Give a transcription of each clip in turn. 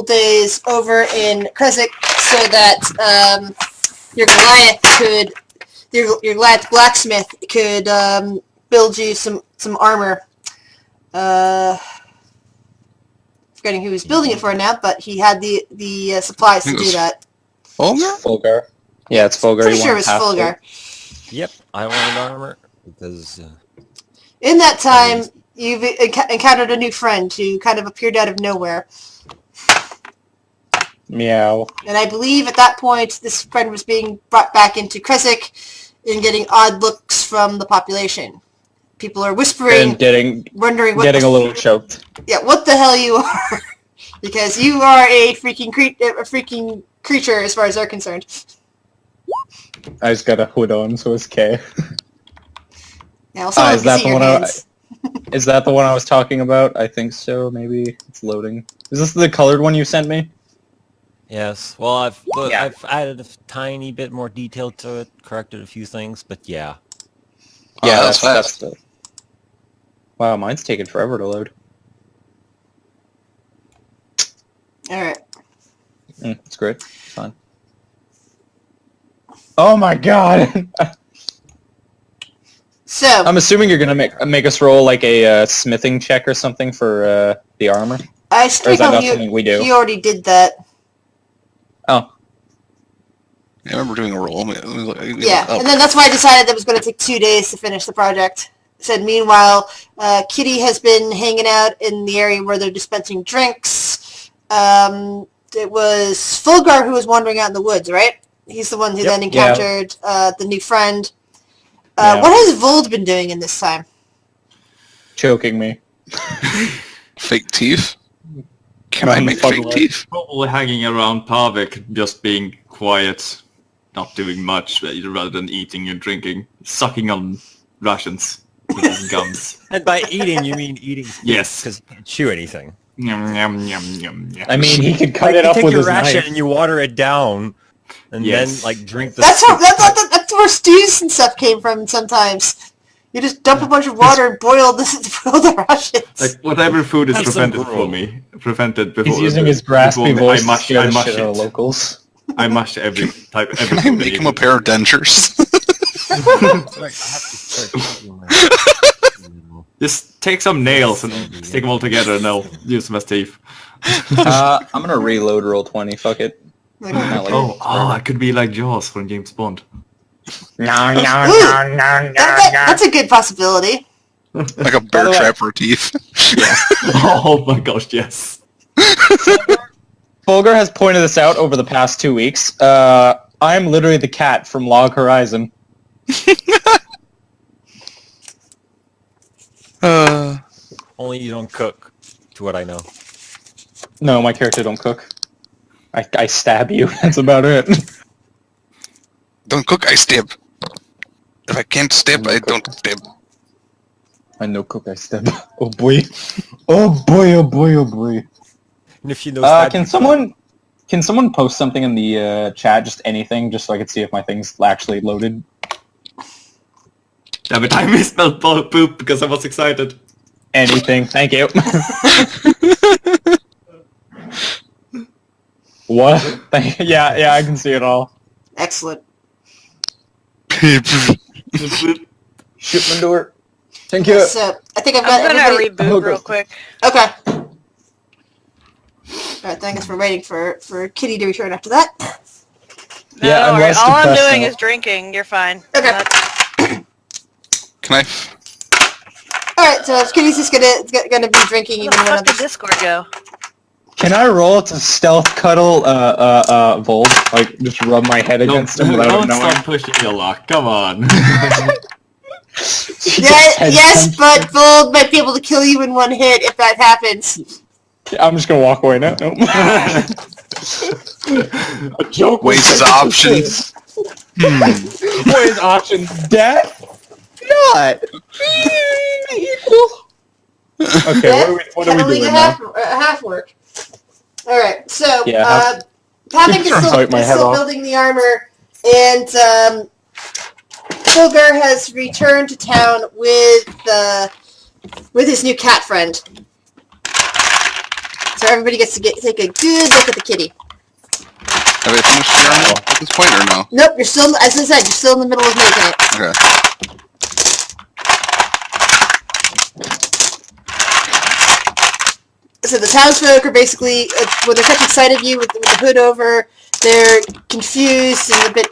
days over in Kresik so that your Goliath blacksmith could build you some armor. Forgetting who he was building it for now, but he had the supplies to do that. Fulgar? Yeah, it's Fulgar. Pretty sure it was Fulgar. Yep, I wanted armor because... in that time, you've encountered a new friend who kind of appeared out of nowhere. Meow. And I believe at that point, this friend was being brought back into Kresik and getting odd looks from the population. People are whispering, and wondering what getting a little choked. Yeah, what the hell you are? Because you are a freaking creature as far as they're concerned. I just got a hood on, so it's K. Yeah, well, is that the one? Is that the one I was talking about? I think so. Maybe it's loading. Is this the colored one you sent me? Yes. Well, I've added a tiny bit more detail to it, corrected a few things, but yeah. Yeah, that's fast. Wow, mine's taking forever to load. Alright. It's great. It's fine. Oh my god! So I'm assuming you're gonna make us roll like a smithing check or something for the armor. I or is that not something we do? You already did that. Oh. I remember doing a roll. Yeah, and then that's why I decided that it was going to take 2 days to finish the project. Said meanwhile, Kitty has been hanging out in the area where they're dispensing drinks. It was Fulgar who was wandering out in the woods, right? He's the one who then encountered the new friend. What has Vold been doing in this time? Choking me. Fake teeth? Can I make fake teeth? Probably hanging around Pavik, just being quiet, not doing much, rather than eating and drinking. Sucking on rations with his gums. And by eating, you mean eating? Yes. Because you can't chew anything. Yum, yum, yum, yum, yum. I mean, he could cut it up with his knife. You take your ration and you water it down, and then, like, drink the... That's where stews and stuff came from sometimes. You just dump a bunch of water and boil the rations. Like, whatever food is prevented before... He's using his graspy voice to scare the shit out of locals. I mush every type... Can I make him a pair of dentures? Just take some nails and stick them all together and they'll use them as teeth. I'm gonna reload roll 20, fuck it. I could be like Jaws from James Bond. That's a good possibility. Like a bear trap for teeth. Yeah. Oh my gosh, yes. Fulgar has pointed this out over the past 2 weeks. I'm literally the cat from Log Horizon. Only you don't cook, to what I know. No, my character don't cook. I stab you, that's about it. Don't cook, I stab. If I can't stab, I don't stab. I no cook, I stab. Oh boy. Oh boy, oh boy, oh boy. And if you know can someone post something in the chat, just anything, just so I can see if my thing's actually loaded? Every time I smelled poop because I was excited. Anything, thank you. What? Yeah, I can see it all. Excellent. Shipment door. Thank you. So, I think I'm gonna reboot real quick. Okay. Alright, then I guess we're waiting for Kitty to return after that. No, yeah, don't worry. All I'm doing is drinking. You're fine. Okay. Can I? Alright, so Kitty's just gonna be drinking even when Where the fuck did Discord go? Can I roll to stealth cuddle Vold? Like, just rub my head against him without him knowing? Don't stop pushing your luck, come on. Yes, but Vold might be able to kill you in one hit if that happens. I'm just gonna walk away now. Nope. A joke. Ways his options. Ways options. Death? Not. Okay, what are we doing now? Half work. Alright, so, yeah, Pavik is still building the armor, and Fulgar has returned to town with his new cat friend. So So everybody gets to take a good look at the kitty. Have I finished the armor at this point, or no? Nope, you're still, as I said, you're still in the middle of making it. Okay. So the townsfolk are basically, when they're catching sight of you with the hood over, they're confused and a bit,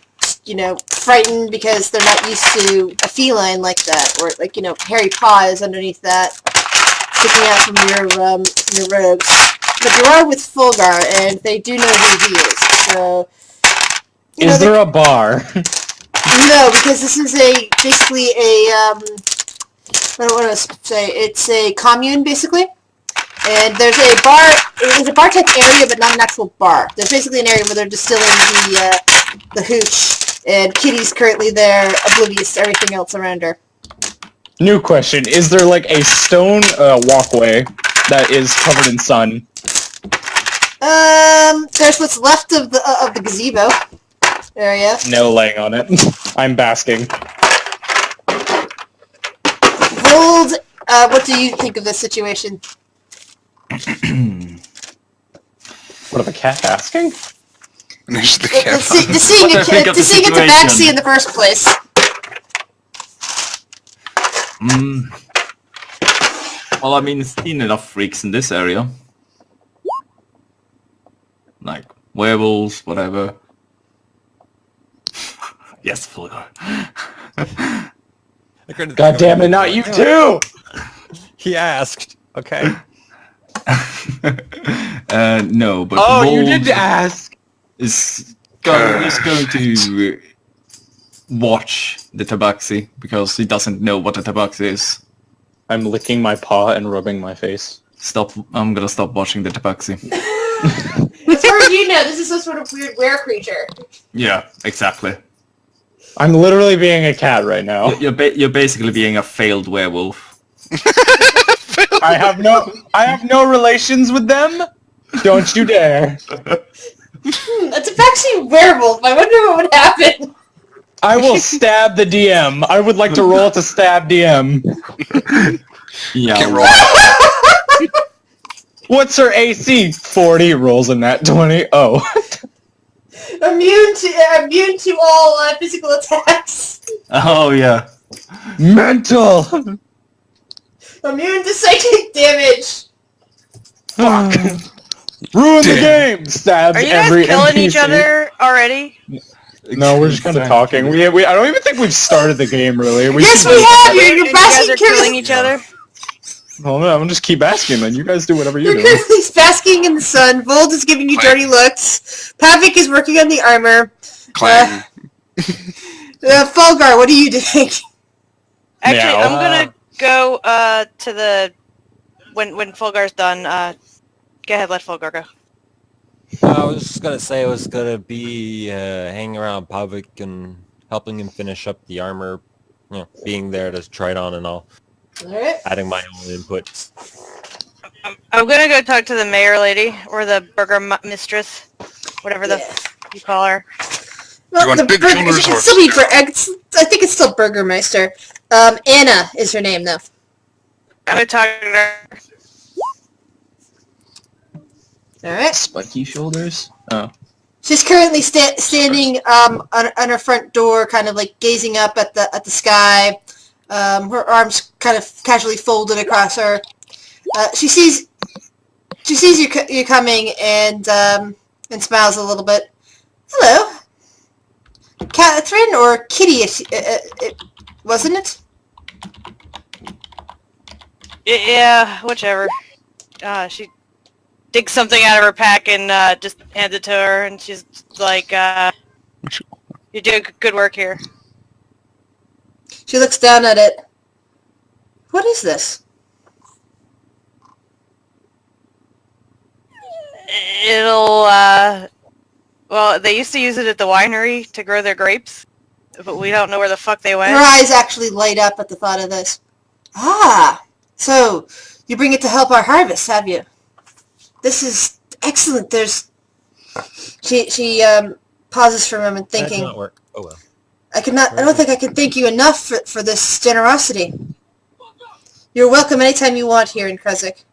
frightened because they're not used to a feline like that, or hairy paws underneath that, sticking out from your robes. But you are with Fulgar, and they do know who he is. So, is there a bar? No, because this is basically a what do I want to say? It's a commune, basically. And there's a bar. It's a bar type area, but not an actual bar. There's basically an area where they're distilling the hooch, and Kitty's currently there, oblivious to everything else around her. New question: is there like a stone walkway that is covered in sun? There's what's left of the gazebo area. No laying on it. I'm basking. Vold, what do you think of this situation? What of a cat asking? Finish the cat. To seeing What I think of the a tabaxi situation. in the first place. Well, I mean, seen enough freaks in this area. Like, werewolves, whatever. Yes, Fulgar. God damn it, not you too! He asked. Okay. No, but Oh, you Vold did ask! is going to watch the tabaxi because he doesn't know what a tabaxi is. I'm licking my paw and rubbing my face. I'm gonna stop watching the tabaxi. As far as you know, this is some sort of weird were creature. Yeah, exactly. I'm literally being a cat right now. You're basically being a failed werewolf. I have no relations with them. Don't you dare. A tabaxi werewolf. I wonder what would happen. I will stab the DM. I would like to roll to stab DM. Yeah. Can't roll. What's her AC? 40 rolls in that 20. Oh. Immune to all physical attacks. Oh yeah. Mental. Immune to psychic damage. Fuck. Ruin the game. Stabs Are you guys every killing NPC. each other already? No, we're just kind of talking. I don't even think we've started the game really. Yes, we have. You're You guys basking are killing each other? Well, no, I'm gonna just keep asking then. You guys do whatever you're You're doing. currently basking in the sun. Vold is giving you dirty looks. Pavik is working on the armor. Clang. Fulgar, what are you doing? Actually, Meow. I'm gonna go to the when Fulgar's done. Go ahead, let Fulgar go. I was just gonna say I was gonna be hanging around Pavik and helping him finish up the armor, being there to try it on and all, Alright. adding my own inputs. I'm gonna go talk to the mayor lady or the burger mistress, whatever you call her. Well, You want the big burger, shoulders it or should still be I think it's still Burgermeister. Anna is her name, though. I'm gonna talk to her. Alright. Spiky shoulders? Oh. She's currently standing on her front door, kind of like gazing up at the sky. Her arms kind of casually folded across her. She sees you coming and smiles a little bit. Hello, Catherine or Kitty? Wasn't it? Yeah, whichever. She digs something out of her pack and just hands it to her, and she's like, "You're doing good work here." She looks down at it. What is this? It'll, well, they used to use it at the winery to grow their grapes, but we don't know where the fuck they Her went. eyes actually light up at the thought of this. Ah, so you bring it to help our harvest, have you? This is excellent. She pauses for a moment, That did thinking. not work. Oh well. I don't think I can thank you enough for this generosity. You're welcome anytime you want here in Kresik.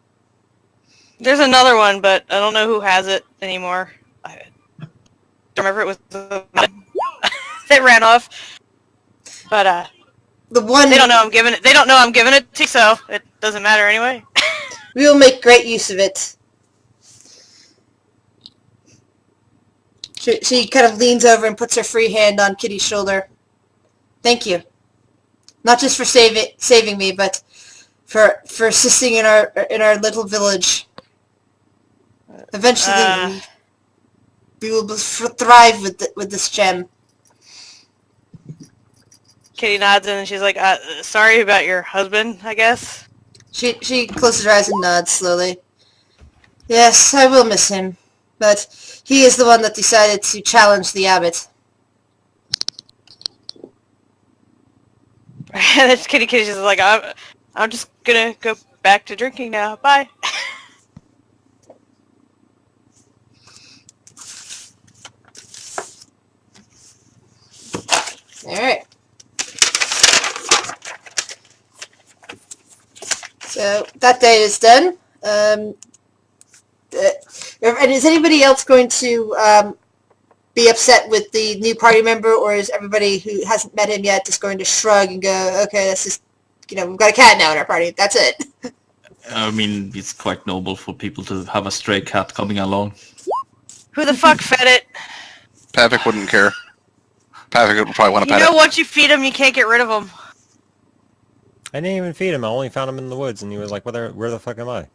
There's another one, but I don't know who has it anymore. I don't remember it was that ran off. But The one they don't know I'm giving it. They don't know I'm giving it to, so it doesn't matter anyway. we will make great use of it. She kind of leans over and puts her free hand on Kitty's shoulder. Thank you. Not just for saving me, but for assisting in our little village. Eventually, we will thrive with this gem. Kitty nods and she's like, sorry about your husband, I guess. She closes her eyes and nods slowly. Yes, I will miss him, but he is the one that decided to challenge the abbot. And it's Kitty's just like, I'm just gonna go back to drinking now. Bye. Alright. So, that day is done. And is anybody else going to be upset with the new party member, or is everybody who hasn't met him yet just going to shrug and go, okay, that's just, we've got a cat now in our party, that's it? I mean, it's quite noble for people to have a stray cat coming along. Who the fuck fed it? Pavik wouldn't care. Pavik would probably want to You pet know, it. once you feed him, you can't get rid of him. I didn't even feed him. I only found him in the woods, and he was like, where the fuck am I?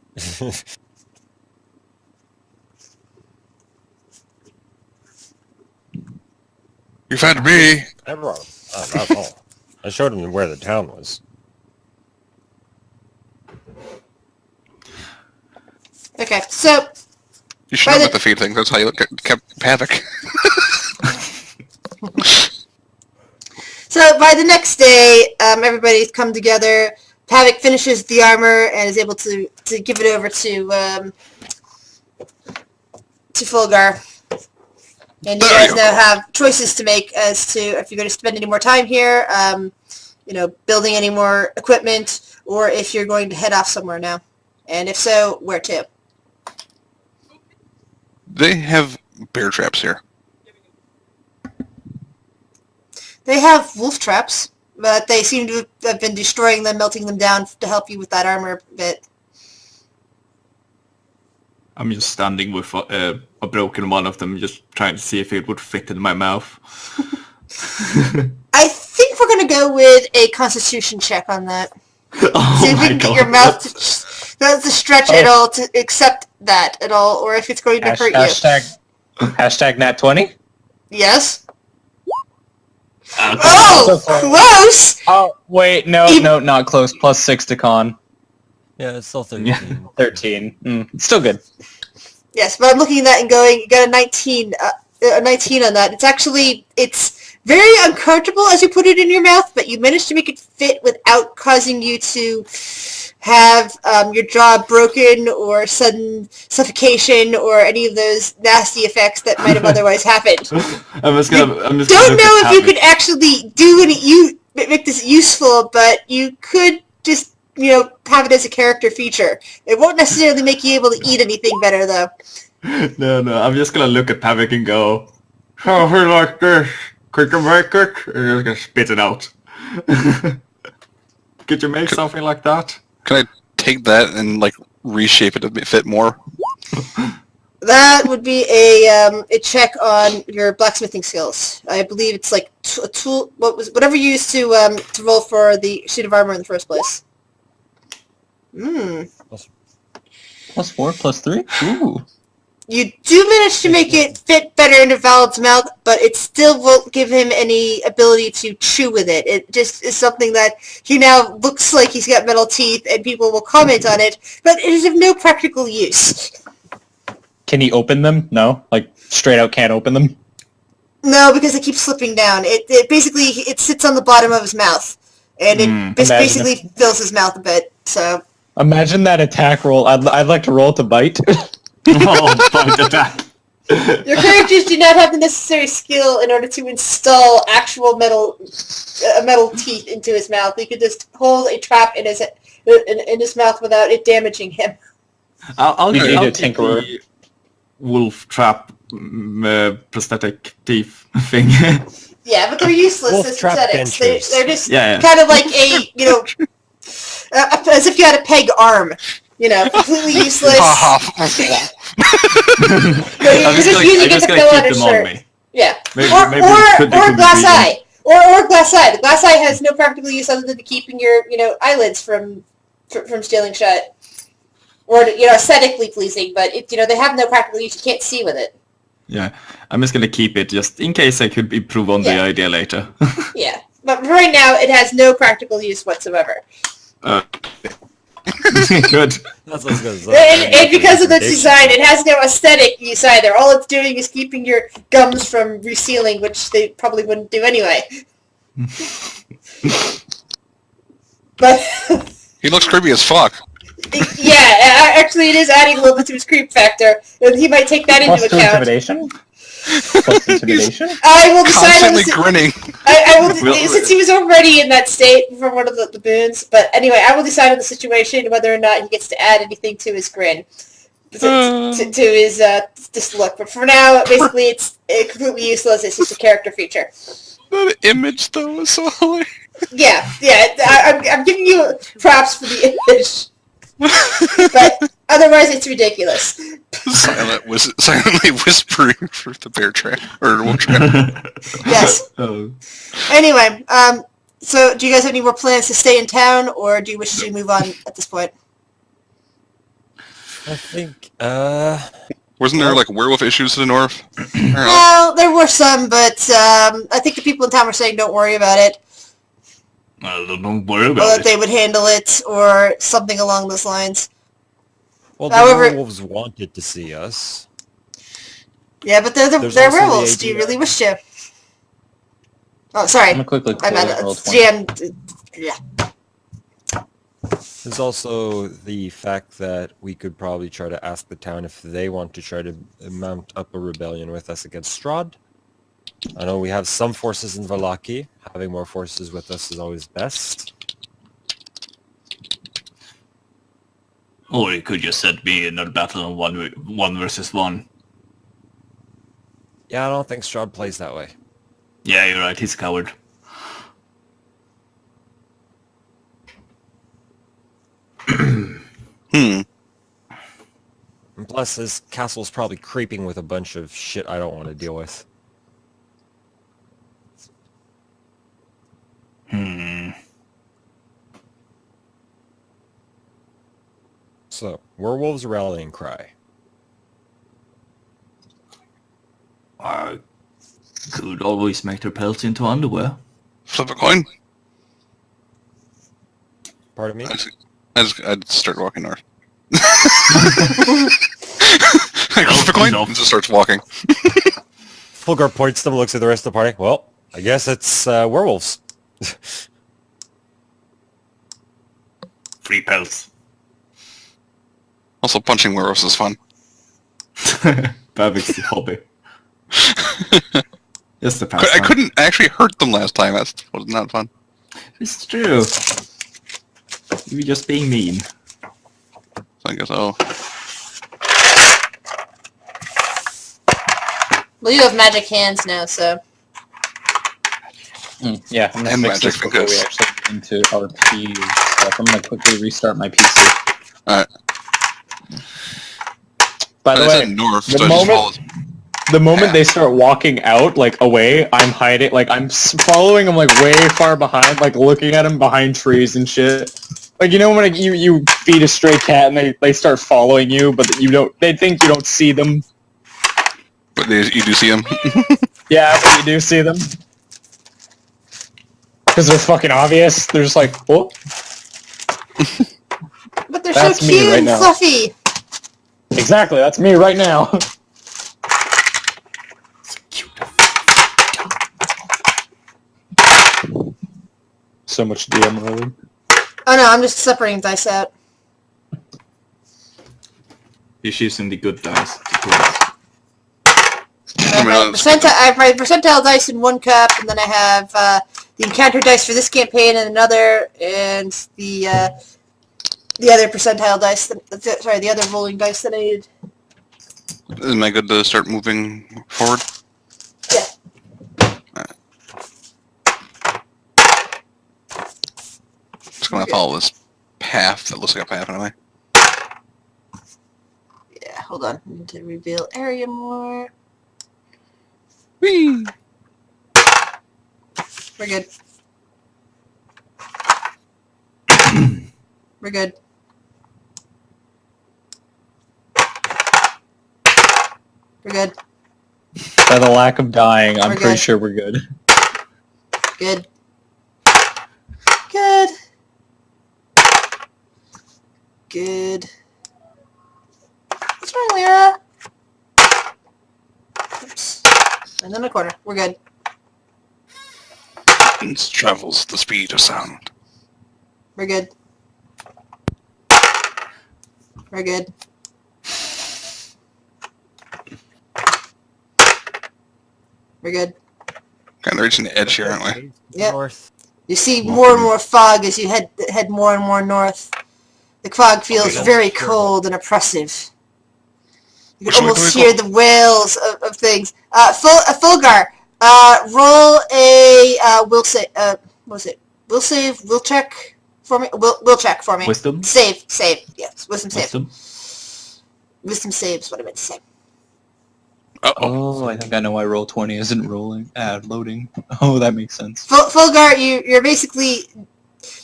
You fed me. I brought him. That's all. I showed him where the town was. Okay, so... You should know about the feed thing. That's how you look at Pavik. So by the next day, everybody's come together. Pavik finishes the armor and is able to give it over to Fulgar. And you guys now have choices to make as to if you're going to spend any more time here, building any more equipment, or if you're going to head off somewhere now. And if so, where to? They have bear traps here. They have wolf traps, but they seem to have been destroying them, melting them down to help you with that armor bit. I'm just standing with a broken one of them, just trying to see if it would fit in my mouth. I think we're going to go with a constitution check on that. Oh See if we my can get god. your mouth to stretch at all to accept that at all, or if it's going to hurt you. Hashtag Nat 20? Yes? Okay. Oh! Close! Oh, wait, no, not close. Plus 6 to con. Yeah, it's still 13. Yeah. 13. Still good. Yes, but I'm looking at that and going, you got a 19 on that. It's very uncomfortable as you put it in your mouth, but you managed to make it fit without causing you to have your jaw broken or sudden suffocation or any of those nasty effects that might have otherwise happened. I'm just Don't know if you could actually make this useful, but you could just have it as a character feature. It won't necessarily make you able to eat anything better, though. No, I'm just gonna look at Pavik and go, oh, he like this. Could you make it? And just gonna spit it out. Could you make something like that? Can I take that and reshape it to fit more? That would be a check on your blacksmithing skills. I believe it's like a tool. Whatever you used to roll for the sheet of armor in the first place. Plus 4, plus 3? Ooh. You do manage to make it fit better into Valad's mouth, but it still won't give him any ability to chew with it. It just is something that he now looks like he's got metal teeth, and people will comment on it, but it is of no practical use. Can he open them? No? Straight out can't open them? No, because it keeps slipping down. It basically sits on the bottom of his mouth, and it basically fills his mouth a bit, so... Imagine that attack roll. I'd like to roll to bite. Oh, bite attack. Your characters do not have the necessary skill in order to install actual metal teeth into his mouth. He could just hold a trap in his mouth without it damaging him. I'll You need I'll a keep tinkerer. the wolf trap prosthetic teeth thing. Yeah, but they're useless Wolf as trap prosthetics. dentures. They're just Yeah. kind of like a, as if you had a peg arm. Completely useless. You're just using it to fill out a shirt. Yeah. Maybe or could or be glass vegan. eye. Or glass eye. The glass eye has no practical use other than keeping your, eyelids from stealing shut. Or, aesthetically pleasing, but they have no practical use. You can't see with it. Yeah, I'm just gonna keep it just in case I could improve on the Yeah. idea later. Yeah. But right now, it has no practical use whatsoever. Good. That's what I was gonna say. And because of its design, it has no aesthetic use either. All it's doing is keeping your gums from resealing, which they probably wouldn't do anyway. But He looks creepy as fuck. yeah, actually, it is adding a little bit to his creep factor. And he might take that Plus into two account. intimidation? Plus intimidation? I will decide on Constantly grinning. I will, Well, since he was already in that state from one of the boons. But anyway, I will decide on the situation whether or not he gets to add anything to his grin, to his this look. But for now, basically, it's completely useless. It's just a character feature. The image, though, is so hilarious. Yeah. I'm giving you props for the image, but otherwise, it's ridiculous. Silently whispering for the bear trap or wolf trap. Yes. Oh. Anyway, so do you guys have any more plans to stay in town, or do you wish to move on at this point? I think, Wasn't there like werewolf issues to the north? Well, there were some, but I think the people in town were saying don't worry about it, Don't worry or about that it. they would handle it, or something along those lines. well, the However- werewolves wanted to see us. Yeah, but they're There's they're also the werewolves. Do you idea- really wish to? Oh, sorry. I'm gonna quickly I meant roll 20. GM. Yeah. There's also the fact that we could probably try to ask the town if they want to try to mount up a rebellion with us against Strahd. I know we have some forces in Valaki. Having more forces with us is always best. Or you could just set me in a battle on one versus one. Yeah, I don't think Strahd plays that way. Yeah, you're right. He's a coward. And plus, his castle's probably creeping with a bunch of shit I don't want to deal with. So, werewolves rallying cry. I could always make their pelts into underwear. Flip a coin. Pardon me? I'd start walking north. Like, flip a coin and just starts walking. Fulgar points to them, looks at the rest of the party. Well, I guess it's werewolves. Free pelts. Also, punching werewolves is fun. Perfect hobby. Just the I pastime. couldn't actually hurt them last time. That was not fun. It's true. You're just being mean. So I guess Well, you have magic hands now, so. Yeah, I'm gonna And fix this magic before we fingers. actually get into RP stuff. I'm gonna quickly restart my PC. Alright. By the I way, said north, the so I just moment- followed. the moment they start walking out, like, away, I'm hiding, like, I'm following them, like, way far behind, like, looking at them behind trees and shit. Like, you know when like, you feed a stray cat and they start following you, but they think you don't see them? But you do see them. Yeah, but you do see them. Because they're fucking obvious. They're just like, oh. But they're That's so me cute right and now. fluffy. Exactly, that's me right now. So much DM rolling. Oh no, I'm just separating dice out. You're choosing the good dice. I have my percentile dice in one cup, and then I have the encounter dice for this campaign in another, and the the other percentile dice. Sorry, the other rolling dice that I needed. Am I good to start moving forward? Yeah. Just gonna follow this path that looks like a path anyway. Yeah, hold on. I need to reveal area more. Whee! We're good. We're good. We're good. By the lack of dying, I'm We're pretty good. sure we're good. Good. Good. Good. What's wrong, Lyra? Oops. And then a quarter. We're good. Distance travels the speed of sound. We're good. We're good. We're good. Kind of reaching the edge here, aren't we? Yep. North. You see more and more fog as you head more and more north. The fog feels Okay. very cold and oppressive. You Which can way almost do we hear go? the wails of things. Fulgar, roll a will save. What was it? Will save. Will check for me. Will check for me. Wisdom? Save. Yes. Wisdom save. Wisdom? Wisdom save is what I meant to say. Uh-oh. Oh, I think I know why Roll20 isn't loading. Oh, that makes sense. Fulgar, you're basically,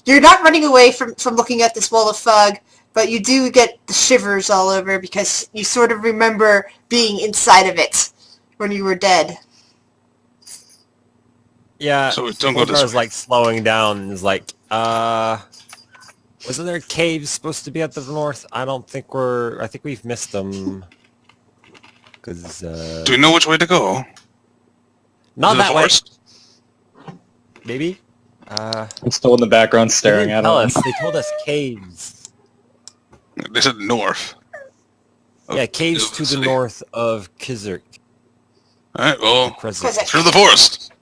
you're not running away from looking at this wall of fog, but you do get the shivers all over because you sort of remember being inside of it when you were dead. Yeah, So don't go this Fulgar's way. like slowing down and is like, wasn't there caves supposed to be at the north? I think we've missed them. Cause, Do we know which way to go? not Is it the that way, forest? maybe? I'm still in the background They staring didn't at tell him. us. They told us caves. They said north. Yeah, caves of to the city. north of Kizirk. Alright, well, Krezik. through the forest.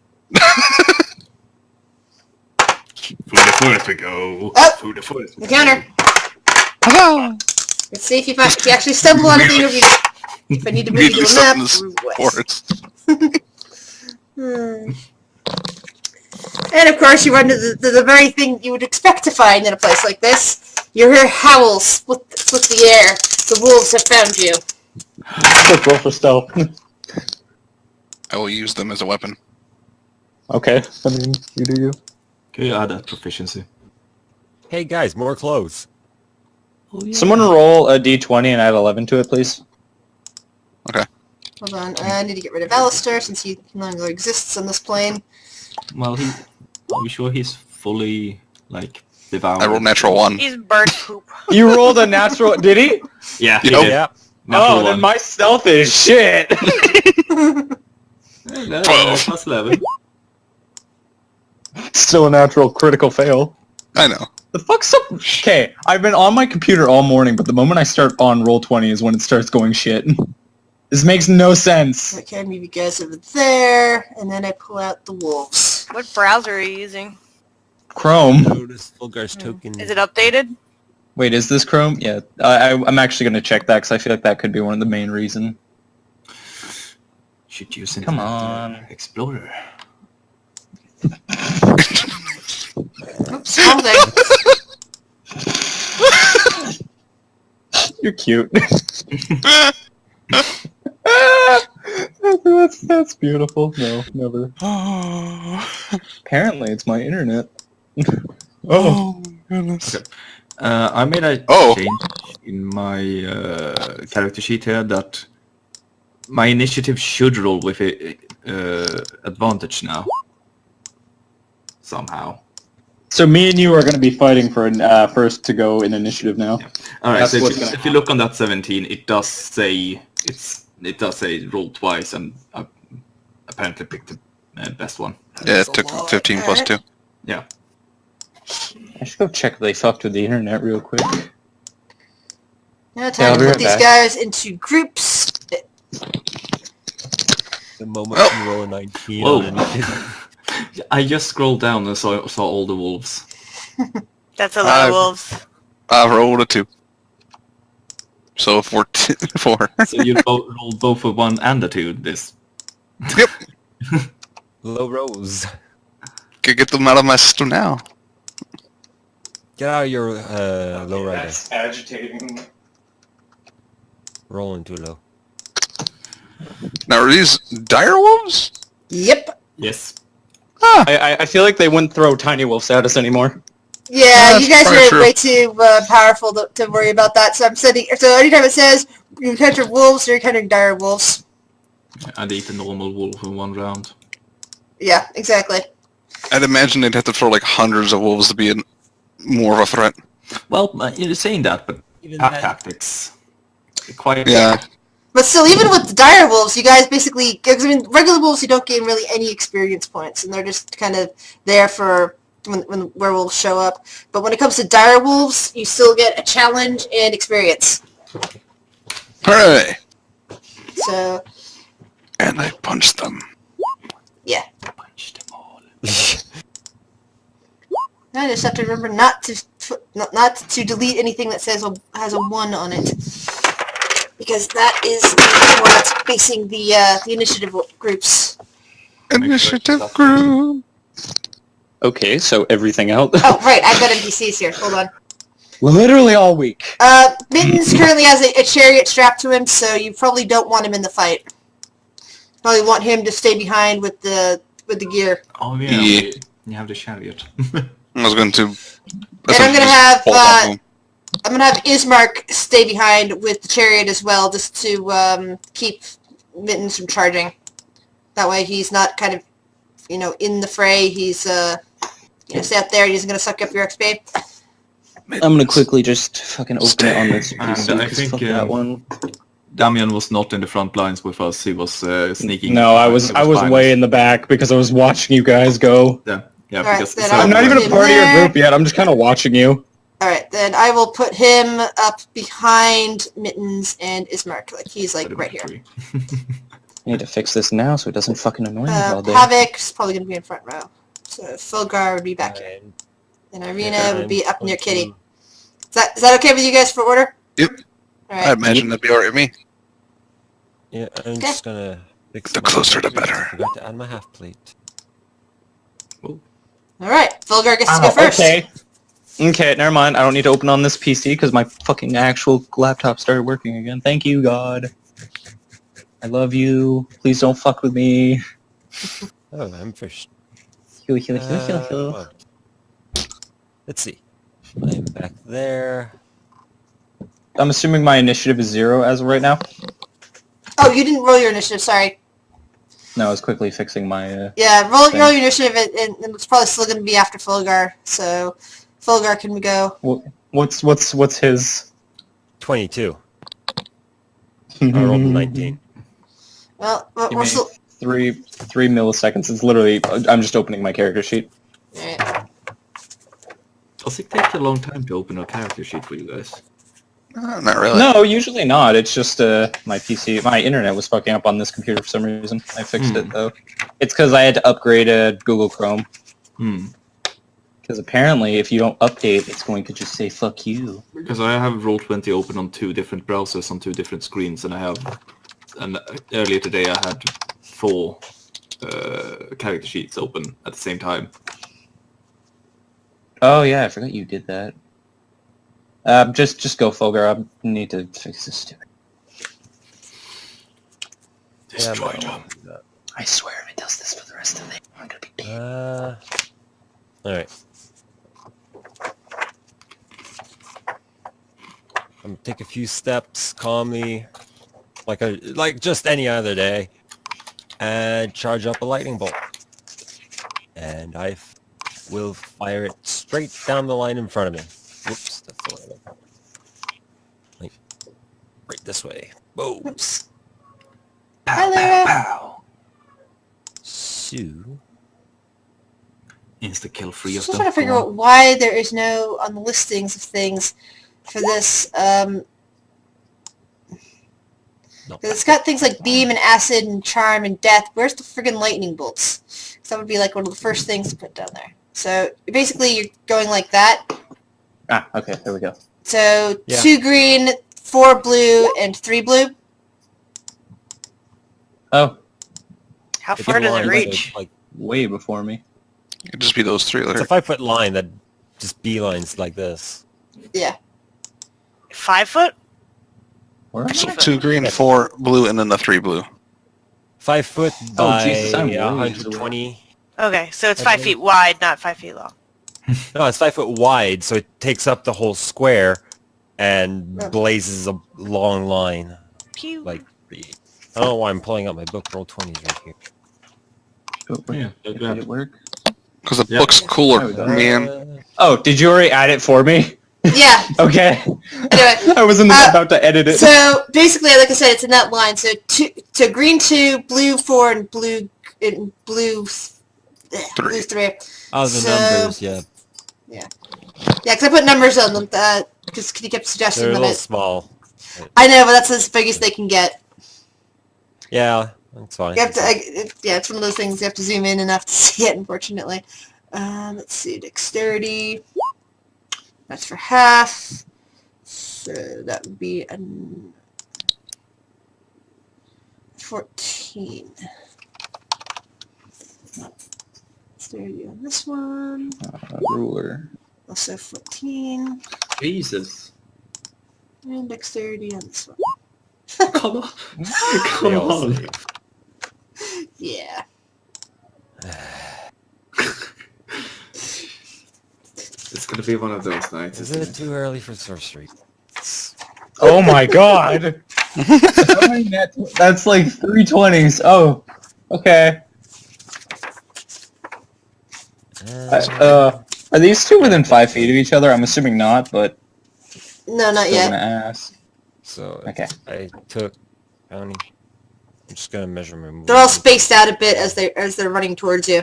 Through the forest we go. Oh! Through the forest we Encounter. go. Let's see if you actually stumble on anything. If I need to move you to Immediately a map. something or what? forest. And of course, you run to the very thing you would expect to find in a place like this. You hear howls split the air. The wolves have found you. Quick roll for stealth. I will use them as a weapon. Okay, I mean, you do you. Can you add that proficiency? Hey guys, more clothes. Oh, yeah. Someone roll a d20 and add 11 to it, please. Hold on, I need to get rid of Alistair since he no longer exists on this plane. Well, are we sure he's fully, like, devoured? I rolled natural 1. He's bird poop. You rolled a natural... Did he? Yeah, he Yep. did. Yeah. Natural Oh, then one. my stealth is shit. 12. Plus 11. Still a natural critical fail. I know. The fuck's up? Okay, I've been on my computer all morning, but the moment I start on Roll20 is when it starts going shit. This makes no sense. Okay, move you guys over there, and then I pull out the wolves. What browser are you using? Chrome. Notice Fulgar's token. Is it updated? Wait, is this Chrome? Yeah, I'm actually going to check that because I feel like that could be one of the main reasons. Should use Come Internet on. Explorer. Oops, wrong thing. You're cute. That's beautiful. No, never. Apparently, it's my internet. Oh. Goodness. Okay. I made a Oh. change in my character sheet here that my initiative should roll with advantage now. Somehow. So me and you are going to be fighting for first to go in initiative now. All right. That's So what's if gonna you look on that 17, it does say roll twice, and I apparently picked the best one. Yeah, it took 15 plus 2. Yeah. I should go check if they fucked with the internet real quick. Now Yeah, time I'll to be put right these back. guys into groups. The moment Oh. you roll a 19 Whoa. on anything. I just scrolled down and saw all the wolves. That's a lot of Uh, wolves. I rolled a 2. So 4. So you roll both a 1 and a 2 this. Yep. Low rolls. Could get them out of my system now. Get out of your low rider. That's agitating. Rolling too low. Now, are these dire wolves? Yep. Yes. Ah, I feel like they wouldn't throw tiny wolves at us anymore. Yeah, That's you guys probably are true. way too powerful to worry about that. So I'm sending. So anytime it says you encounter wolves, you're encountering dire wolves. I'd eat a normal wolf in 1 round. Yeah, exactly. I'd imagine they'd have to throw like hundreds of wolves to be more of a threat. Well, you're saying that, but Even pack then- tactics. Quite. Yeah. But still, even with the dire wolves, you guys basically, because I mean, regular wolves, you don't gain really any experience points, and they're just kind of there for when werewolves show up. But when it comes to dire wolves, you still get a challenge and experience. Hooray! So, And I punched them. yeah. Punch them all. I just have to remember not to delete anything that says has a 1 on it. Because that is the one that's facing the initiative groups. Initiative group. Okay, so everything else. Oh, right, I've got NPCs here. Hold on. Literally all week. Mittens currently has a chariot strapped to him, so you probably don't want him in the fight. Probably want him to stay behind with the gear. Oh yeah, Yeah. you have the chariot. I was going to. And I'm gonna have Hold on. I'm gonna have Ismark stay behind with the chariot as well, just to keep Mittens from charging. That way, he's not kind of, in the fray. He's stay up there. He's gonna suck up your XP. I'm gonna quickly just fucking open it on this And PC, I 'cause think, fuck that one. Damian was not in the front lines with us. He was sneaking. No, I was behind way us. in the back because I was watching you guys go. Yeah, Alright, because then so- I'll I'm not even a him part of your there. group yet. I'm just kind of watching you. All right, then I will put him up behind Mittens and Ismark. Like he's like right here. I need to fix this now so it doesn't fucking annoy me all day. Havoc's probably gonna be in front row. So Fulgar would be back here, and Irina would be up near Kitty. Is that okay with you guys for order? Yep. All I right. imagine that'd be alright with me. Yeah, I'm just gonna fix The my closer the inventory. better. I forgot to add my half plate. All right. Fulgar gets to go first. Okay, never mind. I don't need to open on this PC because my fucking actual laptop started working again. Thank you, God. I love you. Please don't fuck with me. Oh, I'm first. Heal, heal, heal, heal, heal. Well, let's see. I'm back there. I'm assuming my initiative is 0 as of right now. Oh, you didn't roll your initiative. Sorry. No, I was quickly fixing my. Yeah, roll Thing. your initiative, and it's probably still gonna be after Fulgar. So Fulgar can go. What's his? 22. I rolled a 19. Well, Give we're me still. 3 milliseconds. It's literally. I'm just opening my character sheet. All right. Does it take a long time to open a character sheet for you guys? Not really. No, usually not. It's just my PC, my internet was fucking up on this computer for some reason. I fixed it though. It's because I had to upgrade Google Chrome. Because apparently, if you don't update, it's going to just say "fuck you." Because I have Roll20 open on 2 different browsers on 2 different screens, and earlier today I had 4 character sheets open at the same time. Oh yeah, I forgot you did that. Just go, Fulgar. I need to fix this stupid. Destroy I swear, if it does this for the rest of the day, I'm gonna be dead. Alright. I'm gonna take a few steps calmly, like just any other day, and charge up a lightning bolt. And I will fire it straight down the line in front of me. Whoops, that's the way I like, right this way. Boom. Oops. Pow, pow, pow. So, Insta kill free of Still them. trying to figure out why there is no on the listings of things for this. no. Because it's got things like beam and acid and charm and death. Where's the friggin' lightning bolts? 'Cause that would be like one of the first things to put down there. So basically, you're going like that. Ah, okay, there we go. So Yeah. 2 green, 4 blue, and 3 blue. Oh, How It's far a does line, it so reach? it's like way before me. It'd just be those three it's there. a 5-foot line that just beelines like this. Yeah. 5 foot? Where am So I? 2 green, 4 blue, and then the 3 blue. 5 foot Oh, by Jesus, I'm ways away. 120. Okay, so it's I 5 believe. feet wide, not 5 feet long. No, it's 5 foot wide, so it takes up the whole square and Yeah. blazes a long line. Pew. Like the. I don't know why I'm pulling up my book. Roll20s right here. Oh, wait, Yeah, did grab it work? Because the Yeah. book's There cooler, we go. man. Oh, did you already add it for me? Yeah. Okay. Anyway, I wasn't about to edit it. so basically, like I said, it's in that line. So green 2, blue 4, and blue 3. Oh, the So- numbers, yeah. Yeah, because I put numbers on them because Kitty kept suggesting They're a that little small. I know, but that's as big as they can get. Yeah, that's fine. You have to, yeah, it's one of those things you have to zoom in enough to see it, unfortunately. Let's see, dexterity. That's for half. So that would be a 14. Dexterity on this one. Ruler. Also 14. Jesus. And dexterity on this one. Come on. They Come all on. save. Yeah. It's gonna be one of those nights. Is isn't it too early for sorcery? Oh my god! That's like 320s. Oh, okay. Are these two within 5 feet of each other? I'm assuming not, but No, not still yet. gonna ask. So Okay. I took bounty. I'm just gonna measure my movement. They're all spaced out a bit as they're running towards you.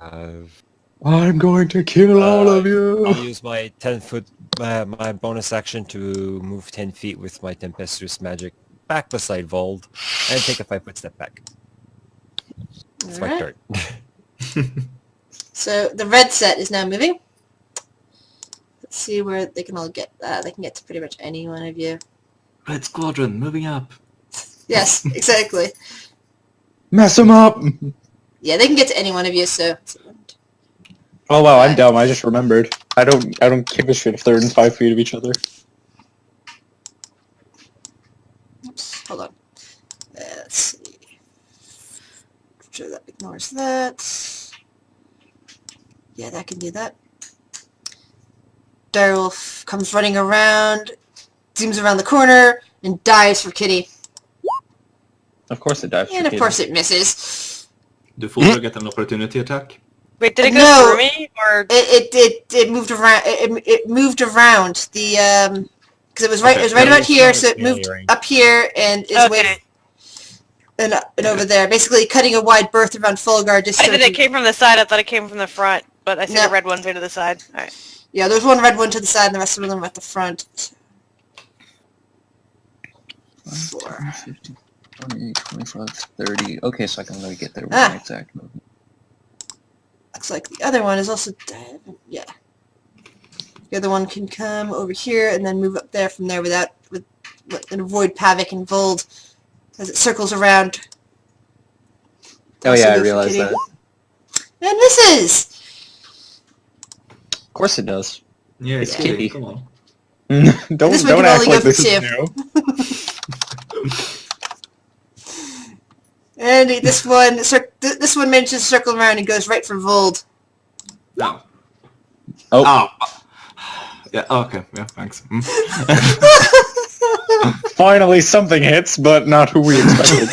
I'm going to kill all of you. I'll use my 10-foot my bonus action to move 10 feet with my tempestuous magic back beside Vold and take a 5-foot step back. It's my Alright. turn. So the red set is now moving. Let's see where they can all get. They can get to pretty much any one of you. Red Squadron, moving up. Yes, exactly. Mess them up. Yeah, they can get to any one of you. So Oh wow, I'm dumb. I just remembered. I don't give a shit if they're in 5 feet of each other. oops, hold on. Let's see. Sure that ignores that. Yeah, that can do that. Direwolf comes running around, zooms around the corner, and dives for Kitty. Of course it dives. And of course it misses. Do Fulver get an opportunity attack? Wait, did it go No. through me or? It moved around. It moved around the because it was right. Okay. It was right Yeah, about it's here, not so it really moved range. up here and is Okay. with and over there, basically cutting a wide berth around Fulgar. Just I so did it it can- came from the side. I thought it came from the front, but I see No. the red ones way to the side. All right. Yeah, there's one red one to the side, and the rest of them at the front. 4. 50, 20, 25, 30. Okay, so I can really get there with Ah. my exact movement. Looks like the other one is also yeah. The other one can come over here and then move up there from there and avoid Pavik and Vold as it circles around. Oh Also yeah, I move for realized Kitty. that. And misses! Of course it does. Yeah, it's Yeah. Kitty. Kitty. Come on. don't This one don't can act only like go this for is 2. new. And this one manages to circle around and goes right for Vold. No. Oh, Yeah, okay. Yeah, thanks. finally something hits, but not who we expected.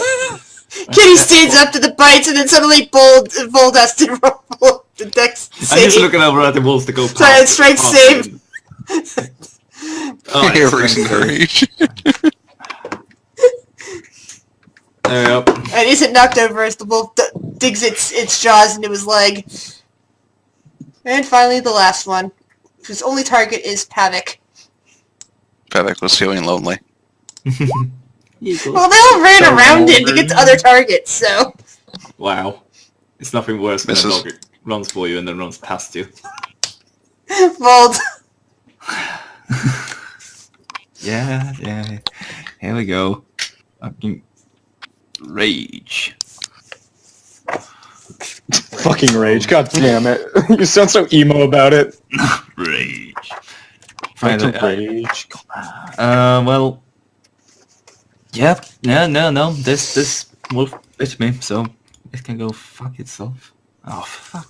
Kitty stands up to the bites, and then suddenly Vold has to roll the dex I'm just save. looking over at the wolves to go past. Sorry, strength past save. them. Oh, yeah, Reason strength to save. rage. And isn't knocked over as the wolf digs its jaws into his leg. And finally, the last one, whose only target is Pavik. Pavik was feeling lonely. Well, they all ran So around him to get to other targets, so... Wow. It's nothing worse when a Misses. dog runs for you and then runs past you. Vold. Yeah. Here we go. Fucking rage. Fucking rage. God damn it. You sound so emo about it. Rage. Fucking Finally, rage. well. Yeah. No. This wolf bit me, so it can go fuck itself. Oh fuck.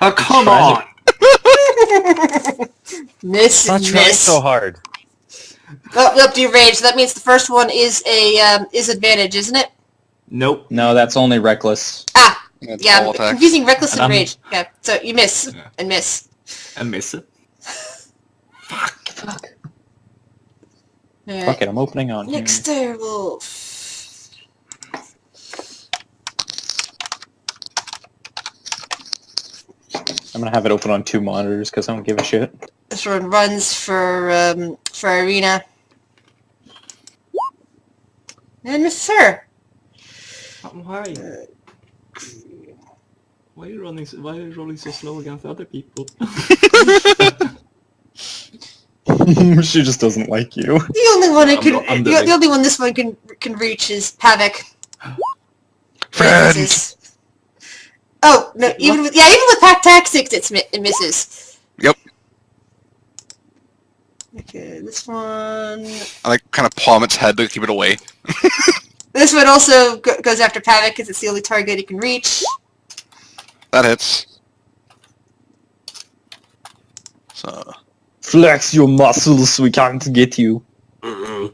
Oh come on! Miss Not and trying miss. so hard. Oh, nope, do rage. So that means the first one is a advantage, isn't it? Nope. No, that's only reckless. Ah, It's yeah, all I'm attacks. confusing reckless and And I'm- rage. Okay, so you miss Yeah. and miss. And miss it. Fuck. Alright. Fuck it, I'm opening on here. Next werewolf. I'm gonna have it open on 2 monitors because I don't give a shit. This one runs for Arena. And Miss Sir. Why? Why are you running? Why are you rolling so slow against other people? She just doesn't like you. The only one I I'm can, not- I'm the only one this one can reach is Havoc. Friend! Misses. Oh no! Even with Pack Tactics, it misses. Yep. Okay, this one. I like kind of palm its head to keep it away. This one also goes after Havoc because it's the only target it can reach. That hits. So, Flex your muscles, we can't get you. and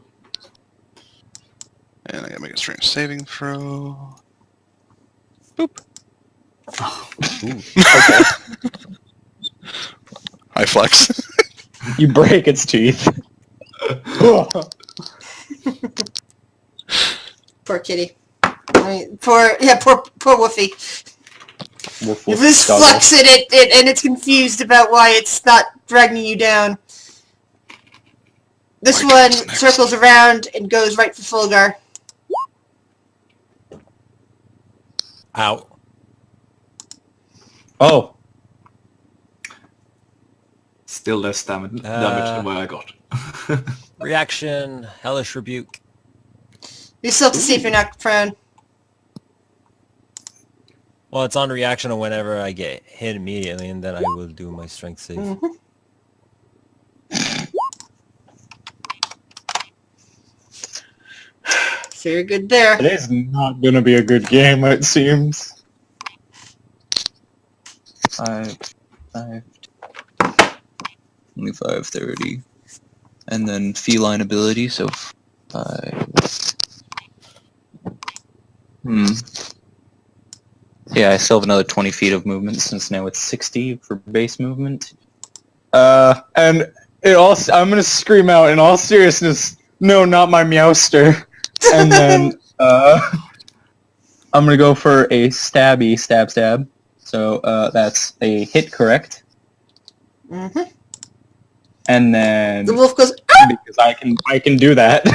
I gotta make a strength saving throw. Boop. High flex. You break its teeth. Poor kitty. I mean, poor Woofy. Woof, If woof, this doggo. flexing it, and it's confused about why it's not dragging you down. This My one turn next. circles around and goes right for Fulgar. Ow. Oh, Still less damage than what I got. Reaction, Hellish Rebuke. You still have to see if you're not prone. Well, it's on reaction whenever I get hit immediately, and then I will do my strength save. Mhm. So you're good there. today's not gonna be a good game, it seems. 5, 25, 30. And then feline ability, so 5. Yeah, I still have another 20 feet of movement since now it's 60 for base movement. And it also, I'm gonna scream out in all seriousness, no, not my Meowster. And then, I'm gonna go for a stabby stab. So, that's a hit, correct? hmm And then, The wolf goes, because I can do that.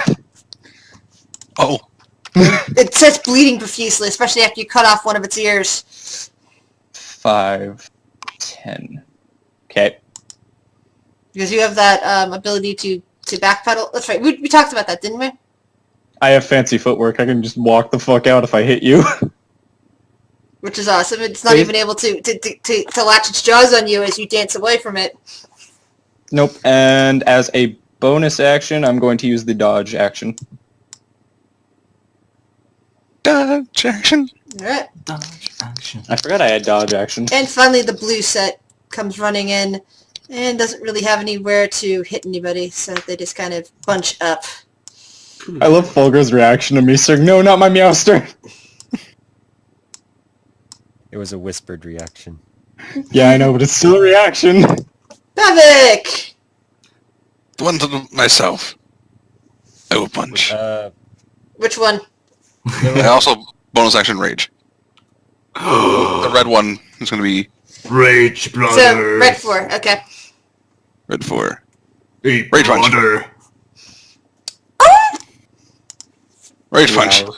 Oh, it starts bleeding profusely, especially after you cut off one of its ears. 5, 10. Okay. Because you have that ability to backpedal. That's right. We talked about that, didn't we? I have fancy footwork. I can just walk the fuck out if I hit you. Which is awesome. It's not Wait. even able to latch its jaws on you as you dance away from it. Nope. And as a bonus action, I'm going to use the dodge action. dodge action. Alright. Dodge action. I forgot I had dodge action. And finally the blue set comes running in and doesn't really have anywhere to hit anybody, so they just kind of bunch up. I love Fulgur's reaction to me saying, no, not my Meowster. It was a whispered reaction. Yeah, I know, but it's still a reaction. Bavik! The one to myself. I will punch. Which one? And also bonus action rage. The red one is going to be Rage, brother. So, red 4, okay. red 4. Hey, Rage punch. brother. Rage punch. Wow.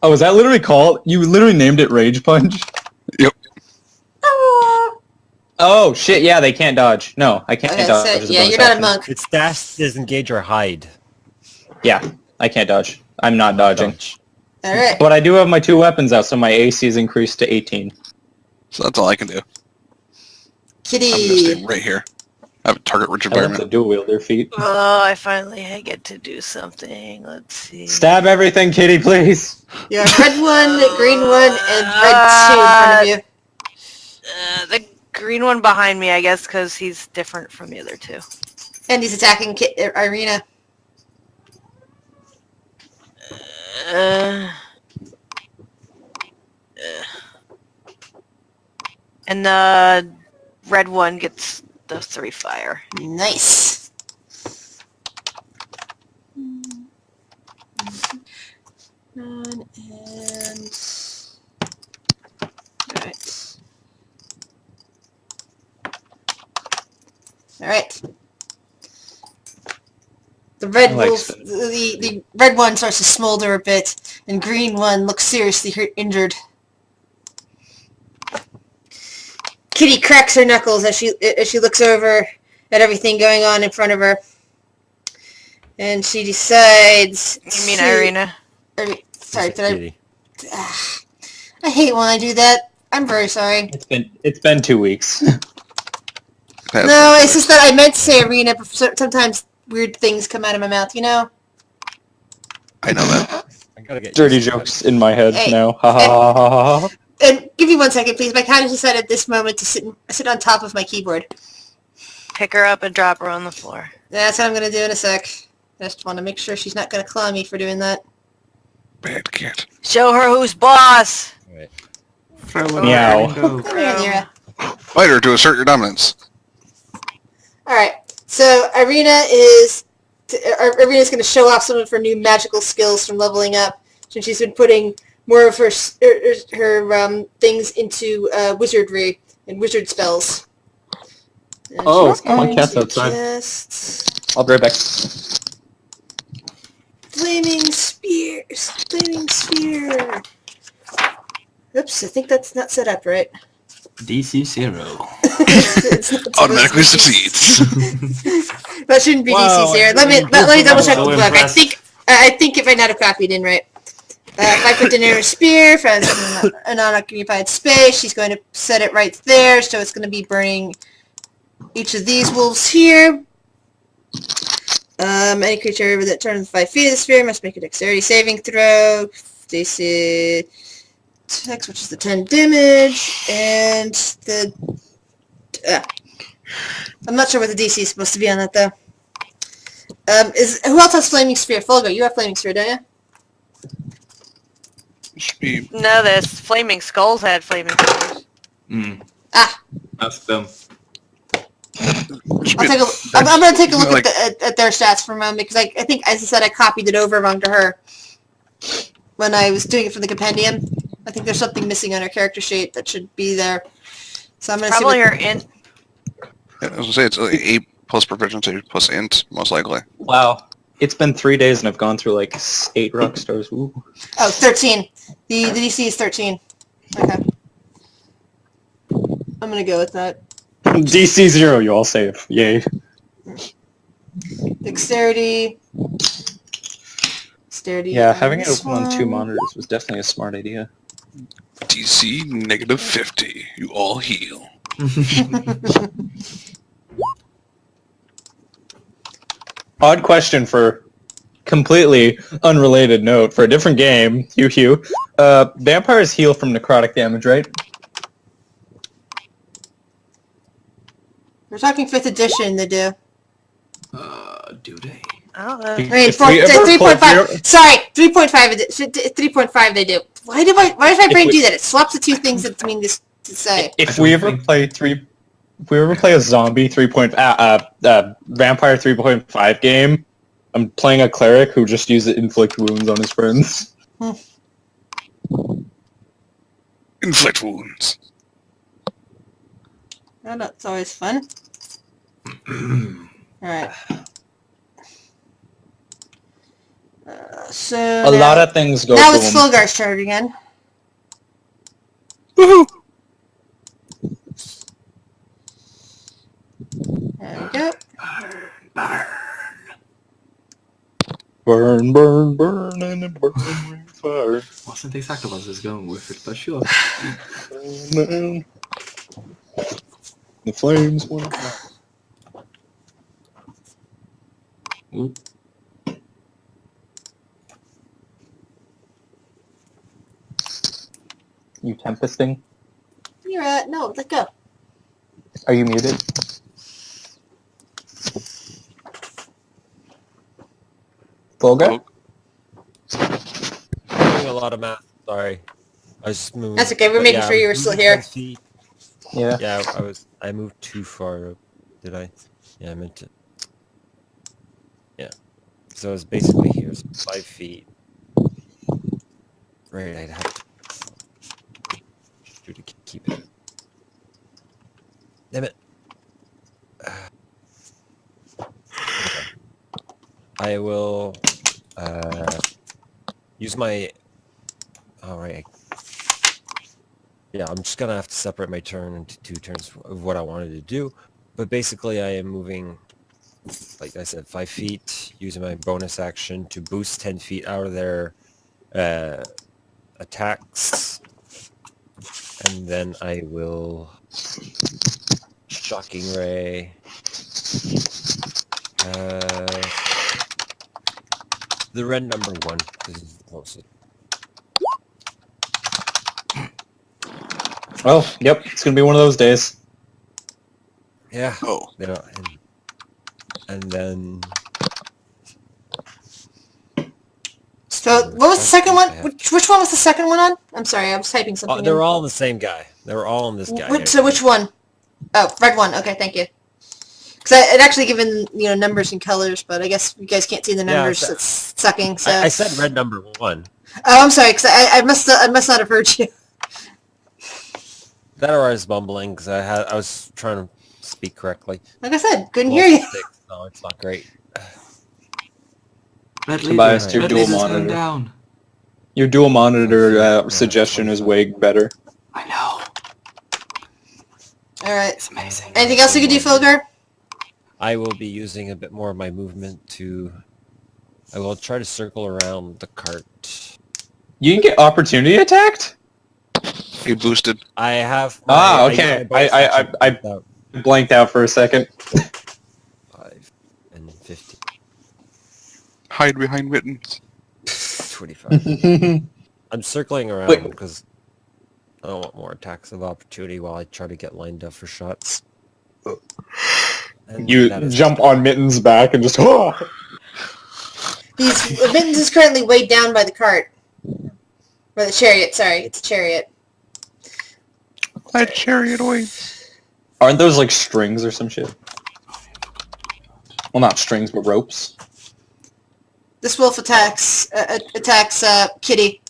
Oh, is that literally called? You literally named it Rage Punch? Yep. Oh shit! Yeah, they can't dodge. No, I can't Okay, dodge. so, as a yeah, bonus you're not a action. monk. It's dash, disengage, or hide. Yeah, I can't dodge. I'm not dodging. Dodge. All right. But I do have my 2 weapons out, so my AC is increased to 18. So that's all I can do. I'm gonna Kitty. stay right here. I have a target-rich I love the environment. dual wielder feat. Oh, I finally get to do something. Let's see. Stab everything, Kitty, please. You have red one, green one, and red 2 in front of you. The green one behind me, I guess, because he's different from the other two. And he's attacking Irina. And the red one gets the 3 fire. Nice. And... Alright. Alright. The red wolf, the red one starts to smolder a bit, and green one looks seriously injured. Kitty cracks her knuckles as she looks over at everything going on in front of her, and she decides. You mean Irina? Sorry, It's did I? Kitty. I hate when I do that. I'm very sorry. It's been 2 weeks. No, it's just that I meant to say Irina, but sometimes weird things come out of my mouth, you know? I know that. I gotta get Dirty used to jokes in my head Hey. now. Ha ha ha ha ha ha. And give me 1 second, please. My cat has decided at this moment to sit on top of my keyboard. Pick her up and drop her on the floor. That's what I'm going to do in a sec. I just want to make sure she's not going to claw me for doing that. Bad cat. Show her who's boss! that. Right. Farewell, Meow. Ringo. Come here, Lyra. Fighter to assert your dominance. Alright, so Irina's going to show off some of her new magical skills from leveling up, since she's been putting more of her things into wizardry and wizard spells. And Oh, she's my going cat's to outside. cast I'll be right back. Flaming Spears. Flaming Sphere. Oops, I think that's not set up right. DC 0. It's not Automatically supposed to succeeds. be. That shouldn't be Wow, DC 0. I Let me didn't double check so the book. impressed. I think it might not have copied in right. 5 foot Daenerys spear finds an unoccupied space. She's going to set it right there, so it's going to be burning each of these wolves here. Any creature that turns 5 feet of the sphere must make a dexterity saving throw. DC 6, which is the 10 damage, and the... I'm not sure what the DC is supposed to be on that, though. Who else has Flaming Sphere? Fulgo, you have Flaming Sphere, don't you? Should be No, this Flaming Skulls had Flaming Skulls. Ah, Ask them. should I'll be take I'm going to take a look like- at their stats for a moment, because I think, as I said, I copied it over onto her when I was doing it for the compendium. I think there's something missing on her character sheet that should be there. So I'm going to see Probably what... her in. I was gonna say it's like 8 plus proficiency plus int, most likely. Wow. It's been 3 days and I've gone through like 8 rock stars. Ooh. Oh, 13. The DC is 13. Okay. I'm going to go with that. DC 0, you all save. Yay. Dexterity. Yeah, having it this open on 2 one. monitors was definitely a smart idea. DC negative 50. You all heal. Odd question for completely unrelated note for a different game. Hugh. Vampires heal from necrotic damage, right? We're talking 5th edition, they do. Do they? Oh, I mean, If we ever play 3.5. Sorry, 3.5 they do. Why does my brain we- do that? It swaps the two things that mean this to say. If we ever play a zombie vampire 3.5 game, I'm playing a cleric who just uses inflict wounds on his friends. Inflict wounds. Oh, that's always fun. Alright. So A lot of things go now boom. it's Fulgar's turn again. Woohoo! There we go. Burn, burn, burn, and a burn fire. Wasn't exactly what I was going with it, but sure. Burn, the flames went out. Ooh. You tempesting? You're no, let go. Are you muted? Volga? Doing a lot of math. Sorry. I was just moving. That's okay. We're but making yeah, sure you were I'm still moving here. 10 feet. Yeah. Yeah, I moved too far up. Did I? Yeah, I meant to. Yeah. So it's basically here. So 5 feet. Right, I'd have to keep it. Damn it. Okay. I will use my... Alright. Yeah, I'm just gonna have to separate my turn into 2 turns of what I wanted to do. But basically I am moving, like I said, 5 feet, using my bonus action to boost 10 feet out of their attacks. And then I will... Shocking Ray. The red number 1, because it's the closest. Well, yep, it's gonna be one of those days. Yeah. Oh. They don't, and then... So, what was the second one? Which one was the second one on? I'm sorry, I was typing something. They're all the same guy. They were all in this guy. So which one? Oh, red one. Okay, thank you. Because it actually given numbers and colors, but I guess you guys can't see the numbers. Yeah, It's sucking. So I said red number 1. oh, I'm sorry. Because I must not have heard you. That or I was bumbling because I was trying to speak correctly. Like I said, couldn't hear you. No, it's not great. Red Tobias, leader, your red dual leader's going monitor. down. Your dual monitor suggestion is way better. I know. All right. It's amazing. Anything else you can do, Philgar? I will be using a bit more of my movement to... I will try to circle around the cart. You can get opportunity attacked? You boosted. I have... Okay. I blanked out for a second. 5 and 50. Hide behind mittens. 25. I'm circling around Wait. because I don't want more attacks of opportunity while I try to get lined up for shots. And You that is- jump on Mitten's back and just... Oh! Mittens is currently weighed down by the cart. Or the chariot, sorry. It's a chariot. That chariot away. Aren't those like strings or some shit? Well, not strings, but ropes. This wolf attacks Kitty.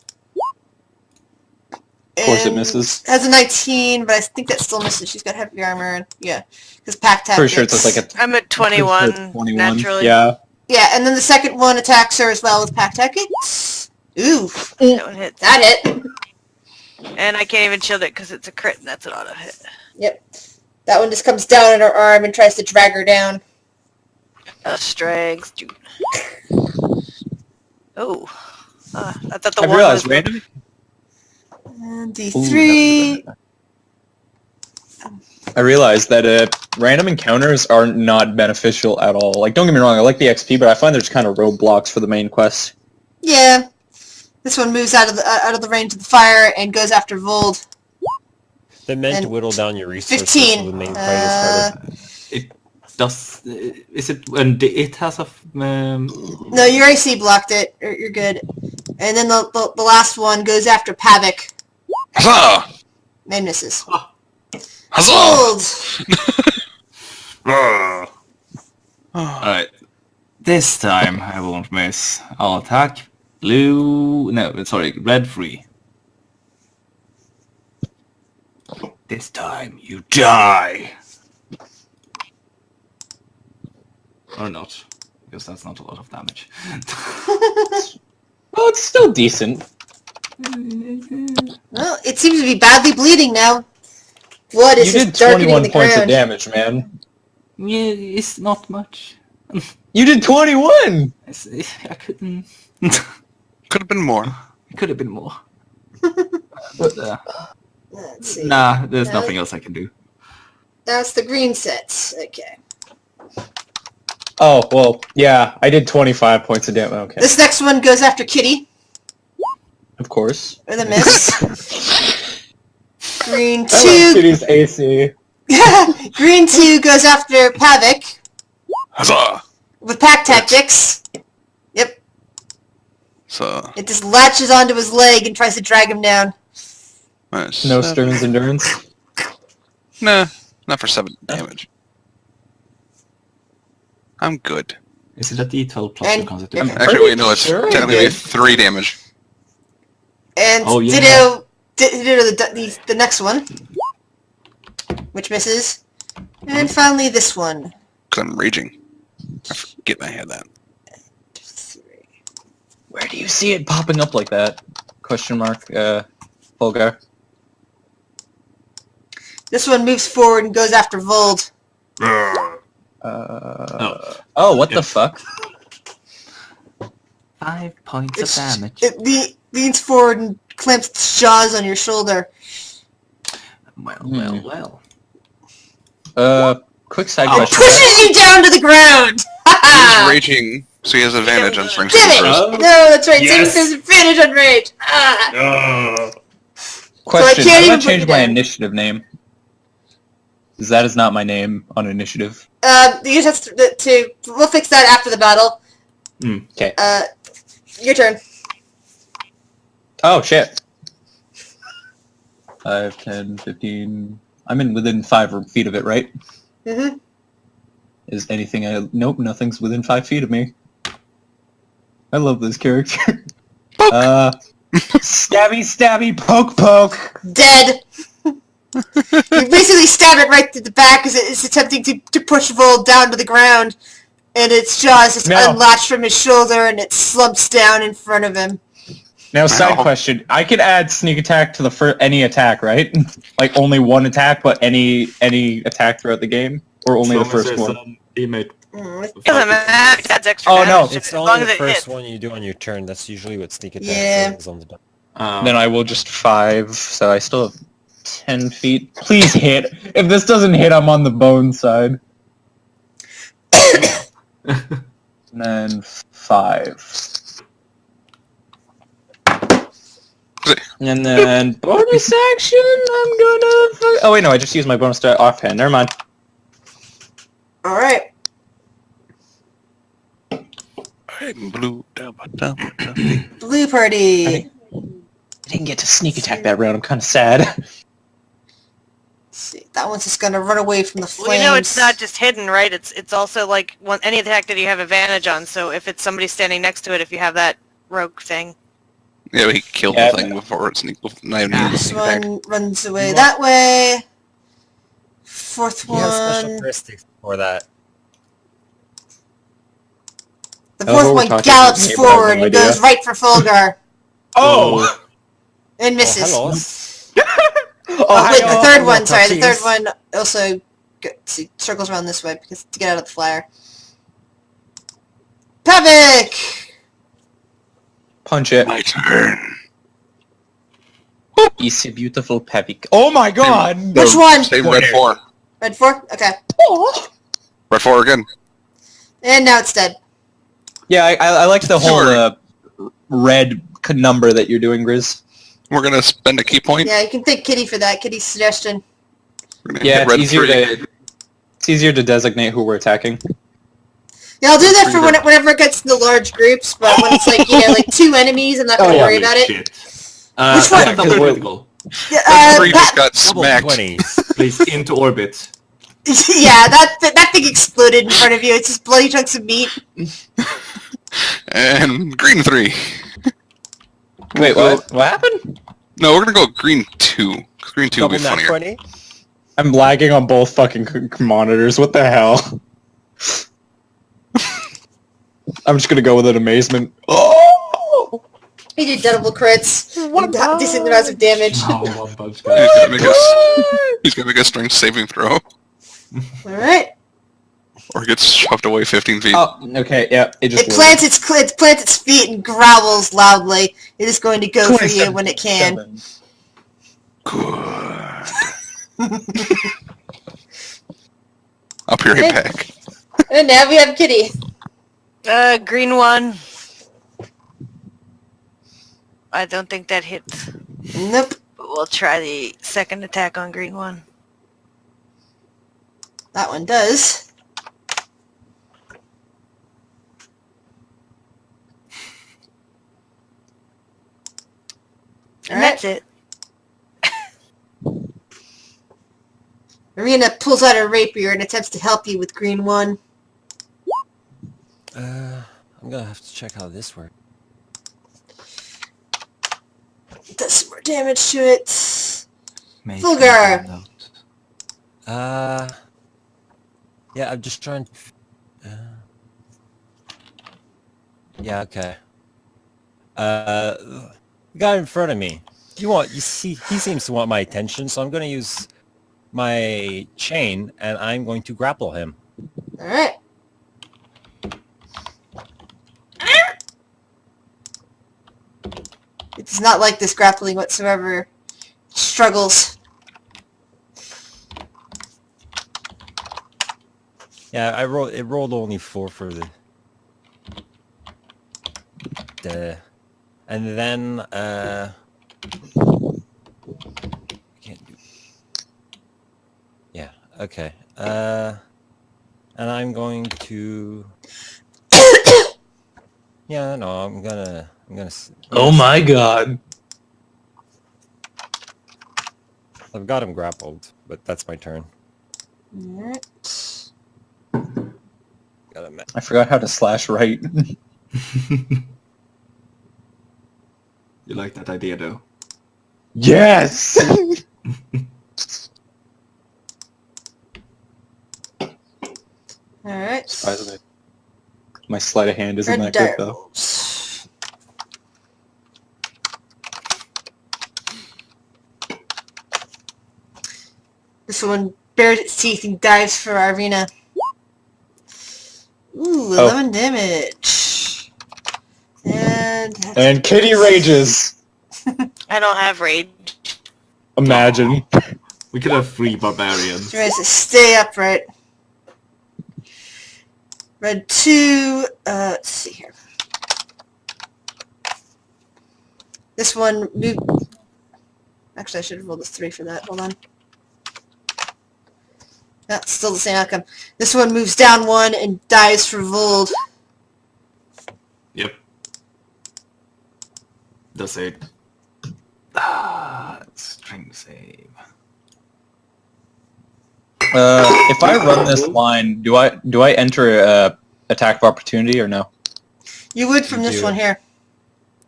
Of course it And misses. Has a 19, but I think that still misses. She's got heavy armor. And, yeah, because pack tactics. Pretty sure it's like a... I'm at pretty sure 21, it's 21. naturally. Yeah. Yeah, and then the second one attacks her as well with pack tactics. Ooh, That one hits. that hit. And I can't even shield it because it's a crit and that's an auto hit. Yep. That one just comes down on her arm and tries to drag her down. Strength. Oh. I thought the I've one realized was... random... And D3. I realized that random encounters are not beneficial at all. Like, don't get me wrong, I like the XP, but I find there's kind of roadblocks for the main quest. Yeah. This one moves out of the range of the fire and goes after Vold. They meant to And whittle down your resources 15. so the main fight is harder. It does... Is it... And it has a... No, your AC blocked it. You're good. And then the last one goes after Pavik Huzzah! and misses. Huzzah! Vold! Alright. This time I won't miss. I'll attack blue... No, sorry, red free. This time you die! Or not. Because that's not a lot of damage. Well, it's still decent. Well, it seems to be badly bleeding now. Blood is You just did darkening 21 the points ground. of damage, man. Yeah, it's not much. You did 21! I couldn't... Could have been more. It could have been more. But, Let's see. nah, there's nothing else I can do. That's the green sets. Okay. Oh, well, yeah, I did 25 points of damage. Okay. This next one goes after Kitty. Of course. With a miss. Green I love 2. Kitty's AC. Green 2 goes after Pavik Huzzah! with pack tactics. Yep. So, It just latches onto his leg and tries to drag him down. nice. No Stern's endurance. Nah, not for 7 damage. I'm good. Is it a D12 plus And- your constitution? Actually, wait, no, it's sure technically you did. 3 damage. And Oh, yeah. Ditto the next one, which misses. And finally this one. Because I'm raging. I forget I had that. 3. Where do you see it popping up like that? Question mark, Volgar. This one moves forward and goes after Vold. Oh, what Yeah. the fuck? 5 points It's- of damage. It leans forward and clamps its jaws on your shoulder. Well. Quick side Oh. question. Pushes you down to the ground! He's raging, so he has advantage on strength Damn saving it! throws. No, that's right. Yes. There's advantage on rage. Ah. Question, can't how do I even put change you my down. initiative name? Because that is not my name on initiative. You just have to... We'll fix that after the battle. Okay. Your turn. Oh, shit. 5, 10, 15... I'm in within 5 feet of it, right? Mm-hmm. Is anything... Nope, nothing's within 5 feet of me. I love this character. Stabby, stabby, poke, poke. Dead. You basically stab it right through the back as it's attempting to push Vold down to the ground. And its jaws just No. unlatch from his shoulder and it slumps down in front of him. Now, side Ow. question. I could add sneak attack to the any attack, right? Like, only one attack, but any attack throughout the game? Or only the first one? Teammate. It Doesn't matter. That's extra Oh, no. damage. It's as long only as the it first hits. one you do on your turn. That's usually what sneak attack Yeah. is on the dot. Then I will just 5, so I still have 10 feet. Please hit. If this doesn't hit, I'm on the bone side. And then 5. And then bonus action, I'm gonna... Oh wait, no, I just used my bonus die offhand. Never mind. Alright. I'm blue. Dabba. Blue party. I didn't get to sneak attack that round. I'm kind of sad. Let's see. That one's just gonna run away from the flames. Well, you know, it's not just hidden, right? It's also like any attack that you have advantage on. So if it's somebody standing next to it, if you have that rogue thing. Yeah, but he killed Yeah. the thing before it sneaked. Not even able to This sneak attack. one runs away that way. Fourth He has special one. characteristics for that. The Oh, fourth we're one talking gallops about me, but I have forward no and idea. goes right for Fulgar. Oh! And misses. Oh, hello. Oh, wait, the hi-yo. third Oh, one, sorry. The puppies. third one also circles around this way because to get out of the flyer. Pavik! Punch it. My turn. Is a beautiful Pavik. Oh my god! Which one? Save red 4. Red 4? Okay. Red 4 again. And now it's dead. Yeah, I like the whole Sure. red number that you're doing, Grizz. We're gonna spend a key point. Yeah, you can thank Kitty for that. Kitty's suggestion. We're gonna Yeah, hit it's red easier 3. it's easier to designate who we're attacking. Yeah, I'll do that for whenever it gets into large groups, but when it's like, like 2 enemies, I'm not going to worry about it. Shit. Which one? Yeah, 'cause Double we're- critical. Yeah, Red 3 just got Double smacked. 20s. Please, into orbit. yeah, that thing exploded in front of you. It's just bloody chunks of meat. And green 3. Wait, what happened? No, we're gonna go green 2. 'Cause green 2 will be Double nat funnier. 20. I'm lagging on both fucking monitors. What the hell? I'm just gonna go with an amazement. Oh! He did double crits. Decent amounts of damage. Oh, one punch He's guy. gonna make us. He's gonna make a strength saving throw. Alright. Or gets shoved away 15 feet. Oh, okay, yeah, it just It plants its feet and growls loudly. It is going to go for you when it can. 27. Good. I'll be right back. And now we have Kitty. Green one. I don't think that hits. Nope. But we'll try the second attack on green one. That one does. And that's it. Arena pulls out her rapier and attempts to help you with green one. I'm gonna have to check how this works. Does some more damage to it. Make Fulgur. a note. Yeah, I'm just trying to... yeah, okay. The guy in front of me. You see, he seems to want my attention, so I'm gonna use my chain, and I'm going to grapple him. Alright. It does not like this grappling whatsoever. It struggles. Yeah, it rolled only 4 for the... And then, can't do... Yeah, okay. And I'm going to... Yeah, no, I'm gonna... Oh my god. I've got him grappled, but that's my turn. Alright. Got him. I forgot how to slash right. You like that idea, though? Yes! Alright. Surprisingly. My sleight of hand isn't Red that good, though. Direwolves. This one bares its teeth and dives for Arena. Ooh, 11 damage. And Kitty rages. I don't have rage. Imagine. We could have 3 barbarians. tries to stay upright. Red 2, let's see here. This one moved... Actually, I should have rolled a 3 for that. Hold on. That's still the same outcome. This one moves down 1 and dies for Vold. Yep. Does it? Strength save. If I run this line, do I enter attack of opportunity or no? You would from You this do. one here.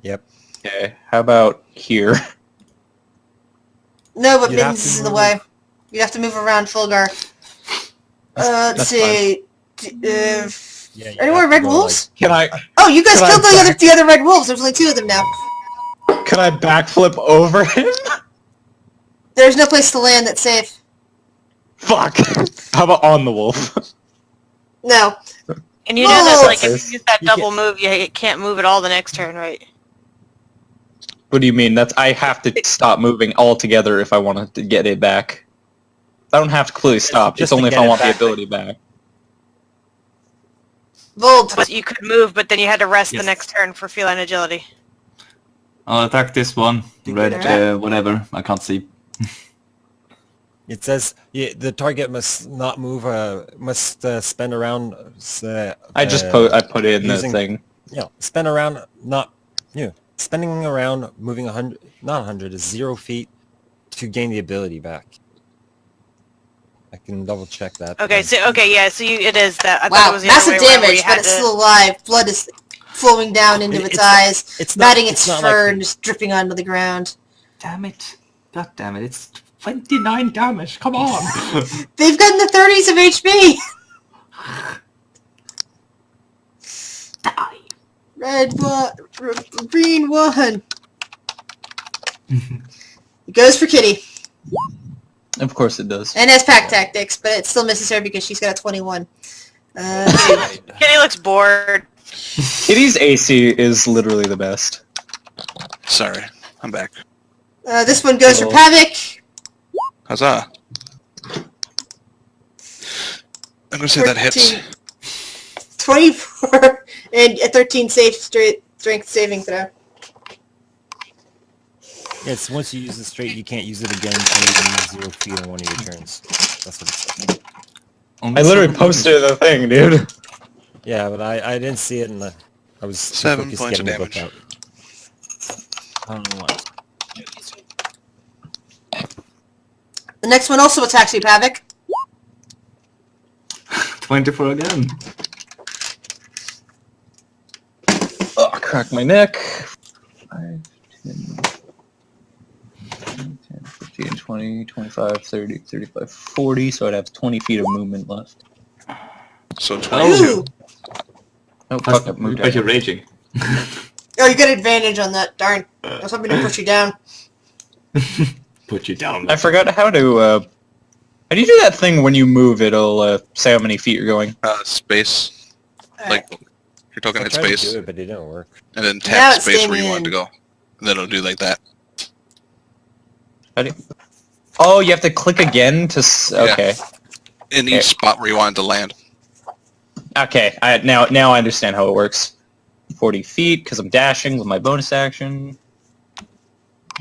Yep. Okay. How about here? No, but You'd have Mittens to is in the move. way. You'd have to move around Fulgar. Let's that's see. Yeah, you Any more have to red go, wolves? Can I Oh, you guys Can I killed back- the other red wolves. There's only 2 of them now. backflip over him? There's no place to land that's safe. Fuck. How about on the wolf? No. And you know that, Whoa! like, if you use that You double move, you can't move at all the next turn, right? What do you mean? I have to stop moving altogether if I want to get it back. I don't have to completely stop. just It's to only if get I it want the back. ability back. Vold. But you could move, but then you had to rest Yes. the next turn for feline agility. I'll attack this one. Red, whatever. I can't see. It says the target must not move. Must spend around. I put it in the using- thing. Spend around not. Spending around moving 100, not 100, is 0 feet to gain the ability back. I can double check that. Okay, so it is that. I thought it Wow, was the other massive way around where damage, you but had it's to- still alive. Blood is flowing down into its It's not- eyes, it's not- matting it's its not fur like- and just dripping onto the ground. Damn it. God damn it. It's 29 damage. Come on. They've gotten the 30s of HP! Die. Red one, green one. It goes for Kitty. Of course it does. And has pack tactics, but it still misses her because she's got a 21. Kitty looks bored. Kitty's AC is literally the best. Sorry, I'm back. This one goes for Cool. Pavik. Huzzah. I'm gonna say that hits. 24 and a 13 strength saving throw. Yes, once you use the straight, you can't use it again until you use 0 feet on one of your turns. That's what it says. I literally posted the thing, dude. Yeah, but I didn't see it, and I was too 7 focused points of getting the book damage. out. I don't know what. The next one also attacks you, Pavik. 24 again. Oh, crack my neck. 5, 10, 15, 20, 25, 30, 35, 40, so I'd have 20 feet of movement left. So Ooh. 22. Oh, fuck, I moved But you're out. raging. Oh, you get advantage on that. Darn. I was hoping to push you down. Put you down. I forgot how to, how do you do that thing when you move, it'll, say how many feet you're going? Space. Alright. Like, you're talking I at tried to space, do it, but it didn't work. and then Now tap it's space where you staying want it to in. go. And then it'll do like that. How do you... Oh, you have to click again to, okay. In Yeah. each spot where you want it to land. Okay, now I understand how it works. 40 feet, because I'm dashing with my bonus action.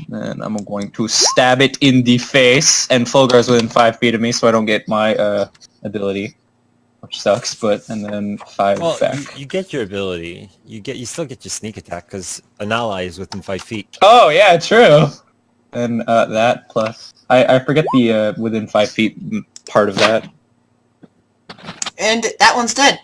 Then I'm going to stab it in the face, and Fulgar's within 5 feet of me, so I don't get my ability, which sucks. But and then 5 Well, back. you get your ability. You still get your sneak attack because an ally is within 5 feet. Oh yeah, true. And that plus I forget the within 5 feet part of that. And that one's dead.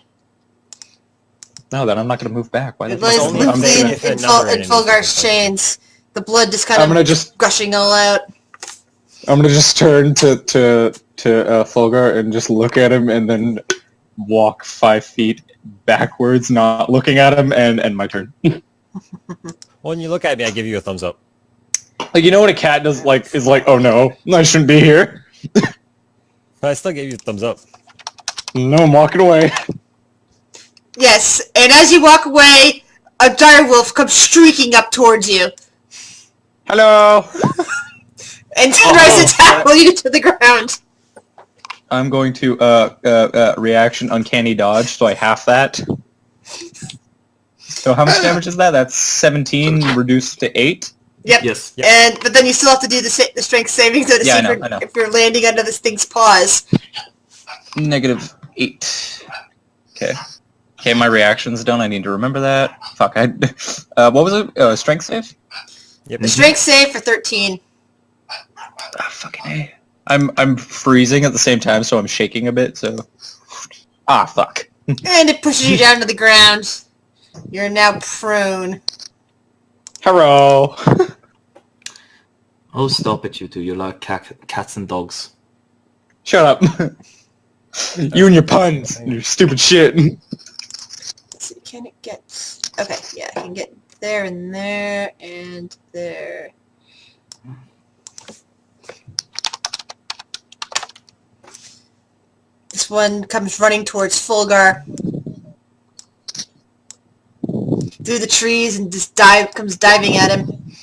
No, then I'm not gonna move back. Why It the lays fuck? only I'm limply gonna- if another in enemy's Fulgar's within 5 chains. The blood just kind I'm gonna of just gushing all out. turn to Fulgar and just look at him, and then walk 5 feet backwards, not looking at him, and my turn. Well, when you look at me, I give you a thumbs up. Like, you know what a cat does? Like, is like, oh no, I shouldn't be here. But I still gave you a thumbs up. No, I'm walking away. Yes, and as you walk away, a direwolf comes streaking up towards you Hello. and tries to tackle you to the ground. I'm going to reaction uncanny dodge, so I half that. So how much damage is that? That's 17 reduced to 8. Yep. Yes. And but then you still have to do the strength saving to Yeah, see I know. if you're landing under this thing's paws. Negative 8. Okay. Okay, my reaction's done. I need to remember that. Fuck. What was it? Strength save? Yep. The strength save for 13. Ah, fucking A. I'm freezing at the same time, so I'm shaking a bit. So. Ah, fuck. And it pushes you down to the ground. You're now prone. Hello. Oh, stop it, you two. You're like cats and dogs. Shut up. You and your puns. And your stupid shit. Let's see, can it get... Okay, yeah, I can get there and there and there. This one comes running towards Fulgar. Through the trees and just comes diving at him.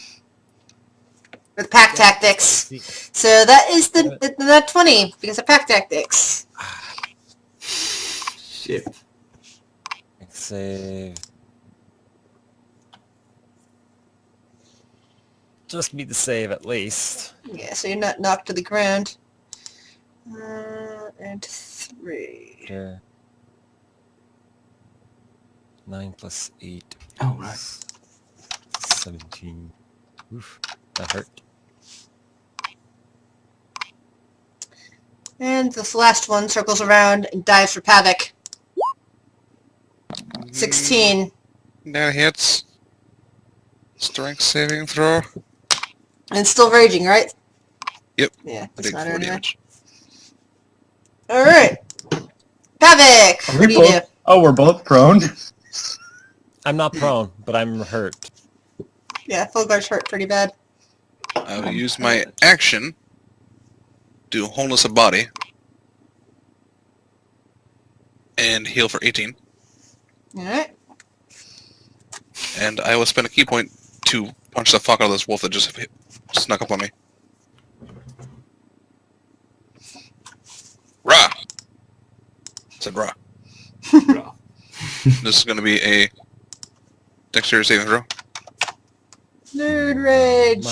With pack tactics. So that is the 20 because of pack tactics. Shit. Save. Just need the save at least. Yeah, so you're not knocked to the ground. And 3. Yeah. 9 plus 8. Oh, right. 17. Oof, that hurt. And this last one circles around and dives for Pavik. 16. That hits. Strength saving throw. And it's still raging, right? Yep. Yeah, I that's take not 4 anyway. damage. Alright. Pavik! What do you do? Oh, we're both prone. I'm not prone, but I'm hurt. Yeah, Fulgar's hurt pretty bad. I will use my action to wholeness of body. and heal for 18. Alright. And I will spend a key point to punch the fuck out of this wolf that just snuck up on me. Rah! Said rah. Bruh. This is going to be a dexterity saving throw. Nerd rage.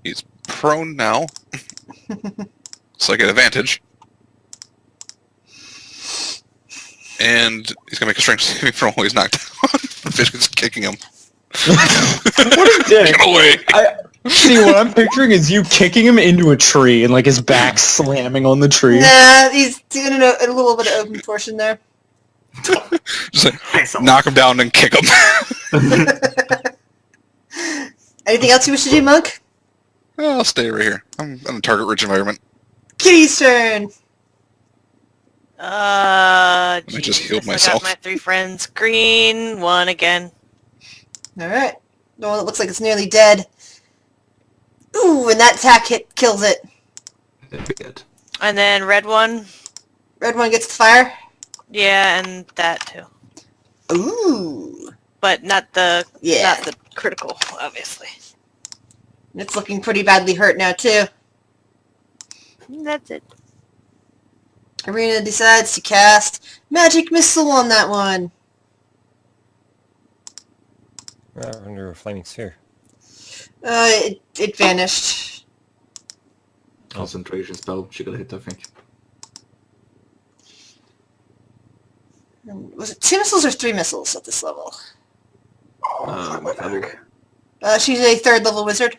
He's prone now, so I get advantage. And he's gonna make a strength saving throw while he's knocked down. The fish is kicking him. What a dick! Get away! See, what I'm picturing is you kicking him into a tree and like his back slamming on the tree. Nah, he's doing a little bit of open portion there. Just like, knock him down and kick him. Anything else you wish to do, Monk? I'll stay right here. I'm in a target-rich environment. Kitty's turn. I just healed I myself. got my 3 friends. Green, 1 again. Alright. The one that looks like it's nearly dead. Ooh, and that attack hit kills it. That'd be good. And then red 1. Red one gets the fire. Yeah, and that too. Ooh. But not the Yeah. not the critical, obviously. It's looking pretty badly hurt now, too. That's it. Arena decides to cast Magic Missile on that one. Under a flaming sphere. It vanished. Concentration spell. She got hit, I think. Was it 2 missiles or 3 missiles at this level? Level. She's a 3rd level wizard.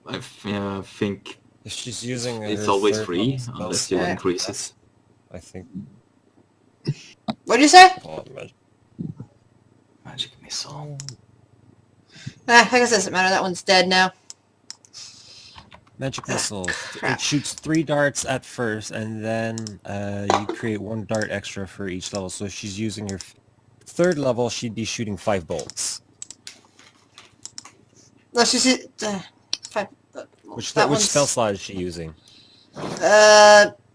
I think If she's using it's her always third free level unless spell, you Yeah. increase it. I think. What'd you say? Oh, Magic missile. I guess it doesn't matter. That one's dead now. Magic missile. crap. It shoots 3 darts at first, and then you create 1 dart extra for each level. So if she's using her 3rd level, she'd be shooting 5 bolts. No, she's... five, Which that which one's- spell slot is she using?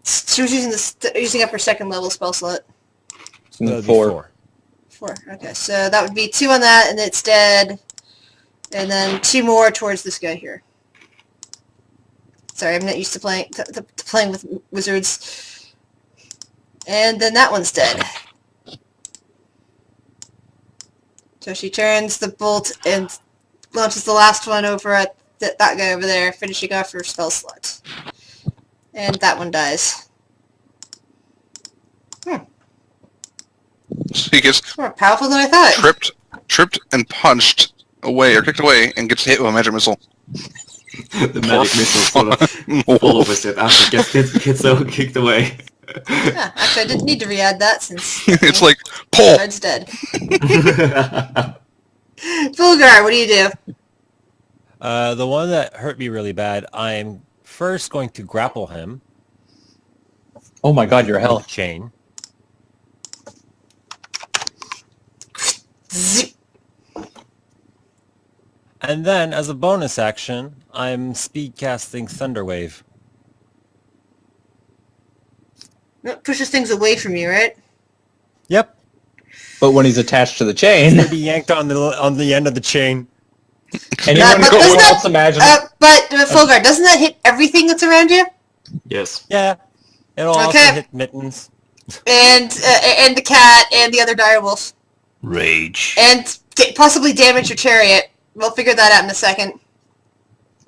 She was using up her 2nd level spell slot. So that'd be 4. 4. Okay, so that would be 2 on that, and it's dead. And then 2 more towards this guy here. Sorry, I'm not used to playing playing with wizards. And then that one's dead. So she turns the bolt and launches the last one over at that guy over there, finishing off her spell slot. And that one dies. So he gets More powerful than I thought. tripped and punched away, or kicked away, and gets hit with a magic missile. The magic missile sort of follows it after it gets so kicked away. Yeah, actually, I didn't need to re-add that since It's like, pull! Red's dead. Fulgar, what do you do? The one that hurt me really bad, I'm first going to grapple him. Oh my god, your health. Chain. Zip. And then, as a bonus action, I'm speed casting Thunderwave. That pushes things away from you, right? Yep. But when he's attached to the chain, Be yanked on the end of the chain. anyone but who doesn't else imagine... But Fulgar, doesn't that hit everything that's around you? Yes. Yeah. It'll also Okay. hit mittens. And the cat and the other direwolf. Rage. And possibly damage your chariot. We'll figure that out in a second.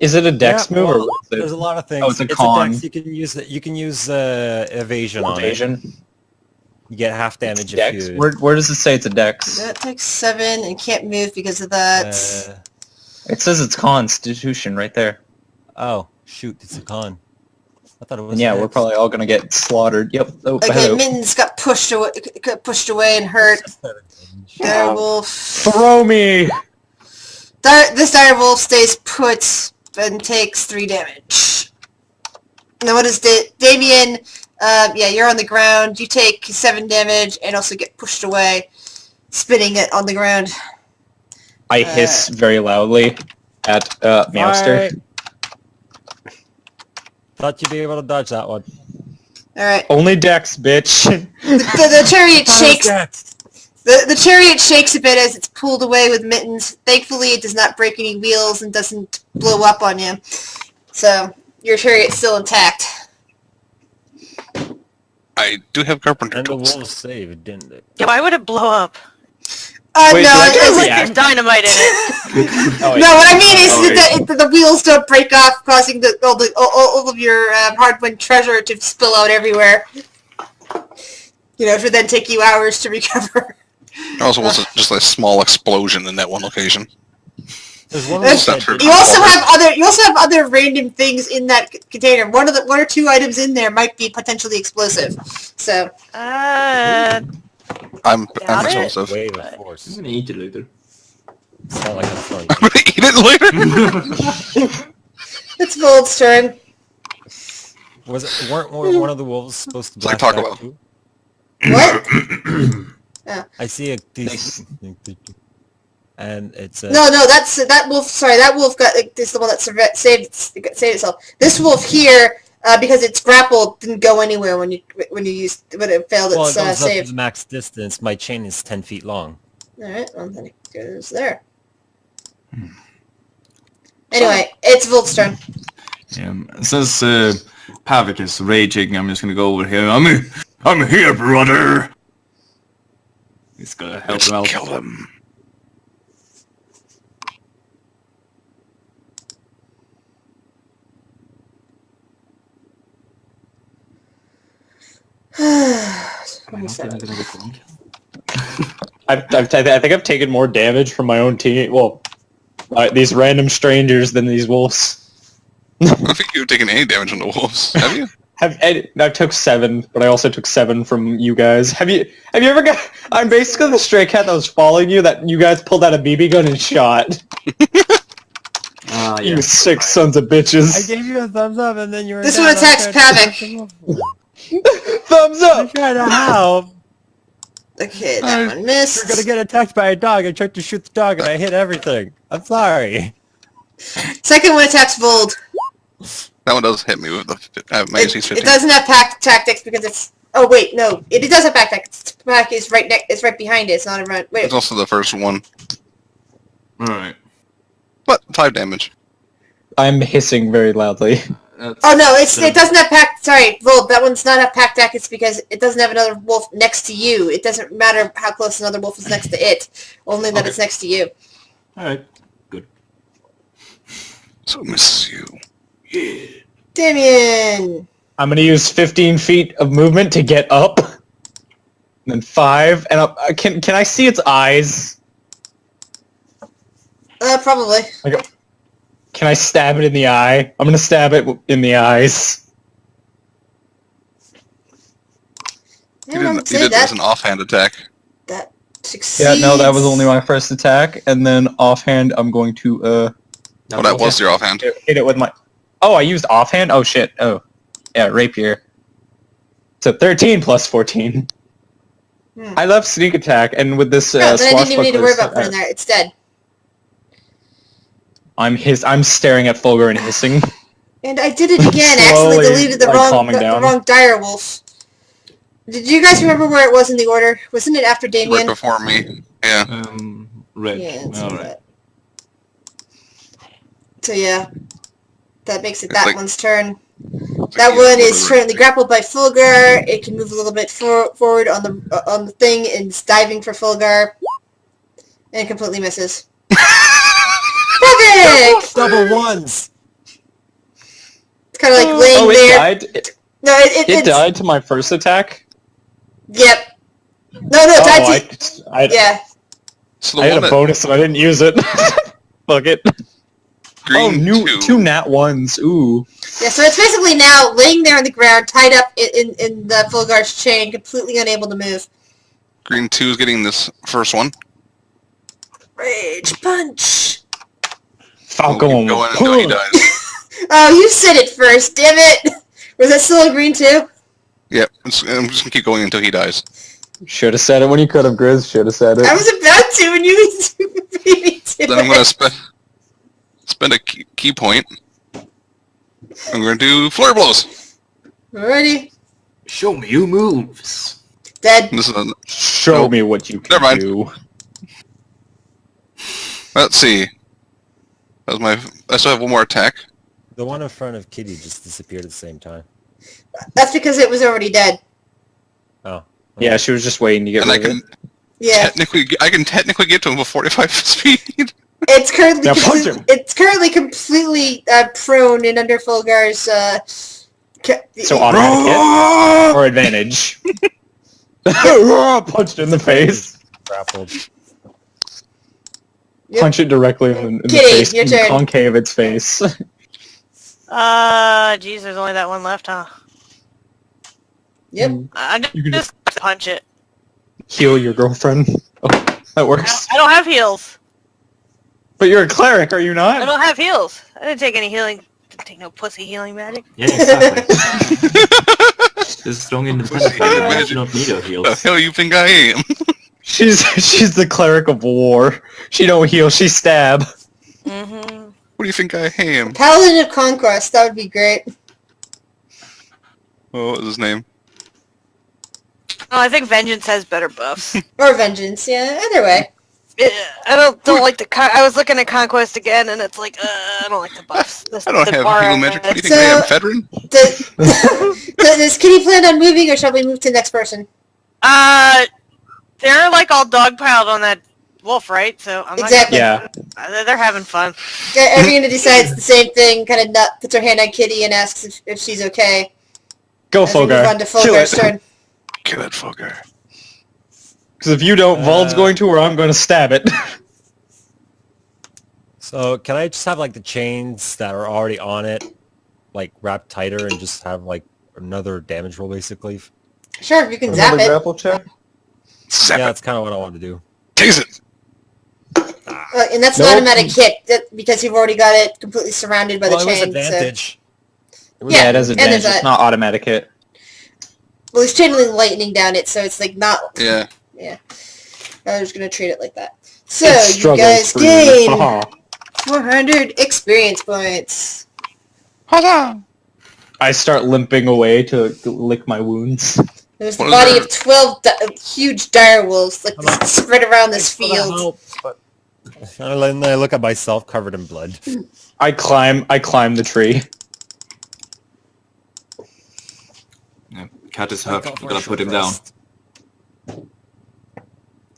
Is it a dex Yeah, move well, or what's there's it? a lot of things. Oh, it's a con. dex. You can use evasion on it. Evasion? You get half damage Dex? if you. Where does it say it's a dex? That takes 7 and can't move because of that. It says it's Constitution right there. Oh shoot! It's a con. I thought it was. And yeah, a we're dex. probably all gonna get slaughtered. Yep. Oh, Okay, hello. Mittens got pushed away and hurt. Direwolf. Throw me! This direwolf stays put and takes 3 damage. Now what is Damien? Yeah, you're on the ground. You take 7 damage and also get pushed away, spinning it on the ground. I hiss very loudly at Meowster. Alright. Thought you'd be able to dodge that one. All right. Only Dex, bitch. The chariot shakes. The chariot shakes a bit as it's pulled away with mittens. Thankfully, it does not break any wheels and doesn't blow up on you. So your chariot's still intact. I do have carpenter And the tools. wolves saved, didn't they? Yeah, why would it blow up? Wait, No, did I it's- get Like there's dynamite in it. Oh, wait. no, what I mean is Oh, that the wheels don't break off, causing all of your hard-won treasure to spill out everywhere. You know, to then take you hours to recover. There also was just a small explosion in that one location. There's one That's wolf not true. that You also have other random things in that container. One or two items in there might be potentially explosive. So I'm Got it. explosive. wave of I'm force. gonna eat it later. It's not like a fun. I'm gonna eat it later. it's Vold's turn. Was it? Weren't one of the wolves supposed to It's like blast Taco back Bell. too? What? I see a and it's a No, that's that wolf. Sorry, that wolf is the one that saved itself. This wolf here, because it's grappled, didn't go anywhere when it failed well, its it goes up to save. the max distance. My chain is 10 feet long. All right, well then it goes there. Anyway, it's Vold's turn. Since Pavik is raging, I'm just gonna go over here. I'm here, brother. He's gonna help him out. Kill him. I'm not gonna get wrong. I think I've taken more damage from my own team. Well, these random strangers than these wolves. I don't think you've taken any damage from the wolves, have you? I took 7, but I also took 7 from you guys. Have you ever got? I'm basically the stray cat that was following you that you guys pulled out a BB gun and shot. Ah, You yeah. sick sons of bitches. gave you a thumbs up, and then you were. This one attacks Pavik. Thumbs up. Trying to help. Okay, that one missed. You're gonna get attacked by a dog. I tried to shoot the dog, and I hit everything. I'm sorry. Second one attacks Vold. That one does hit me with the magazine 15. It doesn't have pack tactics because it's. Oh wait, no, it does have pack tactics. Pack is right It's right behind it. It's not around. Wait. It's also the first one. Alright. But 5 damage. I'm hissing very loudly. Oh no, it doesn't have pack. Sorry, Vold. That one's not have pack tactics because it doesn't have another wolf next to you. It doesn't matter how close another wolf is next to it. Only that Okay. it's next to you. Alright. Good. So miss you. Yeah. Damien. I'm gonna use 15 feet of movement to get up. And then 5, and up. Can I see its eyes? Probably. Can I stab it in the eye? I'm gonna stab it in the eyes. You did this as an offhand attack. That succeeds. Yeah, no, that was only my first attack, and then offhand, I'm going to Oh, that was your offhand. hit it with my. Oh, I used offhand. Oh shit. Oh, yeah, rapier. So 13 plus 14. I love sneak attack, and with this No, then I didn't even need to worry about swashbuckler, putting there. It's dead. I'm staring at Fulgur and hissing. And I did it again. Slowly, Accidentally deleted the like, calming down. wrong dire wolf. Did you guys remember where it was in the order? Wasn't it after Right Damien? before me. Yeah. Red. Yeah, it's Alright. that. So yeah, that makes it It's that like- one's turn. It's That like you one have is a- currently grappled by Fulgur. It can move a little bit forward on the thing and it's diving for Fulgur. And it completely misses. Perfect! Double ones. It's kind of like laying Oh, it there. died. No, It died to my first attack. Yep. No, it died to... I Yeah. So the I had one a that bonus and I didn't use it. Fuck it. green two nat ones. Ooh. Yeah, so it's basically now laying there on the ground, tied up in the Fulgar's chain, completely unable to move. Green 2 is getting this first one. Rage punch! We'll keep Falcon. going until he dies. Oh, you said it first, damn it! Was that still a green too? Yep. I'm just gonna keep going until he dies. Should have said it when you could have, Grizz. Should have said it. I was about to when you beat me to Then I'm it. gonna spend a key point. I'm gonna do flare blows. Alrighty. Show me your moves. Dead. This is a, Show me what you Never can mind. do. let's see. That was my. I still have one more attack. The one in front of Kitty just disappeared at the same time. That's because it was already dead. Oh. Yeah, she was just waiting to get And I rid of can it. Yeah. technically get to him with 45 speed. It's currently Now punch him. it's currently completely prone and under Fulgar's So automatic hit or advantage. Punched in the face. Grappled. Yep. Punch it directly in the Kitty, face. your turn. Concave its face. Geez, there's only that one left, huh? Yep. I You can just punch it. Heal your girlfriend. Oh, that works. I don't have heals. But you're a cleric, are you I not? don't have heals. I didn't take any healing. Didn't take no pussy healing magic. Yeah, exactly. This is strong independent. Man. You don't need your The heals. hell you think I am? She's the cleric of war. She don't heal, she stab. Mm-hmm. What do you think I am? Paladin of Conquest. That would be great. What was his name? Oh, I think Vengeance has better buffs. Or Vengeance. Yeah. Either way. I don't like the. I was looking at Conquest again, and it's like, I don't like the buffs. I don't have heal magic. What do you think I am, Fedrin? Does Kitty plan on moving, or shall we move to the next person? They're like all dogpiled on that wolf, right? So I'm Exactly. Yeah. They're having fun. Arena decides the same thing. Kind of puts her hand on Kitty and asks if she's okay. Go, As we move on to Fulgar. Kill Fulgar's it. turn. Kill that fucker. Because if you don't, Vald's going to, or I'm going to stab it. So can I just have like the chains that are already on it, like wrapped tighter, and just have like another damage roll basically? Sure, you can zap Another it. grapple check? Zap Yeah, it. that's kind of what I want to do. Tase it. And that's an Nope. automatic hit because you've already got it completely surrounded by Well, the it was chain. advantage. It was Yeah, Yeah, it has and there's advantage. It's that. not automatic hit. Well, he's channeling lightning down it, so it's like not. Yeah. I was gonna treat it like that. So It you struggles guys for gain Haha. 400 experience points. Huzzah! I start limping away to lick my wounds. There's the What is body there? of 12 huge dire wolves like Hello. spread around this field. And then I look at myself covered in blood. I climb the tree. Yeah, cat is hurt. I'm gonna put him down.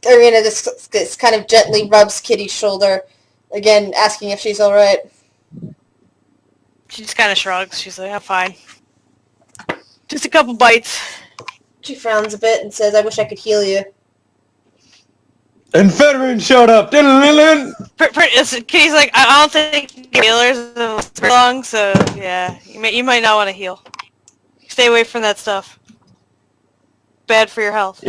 Arena this kind of gently rubs Kitty's shoulder, again asking if she's all right. She just kind of shrugs. She's like, I'm fine. Just a couple bites. She frowns a bit and says, "I wish I could heal you." And Federin showed up. Kitty's like, I don't think healers last very long, so yeah, you might not want to heal. Stay away from that stuff. Bad for your health.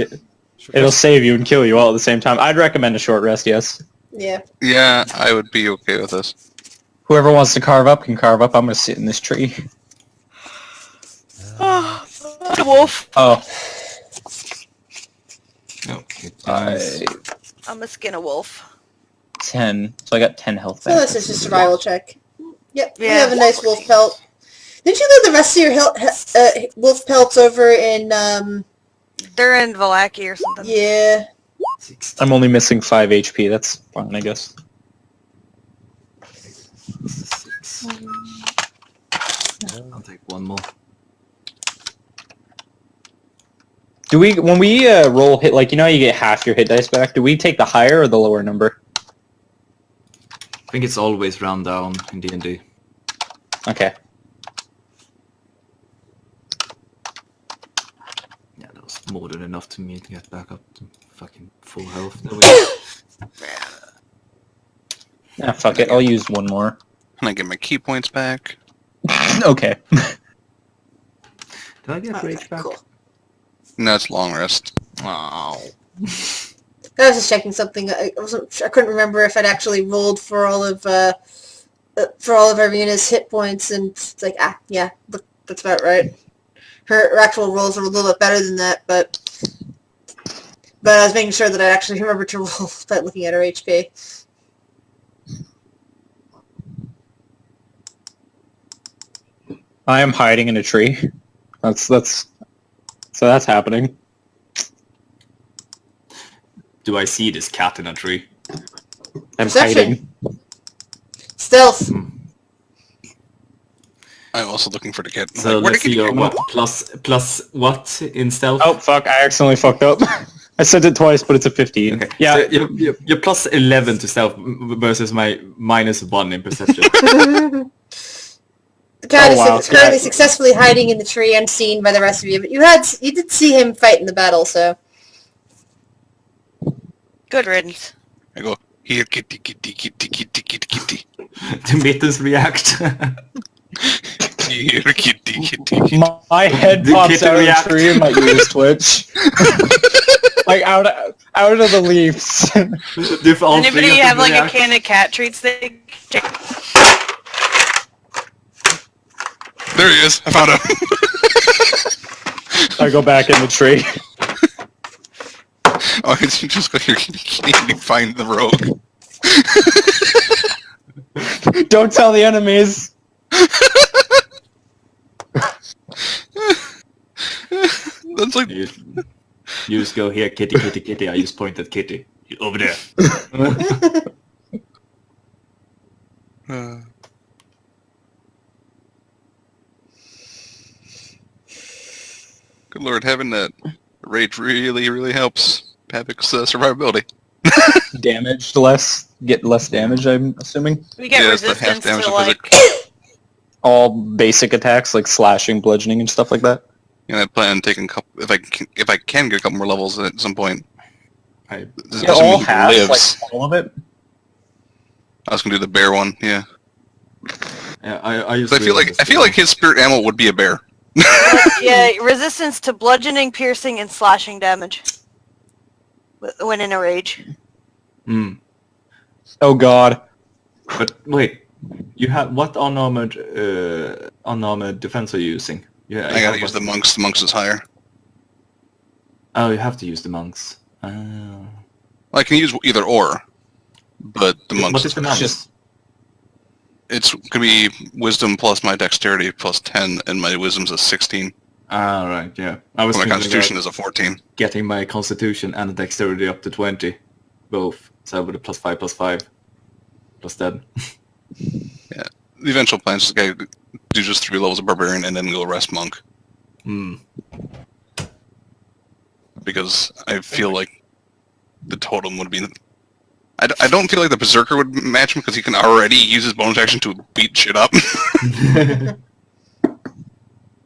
It'll save you and kill you all at the same time. I'd recommend a short rest, yes. Yeah. Yeah, I would be okay with this. Whoever wants to carve up can carve up. I'm going to sit in this tree. Oh, the wolf. Oh. Okay. I'm a skin a wolf. 10. So I got 10 health So back. this is a survival check. Yep. You Yeah. have a nice wolf pelt. Didn't you leave the rest of your wolf pelts over in They're in Valaki or something. Yeah. 16. I'm only missing 5 HP. That's fine, I guess. I'll take one more. Do we, when we roll hit, like, you know how you get half your hit dice back, do we take the higher or the lower number? I think it's always round down in D&D. Okay. Yeah, that was more than enough to me to get back up to fucking full health. There we go. Ah, fuck it. I'll use one more. And I get my key points back. Okay. Did I get rage back? Cool. No, it's long rest. Oh. I was just checking something. I couldn't remember if I'd actually rolled for all of Arena's hit points, and it's like, yeah, that's about right. Her actual rolls are a little bit better than that, but I was making sure that I actually remembered to roll by looking at her HP. I am hiding in a tree. That's So that's happening. Do I see this cat in a tree? I'm Perception. hiding. Stealth. I'm also looking for the cat. I'm So like, where'd let's the see cat your go? what plus what in stealth? Oh fuck! I accidentally fucked up. I said it twice, but it's a 15. Okay. Yeah. So you're plus 11 to stealth versus my minus 1 in perception. The cat Oh, wow. is currently Yeah. successfully hiding in the tree, unseen by the rest of you. But you did see him fight in the battle, so Good riddance. I go, here, kitty, kitty, kitty, kitty, kitty, kitty. Do mittens react? Here, kitty, kitty, kitty. My head The pops kitten out of react. the tree and my ears twitch. Like out of the leaves. Do all three Anybody of them have like react? a can of cat treats they take? There he is. I found him. I go back in the tree. Oh, it's just go here, kitty, kitty, and you find the rogue. Don't tell the enemies. That's like, You just go here, kitty, kitty, kitty. I just point at kitty. Over there. good lord, having that rage really, really helps Pavic's survivability. Damaged less. Get less damage, I'm assuming. We get Yeah, it's the half resistance damage to of like... All basic attacks like slashing, bludgeoning, and stuff like that. And I plan on taking a couple, if I can get a couple more levels at some point. I, This Yeah, doesn't all mean he halves, lives. like all of it. I was gonna do the bear one, yeah. yeah, I just 'Cause I feel like his spirit animal would be a bear. Yeah, resistance to bludgeoning, piercing, and slashing damage. When in a rage. Hmm. Oh god. But wait, you have what unarmored defense are you using? Yeah, I gotta use the monks. The monks is higher. Oh, you have to use the monks. Oh. I can use either or, but the monks. What is the monks? Just- It's gonna be wisdom plus my dexterity plus 10, and my wisdom's a 16. Ah, right, yeah. I was My thinking constitution about is a 14. getting my constitution and the dexterity up to 20, both. So with a +5 +5 plus 10. The eventual plan is to do just 3 levels of barbarian and then go rest monk, Hmm. because I feel like the totem would be. I don't feel like the berserker would match him because he can already use his bonus action to beat shit up.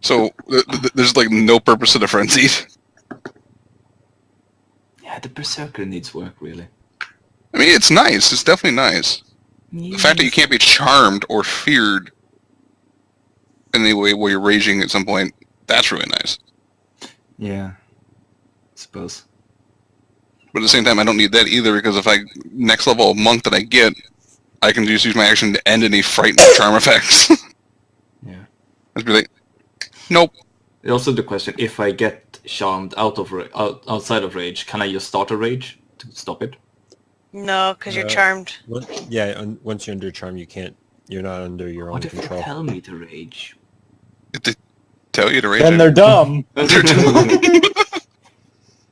So there's like no purpose to the frenzied. Yeah, the berserker needs work, really. I mean, it's nice. It's definitely nice. The fact that you can't be charmed or feared in any way where you're raging at some point, that's really nice. Yeah, I suppose. But at the same time, I don't need that either, because if I next level monk that I get, I can just use my action to end any frightened charm effects. Yeah. I'd be like, nope. Also the question, if I get charmed outside of rage, can I just start a rage to stop it? No, because you're charmed. Once you're under charm, you can't. You're not under your own What if they control. tell me to rage? If they tell you to rage, And they're dumb.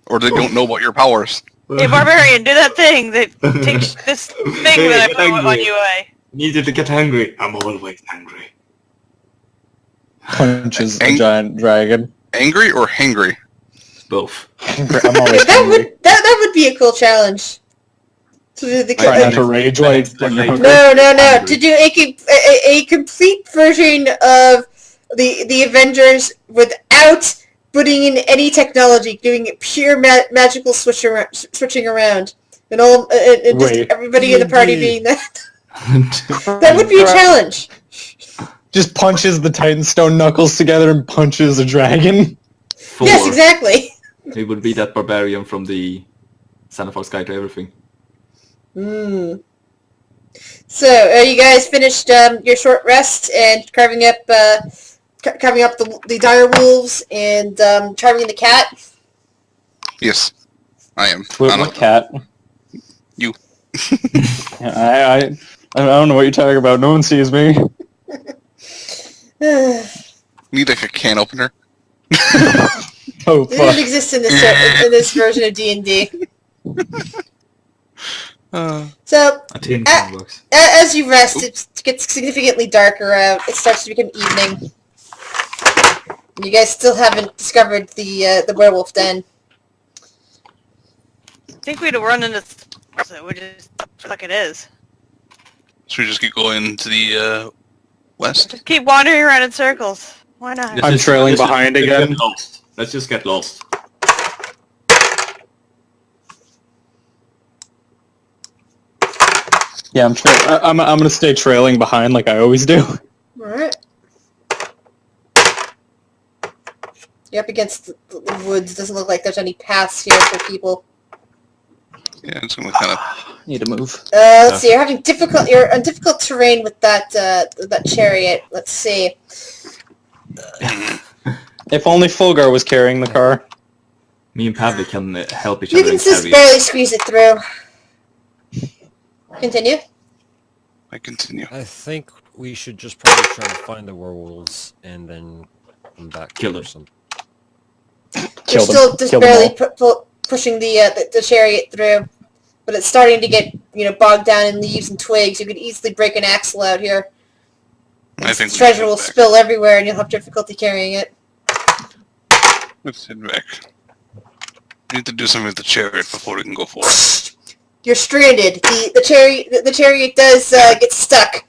or they don't know about your powers. Hey, barbarian, do that thing that takes this thing that I put on you away. Needed to get angry. I'm always angry. Punches a giant dragon. Angry or hangry? Both. I'm always that hungry. would be a cool challenge. To do the Try not to rage when you're hungry. No. To do a complete version of the Avengers without putting in any technology, doing it pure magical switching around, and just Wait. everybody in the party being that. That would be a challenge. Just punches the Titan Stone knuckles together and punches a dragon. 4. Yes, exactly. It would be that barbarian from the Santa Fox Guide to Everything. So, you guys finished your short rest and carving up the dire wolves and charming the cat? Yes, I am. What cat? You. I don't know what you're talking about. No one sees me. Need like a can opener. Oh It doesn't fuck. exist in this version of D&D. So, A tin can box. as you rest, it gets significantly darker out. It starts to become evening. You guys still haven't discovered the werewolf den. I think we'd run into which is like it is. Should we just keep going to the west? Just keep wandering around in circles. Why not? I'm trailing behind again. Get lost. Let's just get lost. Yeah, I'm gonna stay trailing behind like I always do. Alright. You're up against the woods. Doesn't look like there's any paths here for people. Yeah, it's gonna kind of. Need to move. Let's see. You're on difficult terrain with that chariot. Let's see. If only Fulgar was carrying the car. Me and Pavlik can help each You other can and just carry. barely squeeze it through. Continue. I continue. I think we should just probably try to find the werewolves and then come back. Kill or them. something. You're Kill still them. just Kill them barely all. pushing the chariot through, but it's starting to get bogged down in leaves and twigs. You could easily break an axle out here. I think we treasure should will head back. spill everywhere, and you'll have difficulty carrying it. Let's head back. We need to do something with the chariot before we can go forward. You're stranded. The chariot does get stuck.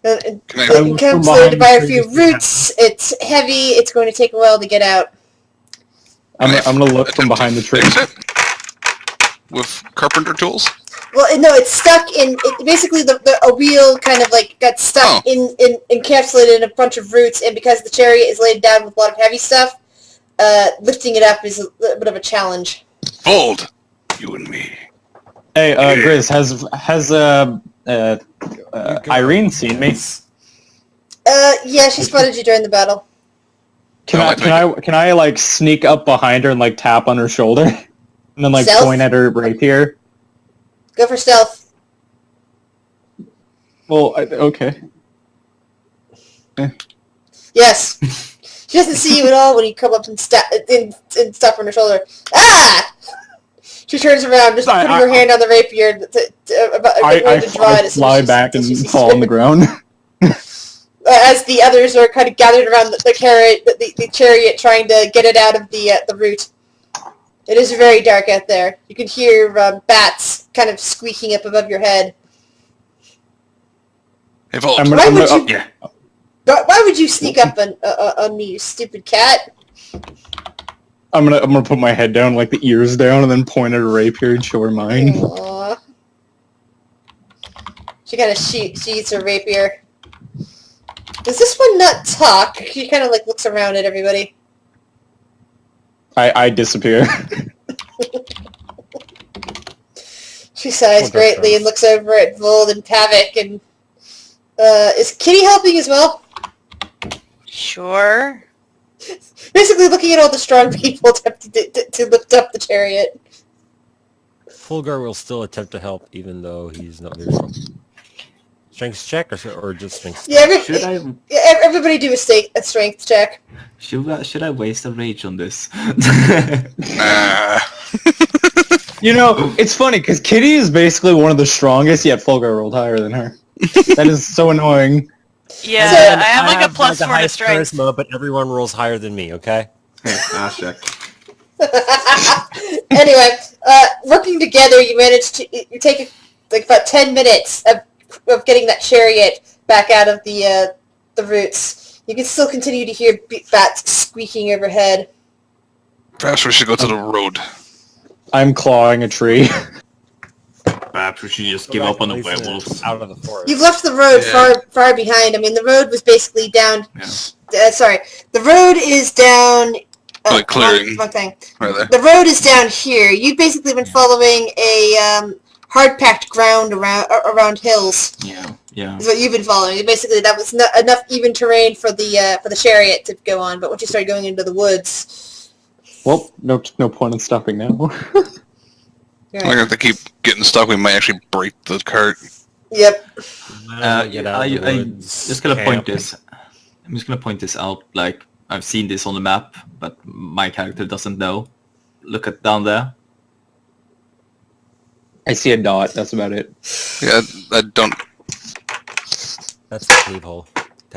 Can I- It encapsulated by a few roots. It's heavy. It's going to take a while to get out. I'm gonna look from behind the tree. Fix it with carpenter tools. Well, no, it's stuck in. Basically, a wheel kind of like got stuck in encapsulated in a bunch of roots, and because the chariot is laid down with a lot of heavy stuff, lifting it up is a little bit of a challenge. Fold, you and me. Hey, Grizz, has Irene seen me? Yeah, she spotted you during the battle. Can I like sneak up behind her and like tap on her shoulder, and then like Stealth? point at her rapier? Go for stealth. Well, okay. Yes. She doesn't see you at all when you come up and stop on her shoulder. Ah! She turns around, just putting her hand on the rapier I to draw it. as soon fly as back she and sees fall you. on the ground. As the others are kind of gathered around the chariot, trying to get it out of the root. It is very dark out there. You can hear bats kind of squeaking up above your head. Hey, Fold. Why would you sneak up on me, you stupid cat? I'm gonna put my head down, like the ears down, and then point at her rapier and show her mine. Aww. She kind of sheathes her rapier. Does this one not talk? She kind of like looks around at everybody. I disappear. She sighs greatly and looks over at Vold and Pavik and is Kitty helping as well? Sure. Basically looking at all the strong people to lift up the chariot. Fulgar will still attempt to help, even though he's not very strong. Strength check or just strength? Yeah, Everybody do a strength check. should I waste a rage on this? You know, it's funny because Kitty is basically one of the strongest, yet Fulgar rolled higher than her. That is so annoying. Yeah, So, I have like a plus the 4 to highest strength. charisma, but everyone rolls higher than me. Okay. Check. Anyway, working together, you take like about 10 minutes of getting that chariot back out of the roots. You can still continue to hear bats squeaking overhead. Perhaps we should go to the road. I'm clawing a tree. Perhaps we should just give up on the werewolves. Out of the forest. You've left the road far behind. I mean, the road was basically down. Yeah. The road is down. Like clearing. Wrong thing. Right there. The road is down here. You've basically been following a hard-packed ground around hills. Yeah. Is what you've been following. Basically, that was enough even terrain for the chariot to go on. But once you started going into the woods, Well, no point in stopping now. We're gonna have to keep getting stuck. We might actually break the cart. Yep. Get out of the I'm woods, just gonna point camp. this. I'm just gonna point this out. Like I've seen this on the map, but my character doesn't know. Look at down there. I see a dot. That's about it. Yeah, I don't. That's the cave hole.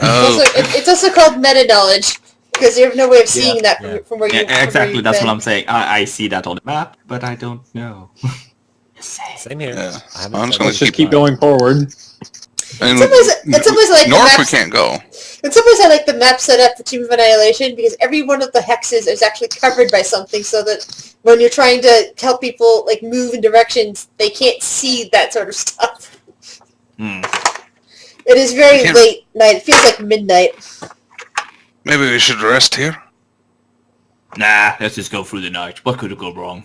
Oh. It's also called meta knowledge because you have no way of seeing that from where you. Yeah, exactly. That's what I'm saying. I see that on the map, but I don't know. Same here. Yeah. I haven't I'm just said gonna Let's just anything keep about it. going forward. And In some ways, I like north the we maps. can't go. In some ways, I like the map set up for Team of Annihilation because every one of the hexes is actually covered by something, so that when you're trying to help people like move in directions, they can't see that sort of stuff. It is very late night. It feels like midnight. Maybe we should rest here. Nah, let's just go through the night. What could go wrong?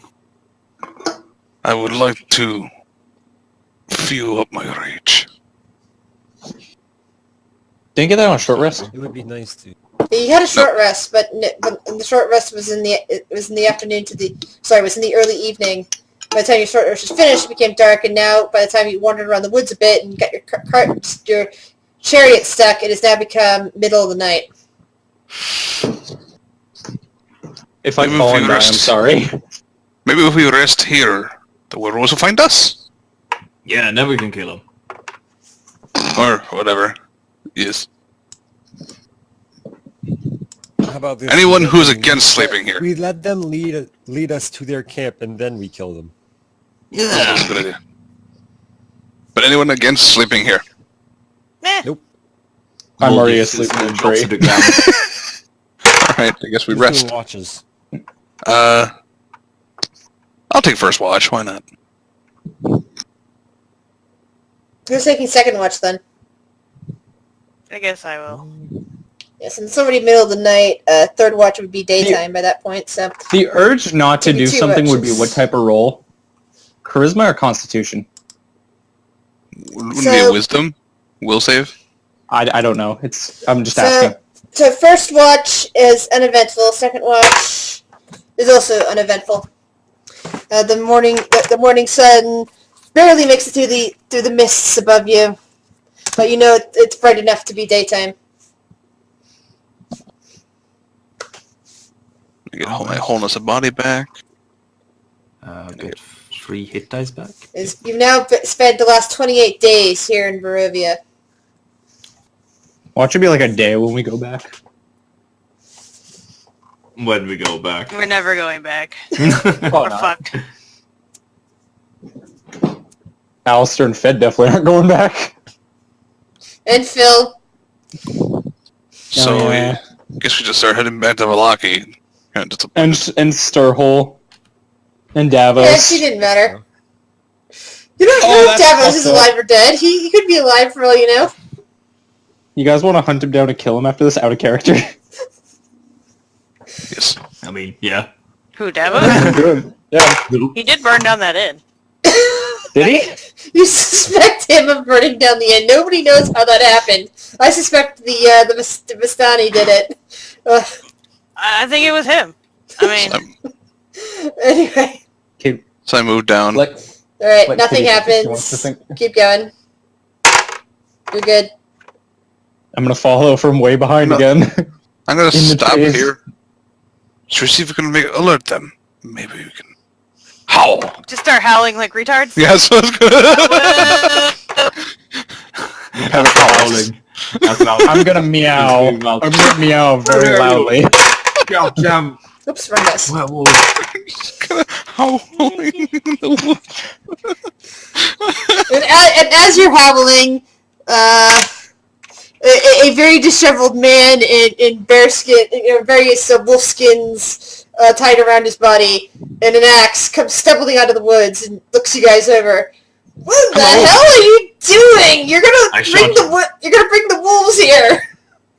I would like to fuel up my rage. Didn't get that on a short rest. It would be nice to. You had a short rest, but the short rest was in the afternoon to the it was in the early evening. By the time your short rest was finished, it became dark, and now by the time you wandered around the woods a bit and got your chariot stuck, it has now become middle of the night. If I Maybe fall if and you die, I'm rest. sorry. Maybe if we rest here, the werewolves will find us. Yeah, and then we can kill him. Or whatever. Yes. How about this? Anyone who's against sleeping here. We let them lead us to their camp, and then we kill them. Yeah. That's a good idea. But anyone against sleeping here? Nope. I'm already Goldie asleep in the drops to tree. the ground. Alright, I guess we Who's rest. doing watches. I'll take first watch, why not? Who's taking second watch then? I guess I will. Yes, and it's already middle of the night. Third watch would be daytime by that point. So The urge not to Give me do 2 something would be actions. what type of roll? Charisma or Constitution? Wouldn't be So- a wisdom? Will save? I don't know. I'm just asking. So first watch is uneventful. Second watch is also uneventful. The morning sun barely makes it through the mists above you, but you know it's bright enough to be daytime. I get my wholeness of body back. Get 3 hit dice back. You've now spent the last 28 days here in Barovia. Watch it be like a day when we go back. When we go back. We're never going back. Oh, We're no. fucked. Alistair and Fed definitely aren't going back. And Phil. So yeah. I guess we just start heading back to Valaki. And Stirhole. And Davos. Yeah, she didn't matter. You don't know Oh, if that's Davos is fucked up. alive or dead. He could be alive for all you know. You guys want to hunt him down and kill him after this out of character? Yes. I mean, yeah. Who, Davos? Good. Yeah. He did burn down that inn. Did he? You suspect him of burning down the inn. Nobody knows how that happened. I suspect the Vistani did it. I think it was him. I mean, Anyway, So I moved down. all right, Let nothing Kitty think she wants to happens. think. Keep going. You're good. I'm gonna follow from way behind No. again. I'm gonna the stop trees. here. Should we see if we can alert them? Maybe we can howl. just start howling like retards. Yeah, so it's good. That's howling. That's howling. I'm gonna meow. I'm gonna meow very loudly. Goddamn Oops, wrong mouse. werewolf. Howling in the woods. And as you're howling, a very disheveled man in bearskin, various wolf skins tied around his body, and an axe comes stumbling out of the woods and looks you guys over. What the hell are you doing? You're gonna bring the wolves here.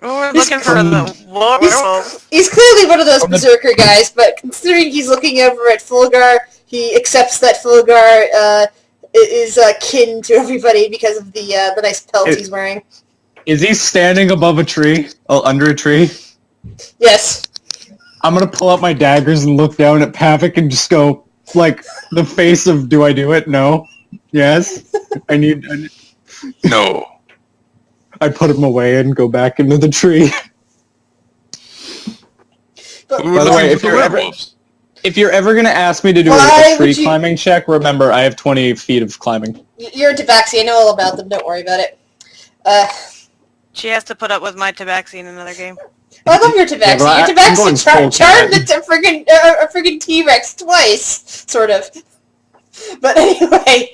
We're looking for the werewolf. He's clearly one of those berserker guys, but considering he's looking over at Fulgar, he accepts that Fulgar is kin to everybody because of the nice pelt he's wearing. Is he standing above a tree? Oh, under a tree? Yes. I'm gonna pull out my daggers and look down at Pavik and just go, like, the face of, do I do it? No. Yes. I No. I put him away and go back into the tree. We were By the way, looking for the werewolves. if you're ever gonna ask me to do Why a tree would you- climbing check, remember I have 20 feet of climbing. You're a tabaxi. I know all about them. Don't worry about it. She has to put up with my tabaxi in another game. I love your tabaxi. but Your I'm going tabaxi full charmed cat. a friggin' T-Rex twice, sort of. But anyway,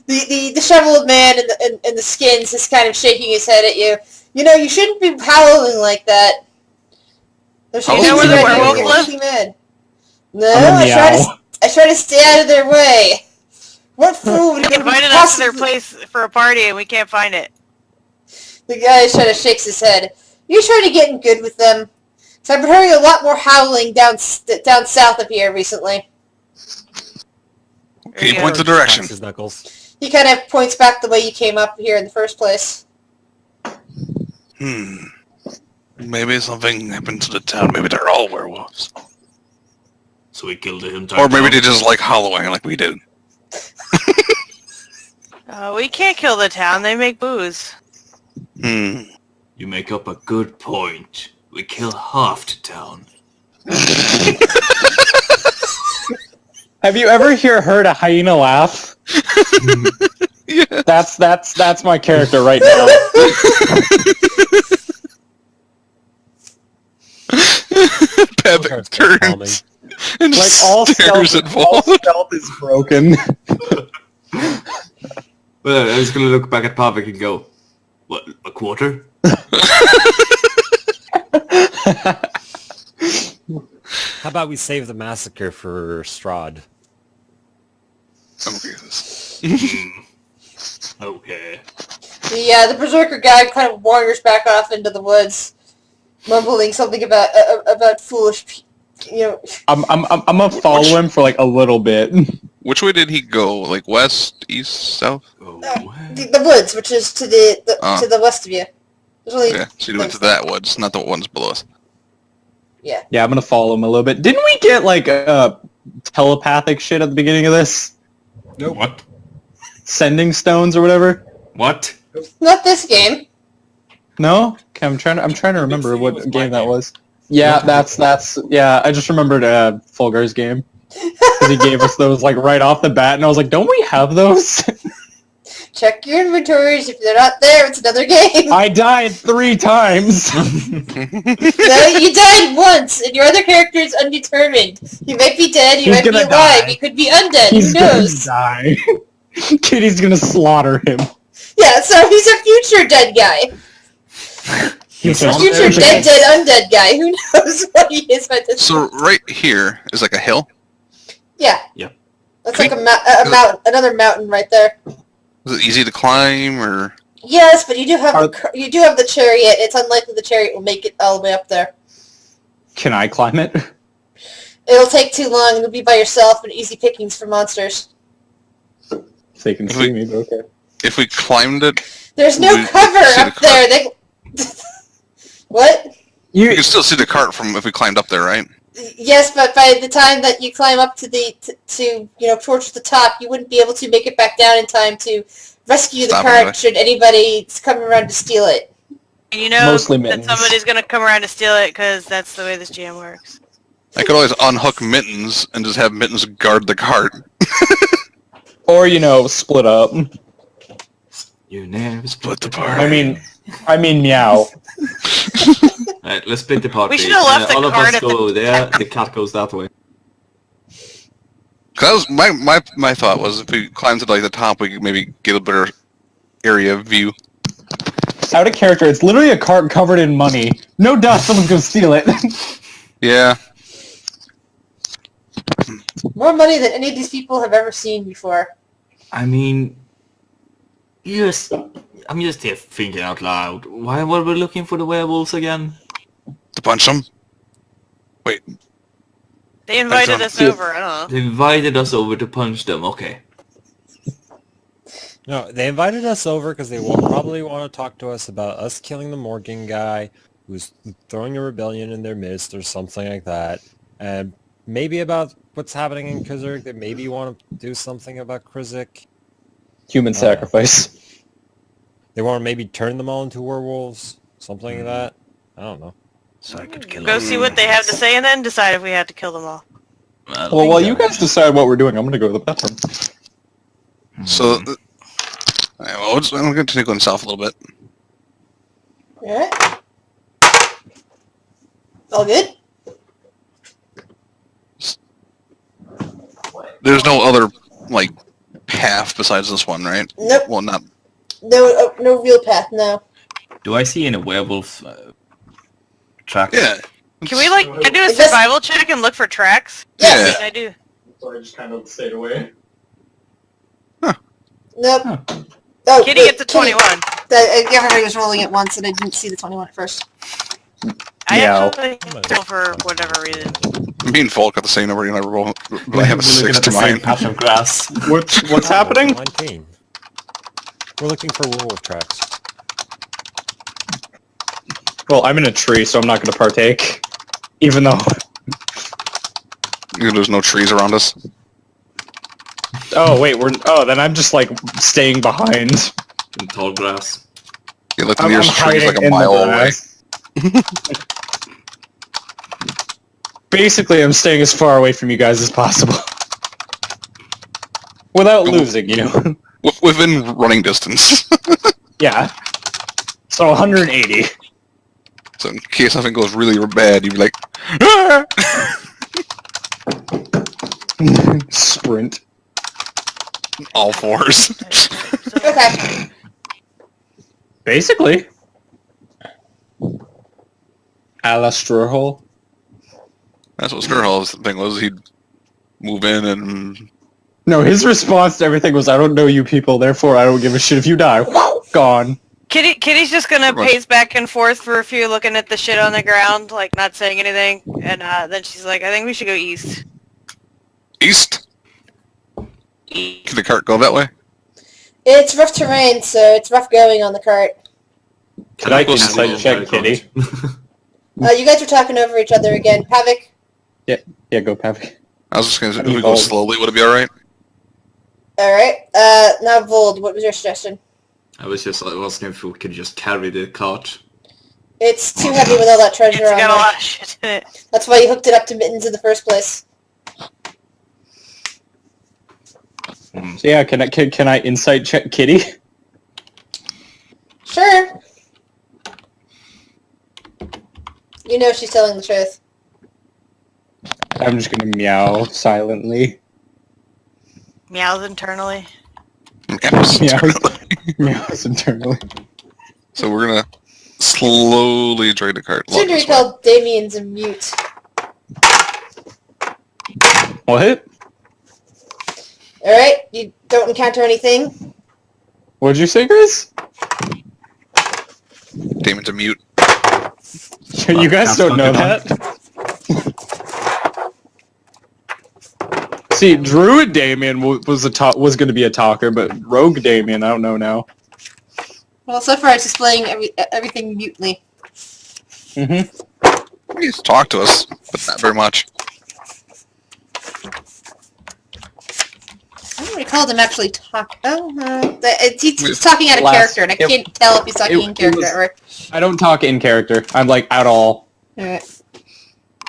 the shovel man and the skins is kind of shaking his head at you. You know, you shouldn't be howling like that. There's You know where the things werewolf that lives? make you mad. No, I'm a I try to stay out of their way. What food They could invited us to possibly... their place for a party and we can't find it. The guy trying to shakes his head. You're trying to get in good with them. So I've been hearing a lot more howling down south of here recently. Can you Yeah. point the direction? His knuckles. He kind of points back the way you came up here in the first place. Maybe something happened to the town. Maybe they're all werewolves. So we killed the entire Or maybe town. they just like hollowing like we did. We can't kill the town. They make booze. Hmm. You make up a good point. We kill half the town. Have you ever heard a hyena laugh? Yeah. That's my character right now. Pavic turns and Like all stares at all Vol. stealth is broken. Well, I was gonna look back at Pavik and go, what, a quarter? How about we save the massacre for Strahd? I'm okay with this. Okay. The berserker guy kind of wanders back off into the woods, mumbling something about foolish, I'm gonna follow him for like a little bit. Which way did he go? Like west, east, south? Oh, the woods, which is to the west of you. There's only Yeah, so he went to that woods, not the ones below us. Yeah. Yeah, I'm gonna follow him a little bit. Didn't we get like telepathic shit at the beginning of this? Nope. What? Sending stones or whatever? What? Not this game. No? Okay, I'm trying to remember City what was game my that game. was. Yeah, that's yeah. I just remembered Fulgar's game because he gave us those like right off the bat, and I was like, don't we have those? Check your inventories. If they're not there, it's another game. I died 3 times. No, you died once, and your other character is undetermined. He might be dead, he He's might be gonna alive, die. he could be undead, He's who gonna knows? die. Kitty's gonna slaughter him. Yeah, so he's a future dead guy. He's A future dead undead guy. Who knows what he is by this So point. right here is like a hill. Yeah. Yeah. That's like a mountain, another mountain right there. Is it easy to climb or? Yes, but you do have the chariot. It's unlikely the chariot will make it all the way up there. Can I climb it? It'll take too long, and you'll be by yourself, and easy pickings for monsters. They can see me, but okay. If we climbed it, There's no We cover see the up there. They... What? you can still see the cart from if we climbed up there, right? Yes, but by the time that you climb up to towards the top, you wouldn't be able to make it back down in time to rescue the Stop cart anyway. should anybody come around to steal it. And you know Mostly that mittens. somebody's gonna come around to steal it because that's the way this jam works. I could always unhook Mittens and just have Mittens guard the cart. Or split up. You never Split the party. I mean meow. Alright, let's split the party. We should have left the all of cart us at go the- there, the cat goes that way. Cause that was my thought was if we climbed to like the top, we could maybe get a better area view. Out of character, it's literally a cart covered in money. No doubt someone's gonna steal it. Yeah. More money than any of these people have ever seen before. I mean, I'm just here thinking out loud. Why were we looking for the werewolves again? To punch them. Wait. They invited us Dude. over. I don't know. They invited us over to punch them. Okay. No, they invited us over because they will probably want to talk to us about us killing the Morgan guy who's throwing a rebellion in their midst or something like that. And maybe about what's happening in Krizik. They maybe want to do something about Krizik. Human sacrifice. They want to maybe turn them all into werewolves. Something like that. I don't know. So I could kill Go them. see what they have to say and then decide if we have to kill them all. Well, while you guys decide what we're doing, I'm gonna go to the bathroom. So, I'm going to take one south a little bit. Alright. All good? There's no other, like, path besides this one, right? Nope. Well, not... No real path, no. Do I see any werewolf tracks? Yeah. Can we, like, do a It does- survival check and look for tracks? Yes. I do. So I just kind of stayed away. Nope. Huh. Oh, Kitty wait, gets a 21. Everybody was rolling at once, and I didn't see the 21 at first. I Meow. actually roll for whatever reason. Me and Folk got the same number, and I roll, but I have a 6 to mine. patch of grass. What's happening? 19. We're looking for werewolf tracks. Well, I'm in a tree, so I'm not gonna partake. Even though... There's no trees around us. Oh, wait, then I'm just, like, staying behind. In tall grass. You look, the I'm nearest tree is hiding like a in the mile away. grass. Basically, I'm staying as far away from you guys as possible. Without losing, you know? Within running distance. Yeah. So 180. So in case something goes really bad, you'd be like, "Ah!" Sprint. All fours. Okay. Basically. A la Strahd. That's what Strah's thing was. He'd move in and... No, his response to everything was, I don't know you people, therefore I don't give a shit if you die. Gone. Kitty's just gonna Come on. pace back and forth for a few, looking at the shit on the ground, like not saying anything, and then she's like, I think we should go east. East? Can the cart go that way? It's rough terrain, so it's rough going on the cart. Can I insight check Kitty? You guys are talking over each other again. Havoc? Yeah, go Pappy. I was just gonna say, I if mean, we go Vold. slowly, would it be alright? Alright. Now Vold, what was your suggestion? I was asking if we could just carry the cart. It's too heavy with all that It's treasure on got a there. lot of shit in it. That's why you hooked it up to Mittens in the first place. So yeah, can I insight check Kitty? Sure. You know she's telling the truth. I'm just gonna meow silently. Meows internally. Meows internally. So we're gonna slowly drag the cart along Soon to this way. recall Damien's a mute. What? Alright, you don't encounter anything? What'd you say, Chris? Damon's a mute. You guys don't know that? See, Druid Damien was going to be a talker, but Rogue Damien, I don't know now. Well, so far it's displaying everything mutely. Mm-hmm. He's talked to us, but not very much. I don't recall them actually talk. He's talking out of Last- character, and I can't tell if he's talking in character was- or... I don't talk in character. I'm like at all. Alright.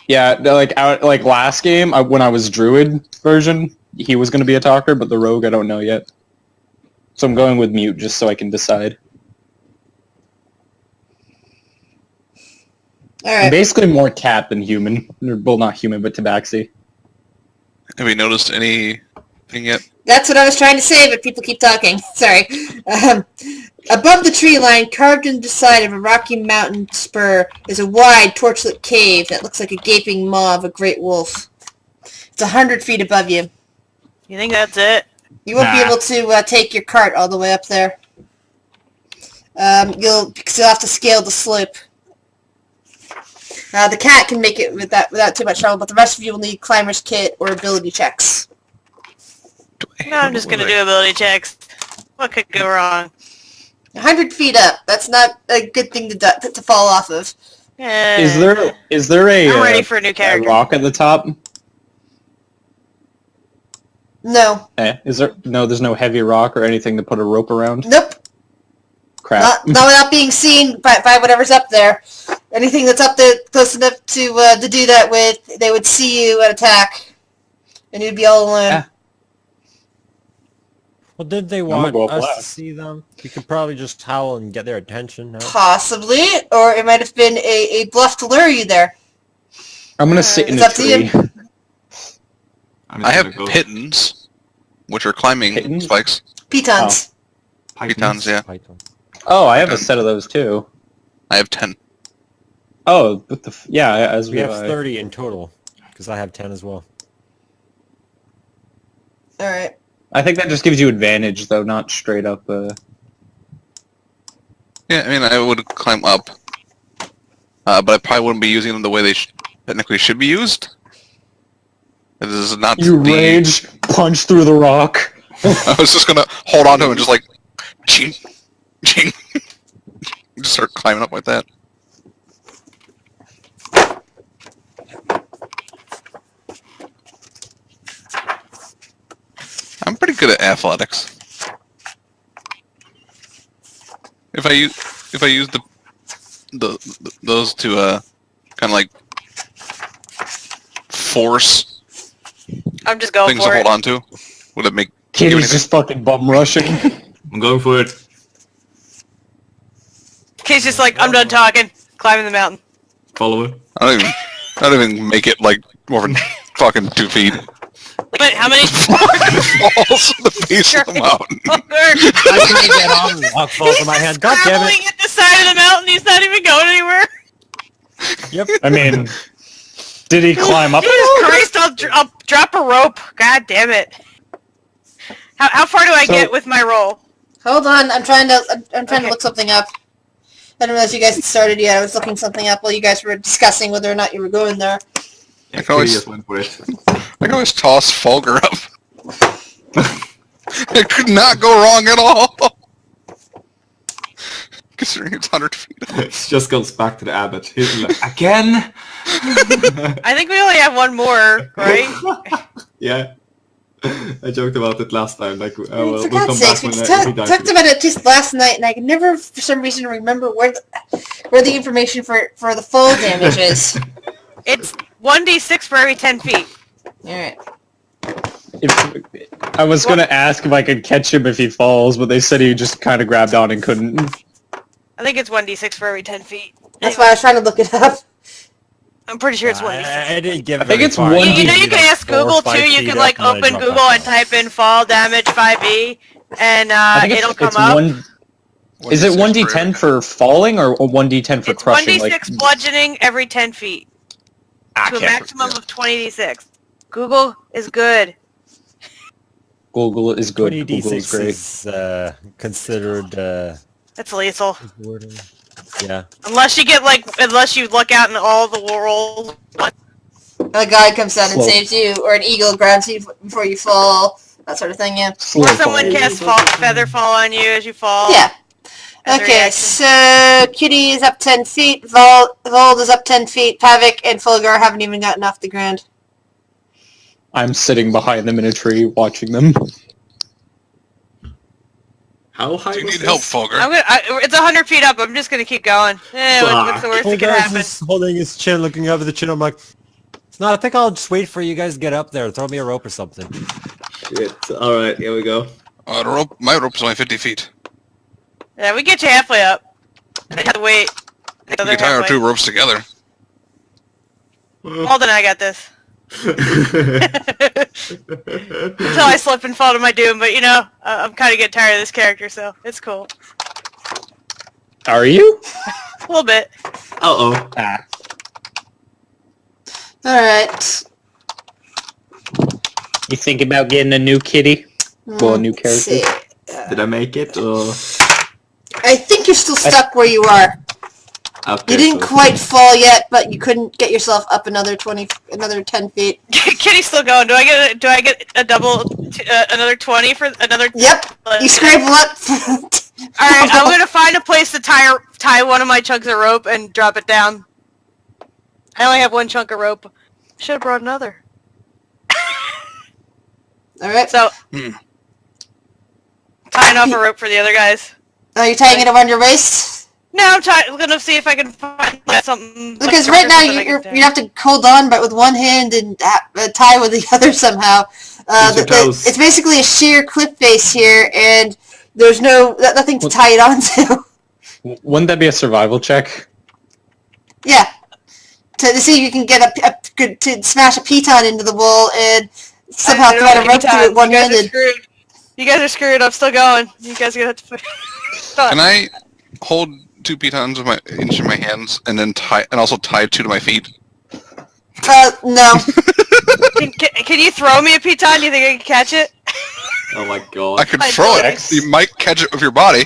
Yeah, like last game when I was Druid version, he was going to be a talker, but the Rogue I don't know yet. So I'm going with mute just so I can decide. I'm Alright. basically more cat than human. Well, not human, but tabaxi. Have you noticed anything yet? That's what I was trying to say, but people keep talking. Sorry. Above the tree line, carved into the side of a rocky mountain spur, is a wide, torchlit cave that looks like a gaping maw of a great wolf. It's 100 feet above you. You think that's it? You won't be Nah. able to take your cart all the way up there. Because you'll have to scale the slope. The cat can make it without too much trouble, but the rest of you will need climber's kit or ability checks. No, I'm just gonna do ability checks. What could go wrong? 100 feet up. That's not a good thing to fall off of. Is there a, I'm ready for a new a character. rock at the top? No. Is there? No, there's no heavy rock or anything to put a rope around. Nope. Crap. Not without being seen by whatever's up there. Anything that's up there close enough to do that with, they would see you and attack, and you'd be all alone. Yeah. Well, did they gonna want go up us to last. see them? We could probably just howl and get their attention. No? Possibly, or it might have been a bluff to lure you there. I'm gonna sit in It's a up to you. tree. I'm just I have gonna go pitons, which are climbing Pitons? spikes. Pitons. Pitons, yeah. Python. Oh, I have a set of those too. I have 10. Oh, what the yeah, as We have I. 30 in total, because I have 10 as well. All right. I think that just gives you advantage, though, not straight up. Yeah, I mean, I would climb up. But I probably wouldn't be using them the way they technically should be used. This is not You the... rage, punch through the rock. I was just gonna hold on to him and just like... Ching, ching. Just start climbing up like that. I'm pretty good at athletics. If I use those to kind of like force I'm just going things to for hold it. on to, would it make you Kitty's anything? just fucking bum rushing. I'm going for it. Kay's just like, I'm done talking. Climbing the mountain. Follow it. I don't even make it like more than fucking 2 feet. But how many? Falls to the base of the mountain. Fucker. I can't get on. The rock falls in my hand. God damn Scrabbling it! at the side of the mountain. He's not even going anywhere. Yep. I mean, did he climb up? Jesus Christ! I'll drop a rope. God damn it. How far do I So- get with my roll? Hold on, I'm trying to Okay. look something up. I don't realize you guys had started yet. I was looking something up while you guys were discussing whether or not you were going there. Yeah, I can always- Kitty just went for it. I can always toss Fulgur up. It could not go wrong at all. Considering it's 100 feet. It just goes back to the abbot. He's like, again? I think we only have one more, right? Yeah. I joked about it last time. Like, For we'll God's come sakes, back we when just he dies. talked about it just last night, and I can never, for some reason, remember where the information for the full damage is. It's 1d6 for every 10 feet. Alright. I was gonna ask if I could catch him if he falls, but they said he just kind of grabbed on and couldn't. I think it's 1d6 for every 10 feet. That's why I was trying to look it up. I'm pretty sure it's 1d6. I didn't give. I think very it's far. one You know d- you can ask Google too. You can like open Google and type in fall damage 5e, and I think it'll come it's up. Is it 1d10 for falling or 1d10 for It's crushing? 1d6 bludgeoning every 10 feet to a maximum of 20d6. Google is good. Google is good. 20 Google is d6 great. is considered. That's lethal. Yeah. Unless you look out in all the rolls. A guy comes down and Slow. saves you, or an eagle grabs you before you fall, that sort of thing, yeah. Slow Or someone fall. casts feather fall on you as you fall. Yeah. as a Okay, reaction. so Kitty is up 10 feet, Vold is up 10 feet, Pavik and Fulgar haven't even gotten off the ground. I'm sitting behind them in a tree, watching them. How high Do you was need this? help, Fulgur? It's 100 feet up. I'm just gonna keep going. What's the worst that could happen? Just holding his chin, looking over the chin. I'm like, no, I think I'll just wait for you guys to get up there. Throw me a rope or something. Shit. Alright, here we go. My rope is only 50 feet. Yeah, we get you halfway up. I have to wait. We can tie our 2 ropes together. Hold on, I got this. Until I slip and fall to my doom, but I'm kind of getting tired of this character, so it's cool. Are you? A little bit. Uh-oh. Ah. Alright. You think about getting a new kitty? Well, a new Let's see. character? Did I make it? Or... I think you're still stuck where you are. Okay, You didn't so- quite fall yet, but you couldn't get yourself up another 10 feet. Kitty's still going. Do I get a double, another 20 for another? Yep, you scramble up. Alright, I'm gonna find a place to tie one of my chunks of rope and drop it down. I only have one chunk of rope. Should have brought another. Alright, So, tying off a rope for the other guys. are you tying it around your waist? No, I'm gonna see if I can find something. Because right now you have to hold on, but with one hand and tie with the other somehow. It's basically a sheer cliff face here, and there's nothing to tie it onto. Wouldn't that be a survival check? Yeah. To see if you can get to smash a piton into the wall and somehow try to run through it one-handed. You guys are screwed. I'm still going. You guys are gonna have to. Can I hold 2 pitons in each of my hands and then also tie 2 to my feet? No. Can you throw me a piton? You think I can catch it? Oh my god. I could throw it. You might catch it with your body.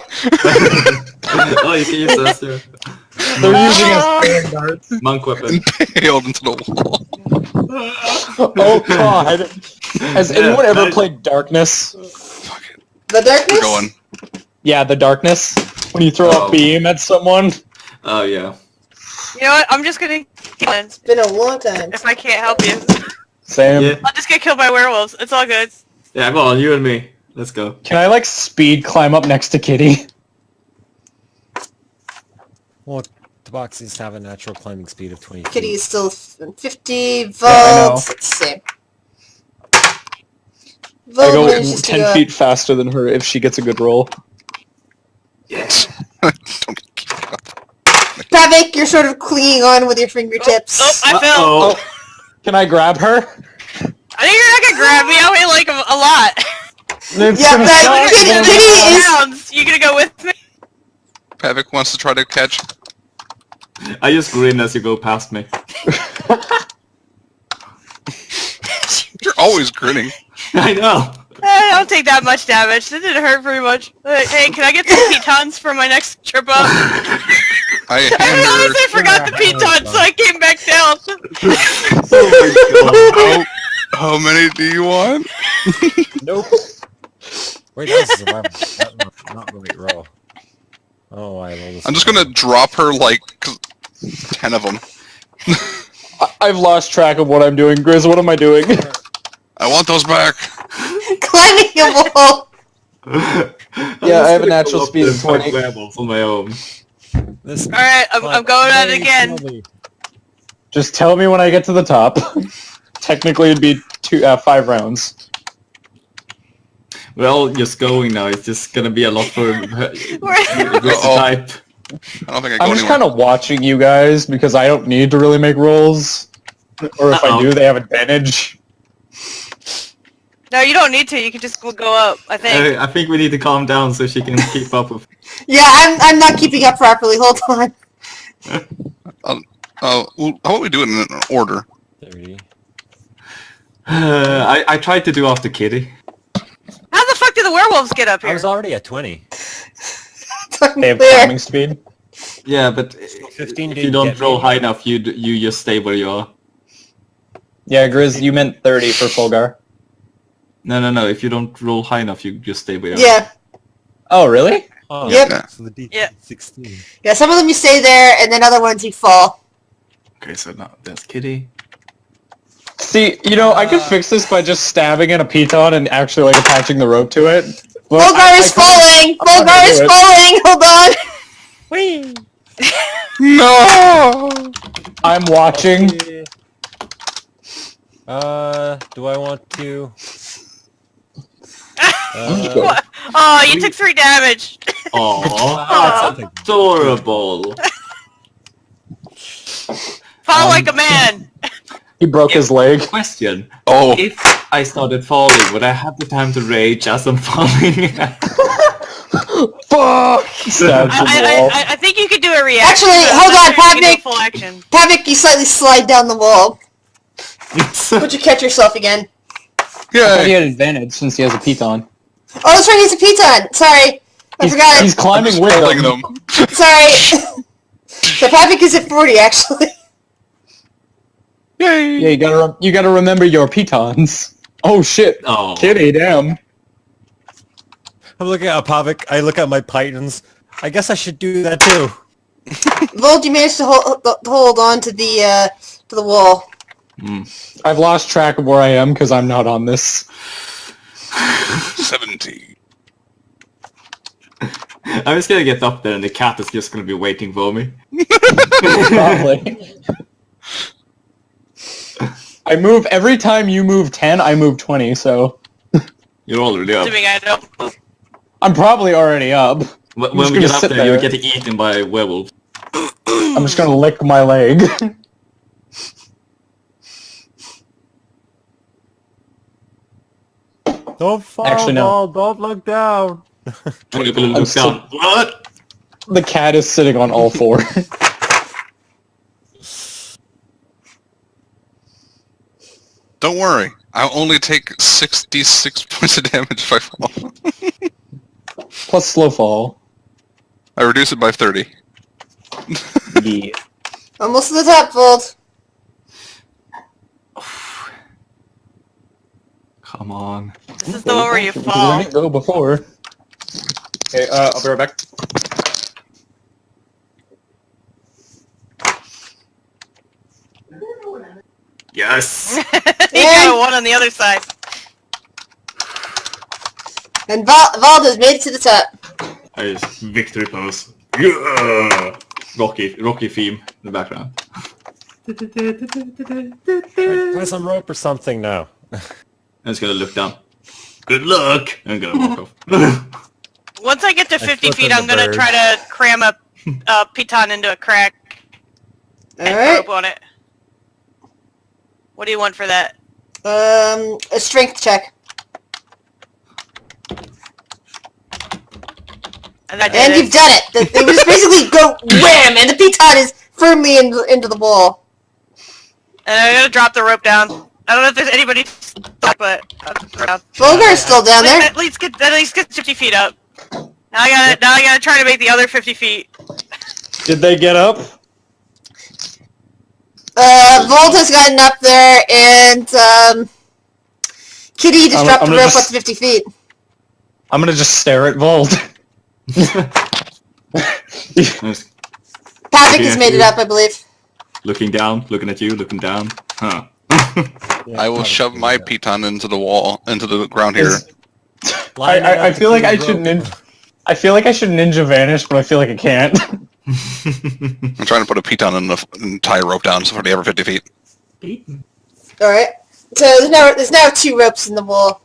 Oh, you can use this too. They're using as darts. Monk weapon. Impaled into the wall. Oh god. Has anyone ever played Darkness? Fuck it. The Darkness? We're going. Yeah, the Darkness. When you throw a beam at someone. Oh yeah. You know what? I'm just gonna kill him. It's been a long time. If I can't help you. Same. Yeah. I'll just get killed by werewolves. It's all good. Yeah, come on, you and me. Let's go. Can I like speed climb up next to Kitty? Well, Tabaxis have a natural climbing speed of 20 feet. Kitty is still 50 volts. Yeah, I know. Let's see. I go 10 feet faster than her if she gets a good roll. Yes. Don't keep up. Pavik, you're sort of clinging on with your fingertips. Oh, I fell. Oh, can I grab her? I think you're not gonna grab me. I weigh like a lot. Yeah, but Kitty is... Pounds. You gonna go with me? Pavik wants to try to catch. I just grin as you go past me. You're always grinning. I know. I don't take that much damage. That didn't hurt very much. Hey, can I get some pitons for my next trip up? I realized I forgot the pitons, so I came back down. Oh my god. How many do you want? Nope. Wait, that's survival. That's not the right roll. Oh, I rolled. I'm just gonna drop her like 10 of them. I've lost track of what I'm doing. Grizz, what am I doing? I want those back. climbing a wall. Yeah, I have a natural speed of 20. On my own. Alright, I'm going at it again. Slowly. Just tell me when I get to the top. Technically, it'd be 5 rounds. Well, just going now. It's just gonna be a lot for We're- type. I don't think I go I'm just anywhere. kind of watching you guys because I don't need to really make rolls. Or if I do, they have advantage. No, you don't need to. You can just go up, I think. I think we need to calm down so she can keep up with. Yeah, I'm not keeping up properly. Hold on. Well, how about we do it in an order? 30. I tried to do after Kitty. How the fuck did the werewolves get up I here? was already at 20. They have There. climbing speed. Yeah, but 15 if you didn't don't get roll me. high enough, you just stay where you are. Yeah, Grizz, you meant 30 for Fulgar. No. If you don't roll high enough, you just stay where you are. Yeah. Oh, really? Oh, Yep. So the D Yeah. 16. Yeah, some of them you stay there, and then other ones you fall. Okay, so now there's Kitty. See, you know, I could fix this by just stabbing in a piton and actually like attaching the rope to it. But Fulgar is falling! I'm not Fulgar gonna is do it. falling! Hold on! Whee! No! I'm watching. Do I want to? What? Oh, you took 3 damage. Aww, that's adorable. Fall like a man. He broke his leg. Question. Oh, If I started falling, would I have the time to rage as I'm falling? Fuck! Stabs the wall. I think you could do a reaction. Actually, but hold I'm on, not sure you can do Pavnik. Full action. Pavik, you slightly slide down the wall. Would you catch yourself again? I thought he yeah. had advantage since he has a piton. Oh, that's right, he's a piton. Sorry. I forgot. He's climbing with Holding them. them. Sorry. So Pavik is at 40, actually. Yay! Yeah, you gotta remember your pitons. Oh shit. Oh. Kitty, damn. I'm looking at Apavik. I look at my pythons. I guess I should do that too. Vold, you managed to hold on to the wall. I've lost track of where I am because I'm not on this. 17. I'm just gonna get up there and the cat is just gonna be waiting for me. Probably. I move every time you move 10, I move 20, so You're already up. Assuming I don't. I'm probably already up. When just we gonna get up sit there, you'll there. get eaten by werewolves. I'm just gonna lick my leg. Don't fall, Actually, no. Ball. Don't look down. And you're gonna I'm look down. What? The cat is sitting on all four. Don't worry. I'll only take 66 points of damage if I fall. Plus slow fall. I reduce it by 30. Yeah. Almost to the top, Fold. Come on. This is the one where you We fall. didn't go before. Okay, I'll be right back. Yes! You got a one on the other side. And Vald has made it to the top. I just victory pose. Yeah! Rocky theme in the background. Try some rope or something now. I'm just gonna look down. Good luck! I'm gonna walk off. Once I get to 50 flip feet, in I'm the gonna bird. try to cram a piton into a crack and Alright. rope on it. What do you want for that? A strength check. And I did And it. you've done it. They just basically go wham, and the piton is firmly into the wall. And I'm gonna drop the rope down. I don't know if there's anybody stuck, but I'll drop it down. Volgar's still down there. At least get 50 feet up. Now I gotta try to make the other 50 feet. Did they get up? Vold has gotten up there, and Kitty just dropped the rope up to 50 feet. I'm gonna just stare at Vold. Just Pavic has made it up, I believe. looking down, looking at you, looking down. Huh. I will shove my piton into the wall, into the ground here. I feel like I should I feel like I should ninja vanish, but I feel like I can't. I'm trying to put a piton in and tie a rope down so for the every 50 feet. Alright. So there's now 2 ropes in the wall.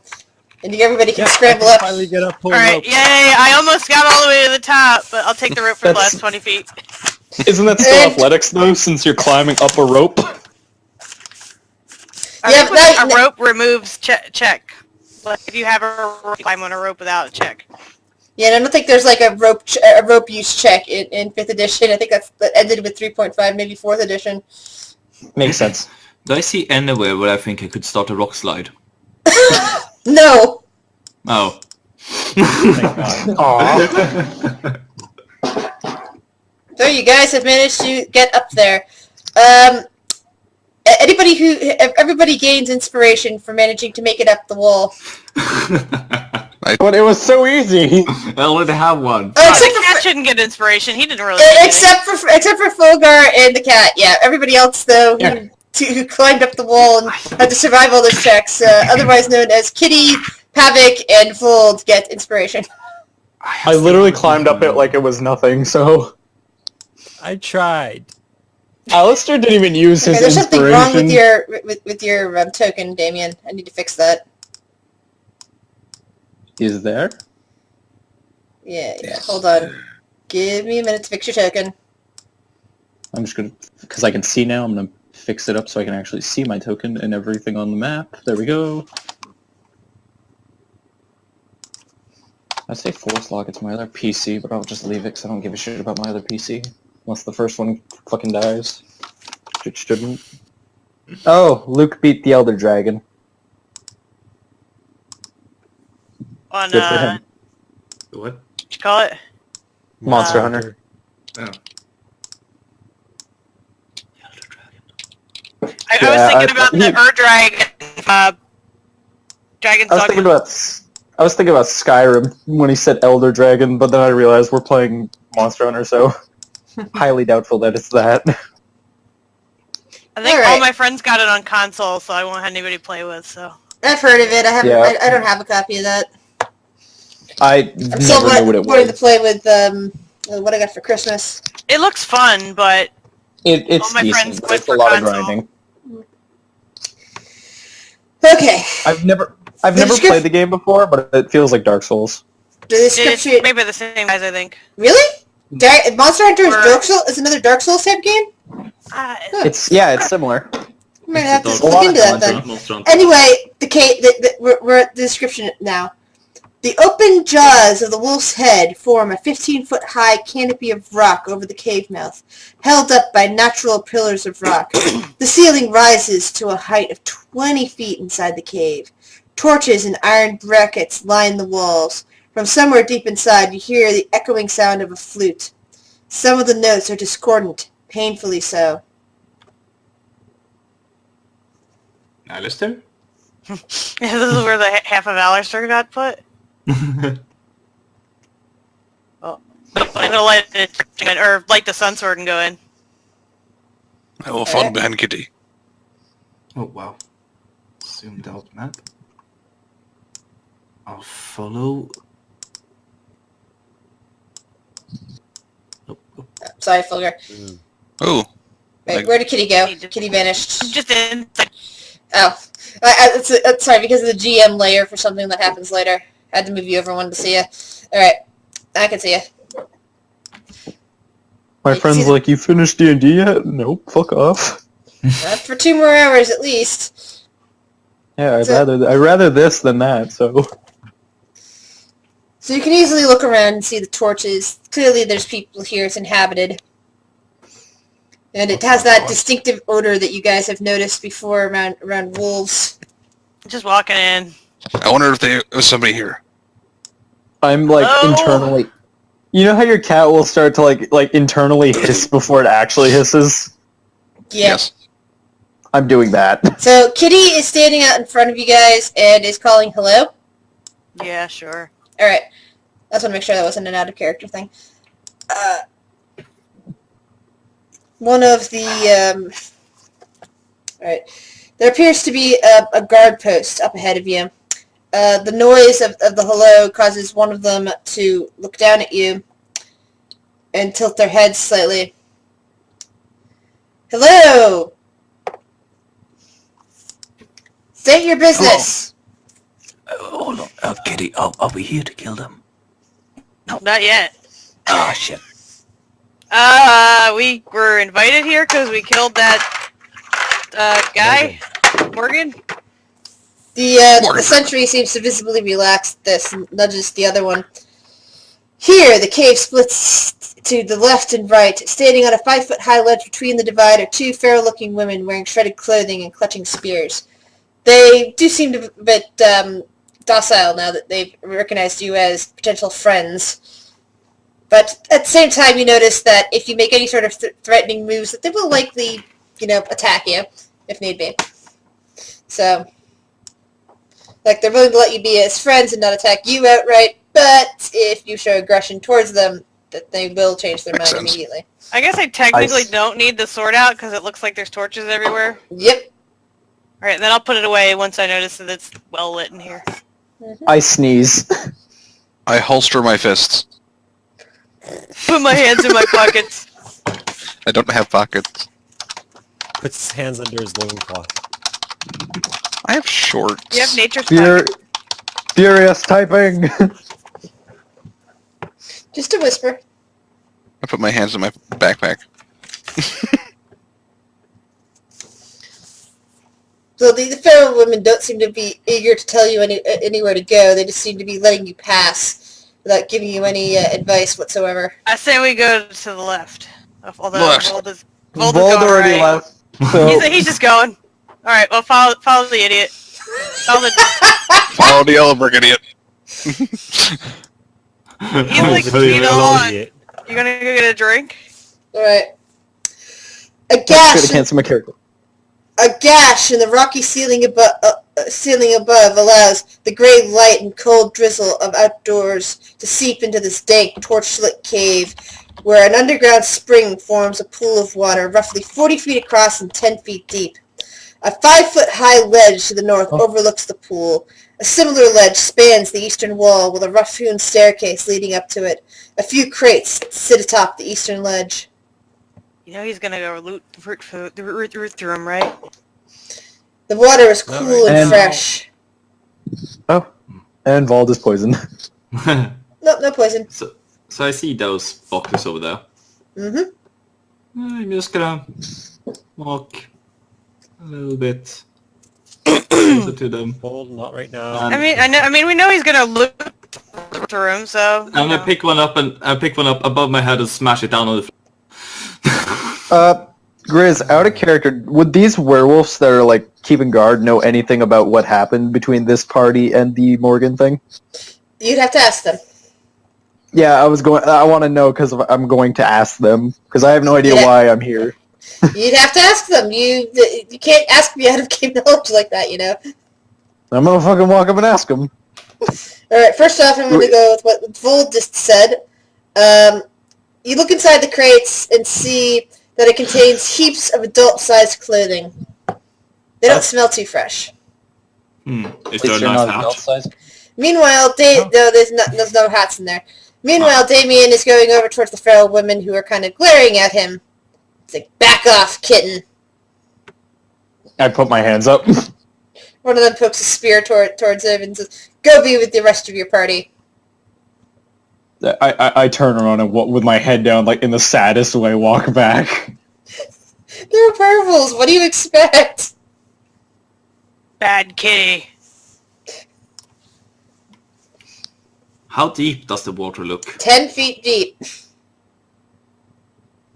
And everybody can scramble up. Finally get up. Alright, yay! I almost got all the way to the top, but I'll take the rope for the last 20 feet. Isn't that still athletics though, since you're climbing up a rope? I Yeah, think a rope removes check. Like if you have a rope, climb on a rope without a check. Yeah, and I don't think there's like a rope use check in 5th edition. I think that ended with 3.5, maybe 4th edition. Makes sense. Do I see anywhere where I think I could start a rock slide? No! Oh. Aww. So you guys have managed to get up there. Everybody gains inspiration for managing to make it up the wall. But it was so easy. I already have one. Except The for cat shouldn't get inspiration. He didn't really. Get except for Fulgar and the cat. Yeah, everybody else though who climbed up the wall and had to survive all those checks, otherwise known as Kitty, Pavic, and Fold, get inspiration. I literally climbed up it like it was nothing, so... I tried. Alistair didn't even use his There's something wrong inspiration. with your token, Damien. I need to fix that. Is there? Yeah. Hold on. Give me a minute to fix your token. I'm just gonna... Because I can see now, I'm gonna fix it up so I can actually see my token and everything on the map. There we go. I say force lock, it's my other PC, but I'll just leave it because I don't give a shit about my other PC. Unless the first one fucking dies. Which shouldn't. Oh, Luke beat the Elder Dragon. on Good for him. What? what you call it? Monster Hunter. Oh. I was thinking about the Ur-Dragon. Dragon's I was thinking about Skyrim when he said Elder Dragon, but then I realized we're playing Monster Hunter, so highly doubtful that it's that. I think Alright. all my friends got it on console, so I won't have anybody play with. So I've heard of it. Yeah. I don't have a copy of that. I I'm still never knew what it wanting to was. play with what I got for Christmas. It looks fun, but It's all my decent. friends But went it's a for lot of console. grinding. Okay. I've never descrip- played the game before, but it feels like Dark Souls. The It's description... maybe the same guys, I think. Really? Monster Hunter is Or- Dark Souls? Is another Dark Souls type game? It's similar. I'm gonna have to It's look into that then. Monster Hunter. Anyway, we're at the description now. The open jaws of the wolf's head form a 15-foot-high canopy of rock over the cave mouth, held up by natural pillars of rock. The ceiling rises to a height of 20 feet inside the cave. Torches and iron brackets line the walls. From somewhere deep inside, you hear the echoing sound of a flute. Some of the notes are discordant, painfully so. Alistair? Yeah, this is where the half of Alistair got put. Oh, I'm gonna light the sun sword and go in. I will follow behind Kitty. Oh, wow. Zoomed out map. I'll follow. Oh, oh. Sorry, Fulger. Oh, Wait, Like- where did Kitty go? Kitty vanished. Just in. Oh. Sorry, because of the GM layer for something that happens later. Had to move you over, wanted to see you. Alright. I can see you. My You friend's see the- like, you finished D&D yet? Nope, fuck off. Not for 2 more hours at least. Yeah, I'd So- rather this than that, so... So you can easily look around and see the torches. Clearly there's people here, it's inhabited. And it has that distinctive odor that you guys have noticed before around wolves. Just walking in. I wonder if there was somebody here. I'm like Hello? internally... You know how your cat will start to like internally hiss before it actually hisses? Yeah. Yes. I'm doing that. So Kitty is standing out in front of you guys and is calling hello. Yeah, sure. Alright. I just want to make sure that wasn't an out-of-character thing. One of the, Alright. There appears to be a guard post up ahead of you. The noise of the hello causes one of them to look down at you and tilt their heads slightly. Hello! State your business! Hold on. Kitty, are we here to kill them? Not yet. Ah, shit. We were invited here because we killed that guy, Morgan. The sentry seems to visibly relax this and nudges the other one. Here, the cave splits to the left and right. Standing on a 5-foot-high ledge between the divide are 2 fair-looking women wearing shredded clothing and clutching spears. They do seem to be a bit docile now that they've recognized you as potential friends. But at the same time, you notice that if you make any sort of threatening moves, that they will likely, attack you, if need be. So, like, they're willing to let you be as friends and not attack you outright, but if you show aggression towards them, that they will change their Makes mind sense. immediately. I guess I technically don't need the sword out because it looks like there's torches everywhere. Yep. Alright, then I'll put it away once I notice that it's well lit in here. I sneeze. I holster my fists. Put my hands in my pockets. I don't have pockets. Puts his hands under his loincloth. I have shorts. You have nature's Fur- pockets. Furious typing. Just a whisper. I put my hands in my backpack. So the feral women don't seem to be eager to tell you anywhere to go. They just seem to be letting you pass without giving you any advice whatsoever. I say we go to the left. Although Left. Vold Vold going already right. left. So He's just going. Alright, well follow the idiot. Follow the... Follow the yellow idiot. He's like, you gonna go get a drink? Alright. A try gash, to cancel my character. a gash in the rocky ceiling above allows the gray light and cold drizzle of outdoors to seep into this dank, torchlit cave, where an underground spring forms a pool of water roughly 40 feet across and 10 feet deep. A 5-foot-high ledge to the north overlooks the pool. A similar ledge spans the eastern wall with a rough-hewn staircase leading up to it. A few crates sit atop the eastern ledge. You know he's gonna go root through him, right? The water is cool and fresh. Oh, and Vald is poisoned. No poison. So I see those boxes over there. Mm-hmm. I'm just gonna walk a little bit closer to them. Hold, not right now. I mean, we know he's gonna loot through him, so. I'm gonna pick one up and pick one up above my head and smash it down on the floor. Grizz, out of character, would these werewolves that are like keeping guard know anything about what happened between this party and the Morgan thing? You'd have to ask them. Yeah, I want to know because I'm going to ask them because I have no idea why I'm here. You'd have to ask them. You can't ask me out of game knowledge like that, you know. I'm gonna fucking walk up and ask them. Alright, first off, I'm gonna go with what Vold just said. You look inside the crates and see that it contains heaps of adult-sized clothing. They don't smell too fresh. Is there a nice hat? Meanwhile, no, there's no hats in there. Meanwhile, Damien is going over towards the feral women who are kind of glaring at him. It's like, back off, kitten. I put my hands up. One of them pokes a spear towards him and says, go be with the rest of your party. I turn around and with my head down, like in the saddest way, walk back. They're purples. What do you expect? Bad kitty. How deep does the water look? 10 feet deep.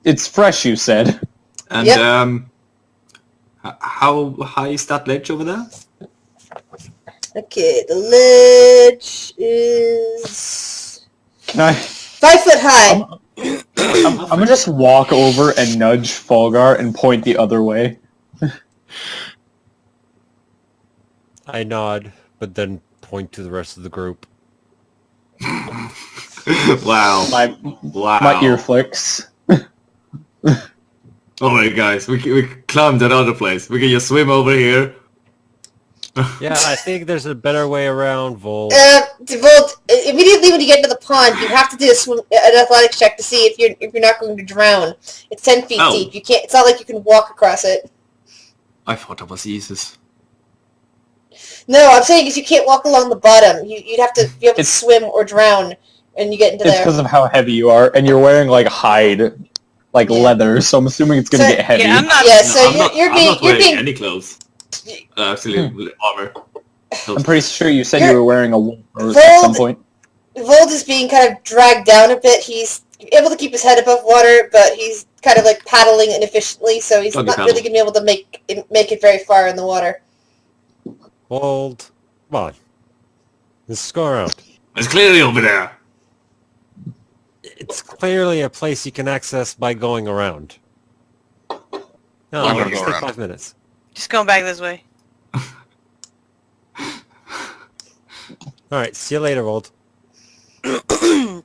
It's fresh, you said. And Yep. How high is that ledge over there? Okay, the ledge is Can I? 5 foot high. I'm gonna just walk over and nudge Fulgar and point the other way. I nod, but then point to the rest of the group. Wow. My ear flicks. Oh my guys, we climbed that other place. We can just swim over here. Yeah, I think there's a better way around, Vol. Vold, immediately when you get into the pond, you have to do an athletics check to see if you're not going to drown. It's 10 feet deep. You can't. It's not like you can walk across it. I thought that was Jesus. No, I'm saying is you can't walk along the bottom. You'd have to be able to swim or drown, and you get into It's there. because of how heavy you are, and you're wearing like hide, like leather. So I'm assuming it's gonna get heavy. Yeah, I'm not. Yeah, so I'm not wearing any clothes. Actually, armor. I'm pretty sure you said you were wearing a wool at some point. Vold is being kind of dragged down a bit. He's able to keep his head above water, but he's kind of like paddling inefficiently, so he's not really going to be able to make it very far in the water. Hold. Come on. Let's go around. It's clearly over there. It's clearly a place you can access by going around. No, I'm gonna just go take around. 5 minutes. Just going back this way. Alright, see you later, Volt. Can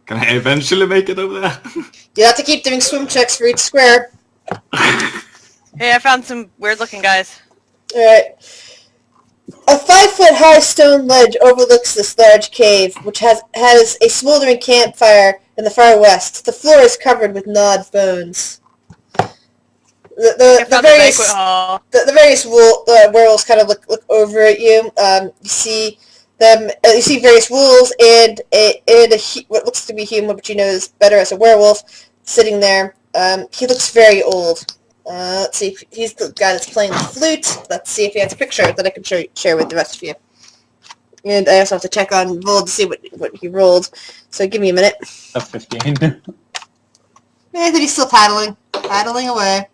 I eventually make it over there? You have to keep doing swim checks for each square. Hey, I found some weird-looking guys. Alright. A 5-foot-high stone ledge overlooks this large cave, which has a smoldering campfire in the far west. The floor is covered with gnawed bones. The various werewolves kind of look over at you. You see them. You see various wolves and what looks to be human, but you know is better as a werewolf, sitting there. He looks very old. Let's see if he's the guy that's playing the flute. Let's see if he has a picture that I can share with the rest of you. And I also have to check on Vold to see what he rolled. So give me a minute. A 15. He's still paddling away.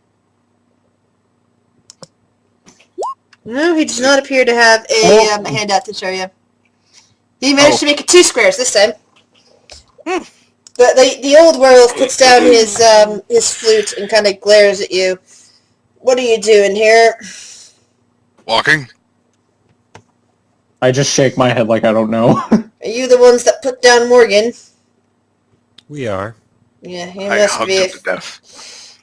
No, he does not appear to have a handout to show you. He managed to make it 2 squares this time. The old werewolf puts down his flute and kind of glares at you. What are you doing here? Walking? I just shake my head like I don't know. Are you the ones that put down Morgan? We are. Yeah, he I must hugged be. him to death.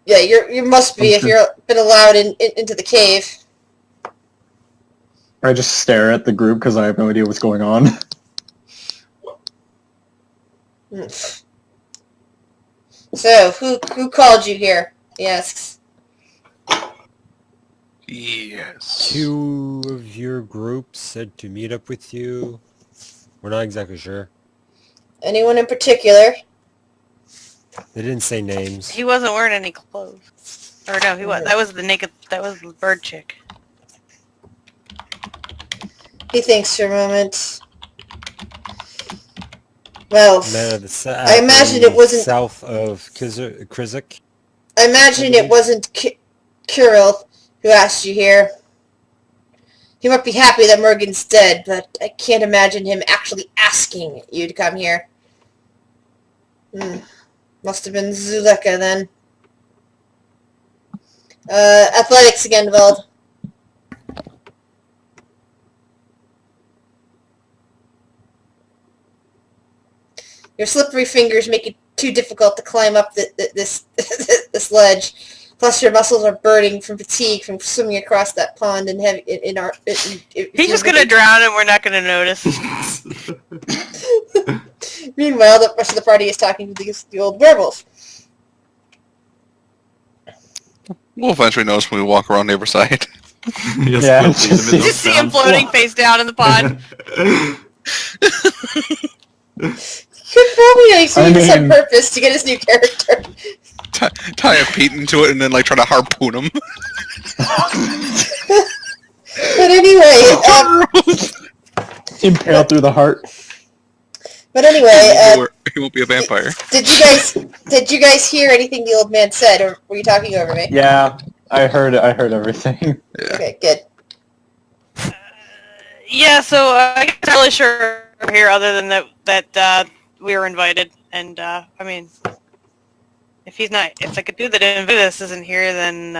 Yeah, you must be if you're been allowed into the cave. I just stare at the group because I have no idea what's going on. So, who called you here? He asks. Yes. 2 of your groups said to meet up with you. We're not exactly sure. Anyone in particular? They didn't say names. He wasn't wearing any clothes. Or no, he was. That was the naked. That was the bird chick. He thinks for a moment. Well, Man of the I imagine it wasn't. south of Krizik. I imagine it wasn't Kirill who asked you here. He might be happy that Morgan's dead, but I can't imagine him actually asking you to come here. Must have been Zuleka then. Athletics again, Veld. Your slippery fingers make it too difficult to climb up this this ledge. Plus, your muscles are burning from fatigue from swimming across that pond and He's just gonna drown and we're not gonna notice. Meanwhile, the rest of the party is talking to the old werewolf. We'll eventually notice when we walk around neighbor side. Yeah, You just see him floating face down in the pond. Could probably doing this on purpose to get his new character. Tie a Pete into it and then like try to harpoon him. But anyway, impale through the heart. But anyway, he won't be a vampire. Did you guys hear anything the old man said, or were you talking over me? Yeah, I heard everything. Yeah. Okay, good. Yeah, so I'm not really sure here other than that we were invited, and I mean, if the dude that invited us isn't here, then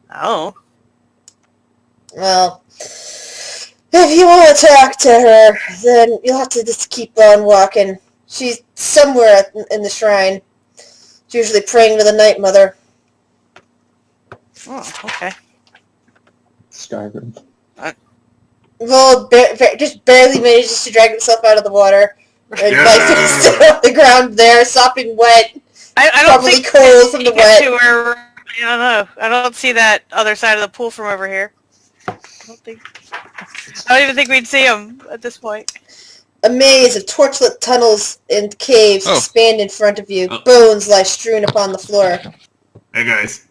oh. Well, if you want to talk to her, then you'll have to just keep on walking. She's somewhere in the shrine. She's usually praying to the Night Mother. Oh, okay. Skyrim. Vol just barely manages to drag himself out of the water. And is still on the ground there, sopping wet. I don't probably think cold from the wet. I don't know. I don't see that other side of the pool from over here. I don't even think we'd see him at this point. A maze of torchlit tunnels and caves expand in front of you. Bones lie strewn upon the floor. Hey guys.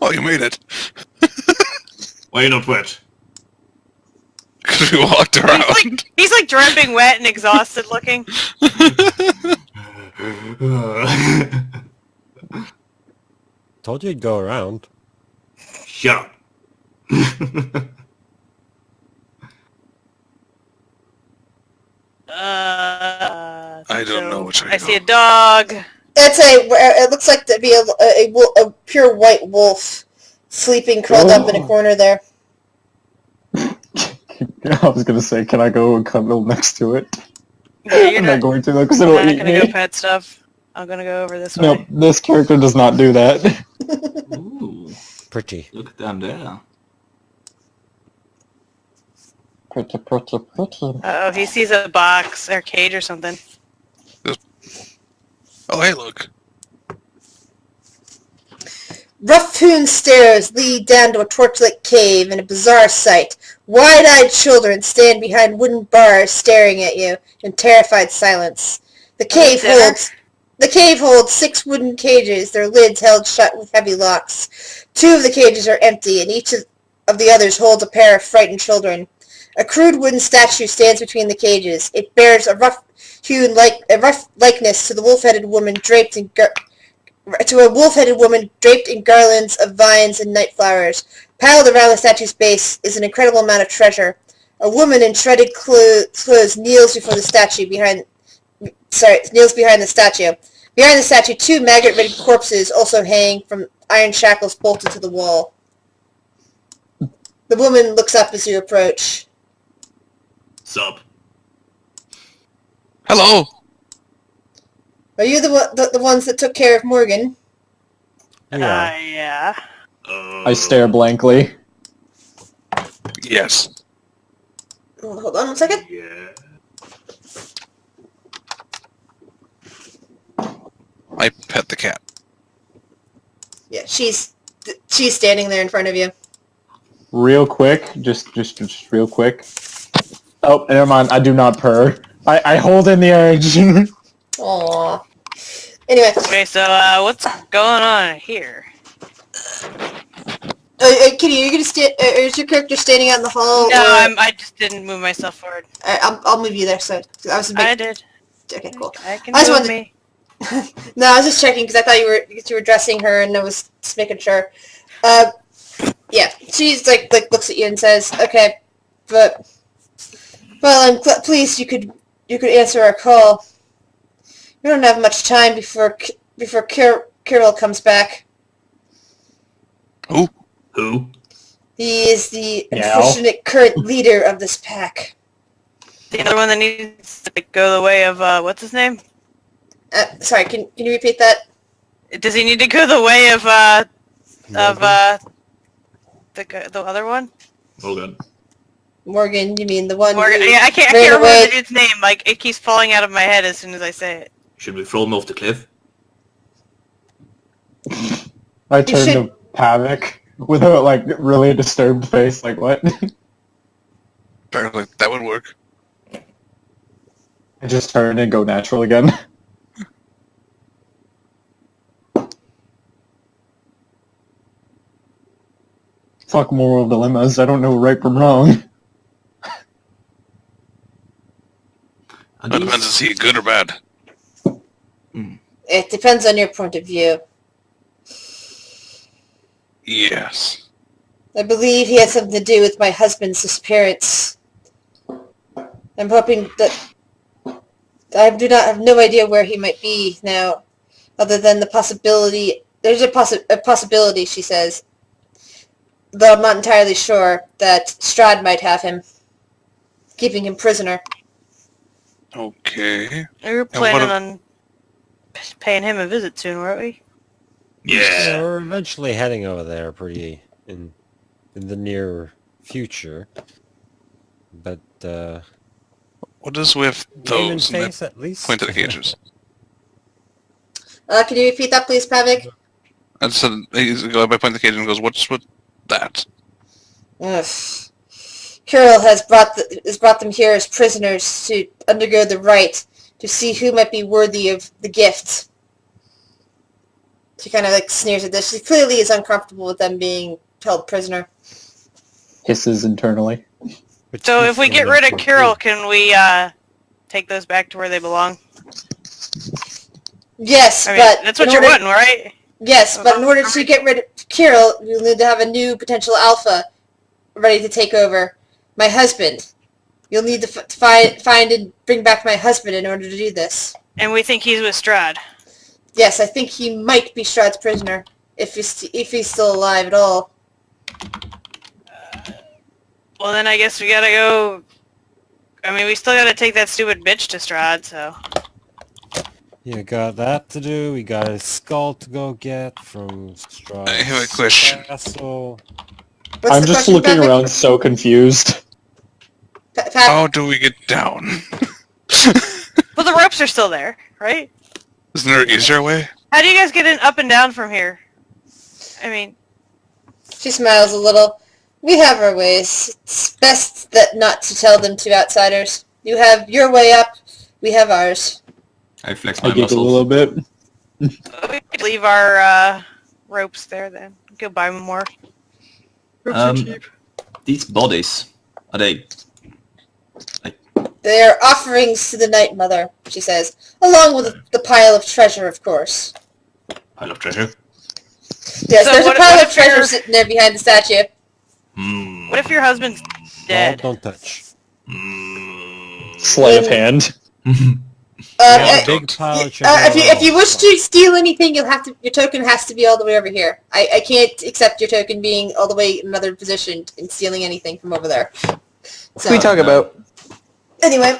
Oh, you made it. Why you not wet? Because we walked around. He's like dripping wet and exhausted looking. Told you he'd go around. Shut up. I don't know what I see a dog. It looks like to be a pure white wolf sleeping curled up in a corner there. I was gonna say, can I go and cuddle next to it? Yeah, you're I'm not not going to, because it'll not eat gonna me. go pet stuff. I'm gonna go over this Nope, way. this character does not do that. Ooh, Pretty. look down there. Pretty, pretty, pretty. Uh-oh, he sees a box or cage or something. Oh, hey, look. Rough-hewn stairs lead down to a torchlit cave in a bizarre sight. Wide-eyed children stand behind wooden bars staring at you in terrified silence. The cave holds 6 wooden cages, their lids held shut with heavy locks. 2 of the cages are empty, and each of the others holds a pair of frightened children. A crude wooden statue stands between the cages. It bears a rough likeness to the wolf-headed woman draped in garlands of vines and night flowers. Piled around the statue's base is an incredible amount of treasure. A woman in shredded clothes kneels behind the statue. Behind the statue, 2 maggot-red corpses also hang from iron shackles bolted to the wall. The woman looks up as you approach. Sup? Hello. Are you the ones that took care of Morgan? Yeah. Yeah. I stare blankly. Yes. Oh, hold on 1 second. Yeah. I pet the cat. Yeah, she's standing there in front of you. Real quick, just real quick. Oh, never mind. I do not purr. I hold in the urge. Aww. Anyway, Okay, so what's going on here? Kitty, are you gonna stand? Is your character standing out in the hall? No, or... I just didn't move myself forward. I'll move you there. So I was. I did. Okay, cool. I can I just move wanted- me. No, I was just checking because I thought you were dressing her, and I was just making sure. Yeah, she's like looks at you and says, "Okay, but well, I'm pleased you could answer our call. We don't have much time before Kirill comes back. Who? He is the Yeah. unfortunate current leader of this pack. The other one that needs to go the way of what's his name? Sorry, can you repeat that? Does he need to go the way of the other one? Morgan. Morgan, you mean the one? Morgan. who Yeah, I can't ran remember away? the dude's name. Like it keeps falling out of my head as soon as I say it. Should we throw him off the cliff? I turn to Pavic with a really disturbed face. Like what? Apparently that would work. I just turn and go natural again. Fuck moral dilemmas. I don't know right from wrong. Are That these- depends. Is he good or bad? It depends on your point of view. Yes. I believe he had something to do with my husband's disappearance. I'm hoping that I have no idea where he might be now, other than the possibility. There's a possibility, she says, though I'm not entirely sure, that Strahd might have him, keeping him prisoner. Okay. We were what planning if- on paying him a visit soon, weren't we? Yeah, we're eventually heading over there pretty in the near future. But What is with name and those? And they face at least. point to the cages. Can you repeat that, please, Pavic? And so he's go by point to the cage and goes, "What's with that?" Ugh. Kirill has brought them here as prisoners to undergo the rite to see who might be worthy of the gift. She kind of sneers at this. She clearly is uncomfortable with them being held prisoner. Hisses internally. So if we get rid of Kirill, can we take those back to where they belong? Yes, I mean, but that's what in you're order- wanting, right? Yes, but in order to get rid of Kirill, you'll need to have a new potential alpha ready to take over. My husband. You'll need to find and bring back my husband in order to do this. And we think he's with Strahd. Yes, I think he might be Strahd's prisoner, if he's still alive at all. Well, then I guess we gotta go... I mean, we still gotta take that stupid bitch to Strahd, so... You got that to do. We got a skull to go get from Strahd. I have a question. Castle. What's I'm the just question, looking Patrick? around so confused. How do we get down? Well, the ropes are still there, right? Isn't there an easier way? How do you guys get in up and down from here? I mean... She smiles a little. We have our ways. It's best that not to tell them to outsiders. You have your way up. We have ours. I flex I my giggle a little muscles. bit. We could leave our ropes there then. Go buy more. Ropes are cheap. These bodies, are they... They are offerings to the Night Mother, she says, along with the pile of treasure, of course. pile of treasure? Yes, So there's a what pile if of treasure you're- sitting there behind the statue. Hmm. What if your husband's dead? Don't touch. Sleight of hand. Yeah, big pile of treasure. If you wish to steal anything, your token has to be all the way over here. I can't accept your token being all the way in another position and stealing anything from over there. So, about? anyway,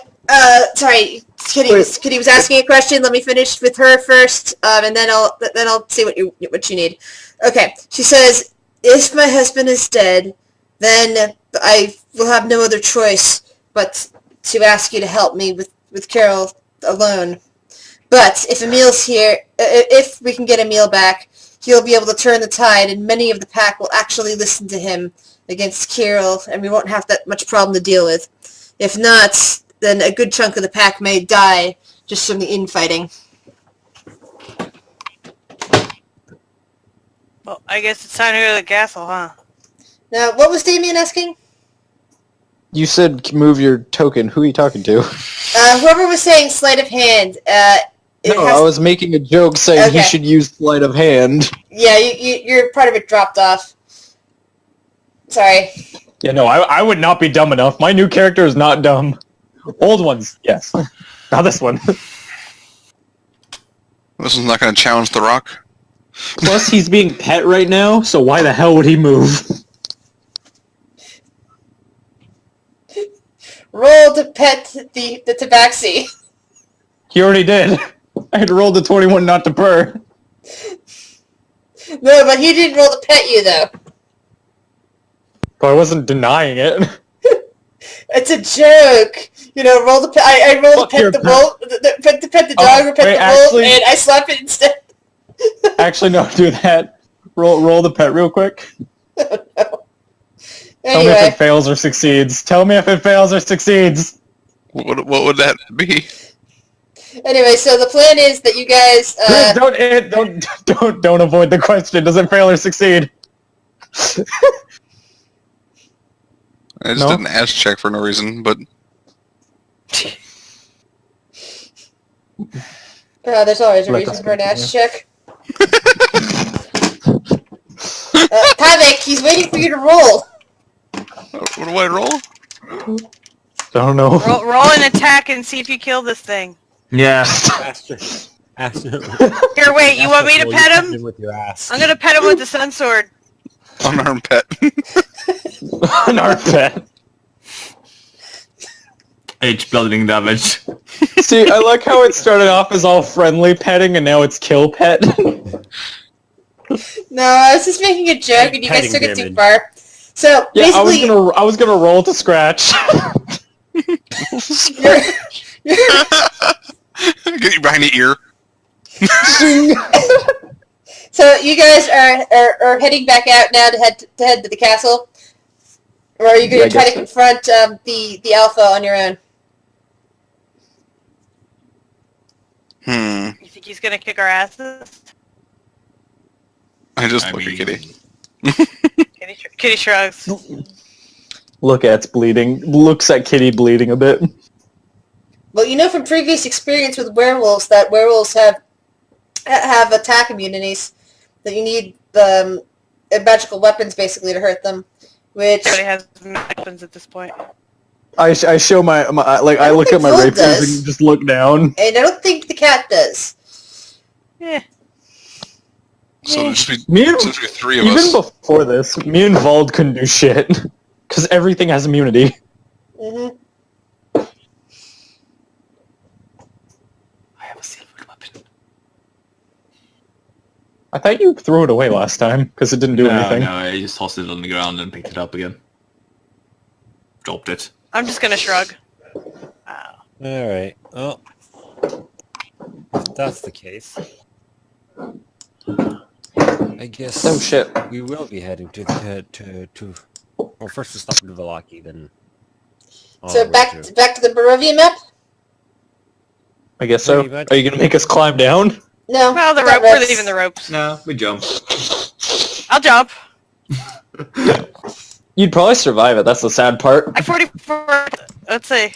sorry, Kitty was asking a question. Let me finish with her first, and then I'll see what you need. Okay. She says, if my husband is dead, then I will have no other choice but to ask you to help me with Carol alone. But if Emil's here, if we can get Emil back, he'll be able to turn the tide, and many of the pack will actually listen to him against Carol, and we won't have that much problem to deal with. If not, then a good chunk of the pack may die just from the infighting. Well, I guess it's time to go to the castle, huh? Now, what was Damien asking? You said move your token. Who are you talking to? Whoever was saying sleight of hand. I was making a joke saying he should use sleight of hand. Yeah, your part of it dropped off. Sorry. Yeah, no, I would not be dumb enough. My new character is not dumb. Old ones, yes. Not this one. This one's not going to challenge the Rock. Plus, he's being pet right now, so why the hell would he move? Roll to pet the tabaxi. He already did. I had rolled a 21 not to purr. No, but he didn't roll to pet you, though. But I wasn't denying it. It's a joke. You know, roll the I roll to pet the wolf, pet the dog or pet the wolf, and I slap it instead. Actually, no, do that. Roll the pet real quick. Oh, no. Tell me if it fails or succeeds. Tell me if it fails or succeeds. What would that be? Anyway, so the plan is that you guys don't avoid the question. Does it fail or succeed? I just did an ass check for no reason, but there's always a reason for an ass check. Pavik, he's waiting for you to roll. what do I roll? I don't know. Roll an attack and see if you kill this thing. Yeah. Here, wait, you want me to pet him? With your ass. I'm gonna pet him with the sun sword. Unarmed pet. Unarmed pet. H bludgeoning damage. See, I like how it started off as all friendly petting and now it's kill pet. No, I was just making a joke and you guys took it too far. So, Yeah, basically... I was gonna roll to scratch. Get you behind the ear. So you guys are heading back out now to head to the castle, or are you going to try to confront the alpha on your own? You think he's gonna kick our asses? I just look at Kitty. Kitty shrugs. Looks at Kitty bleeding a bit. Well, you know from previous experience with werewolves that werewolves have attack immunities, that you need magical weapons basically to hurt them, which... Everybody has weapons at this point. I show my I look at my rapiers and just look down. And I don't think the cat does. Yeah. So there's just be three of us. Even before this, me and Vald couldn't do shit. Because everything has immunity. Mm-hmm. I have a silver weapon. I thought you threw it away last time, because it didn't do anything. No, I just tossed it on the ground and picked it up again. Dropped it. I'm just gonna shrug. Alright, well, if that's the case, I guess we will be heading to well, first we'll stop in Vallaki, then... So back to the Barovia map? I guess so. Are you going to make us climb down? No. Well, we're leaving the ropes. No, we jump. I'll jump. You'd probably survive it, that's the sad part. I 44. Let's see.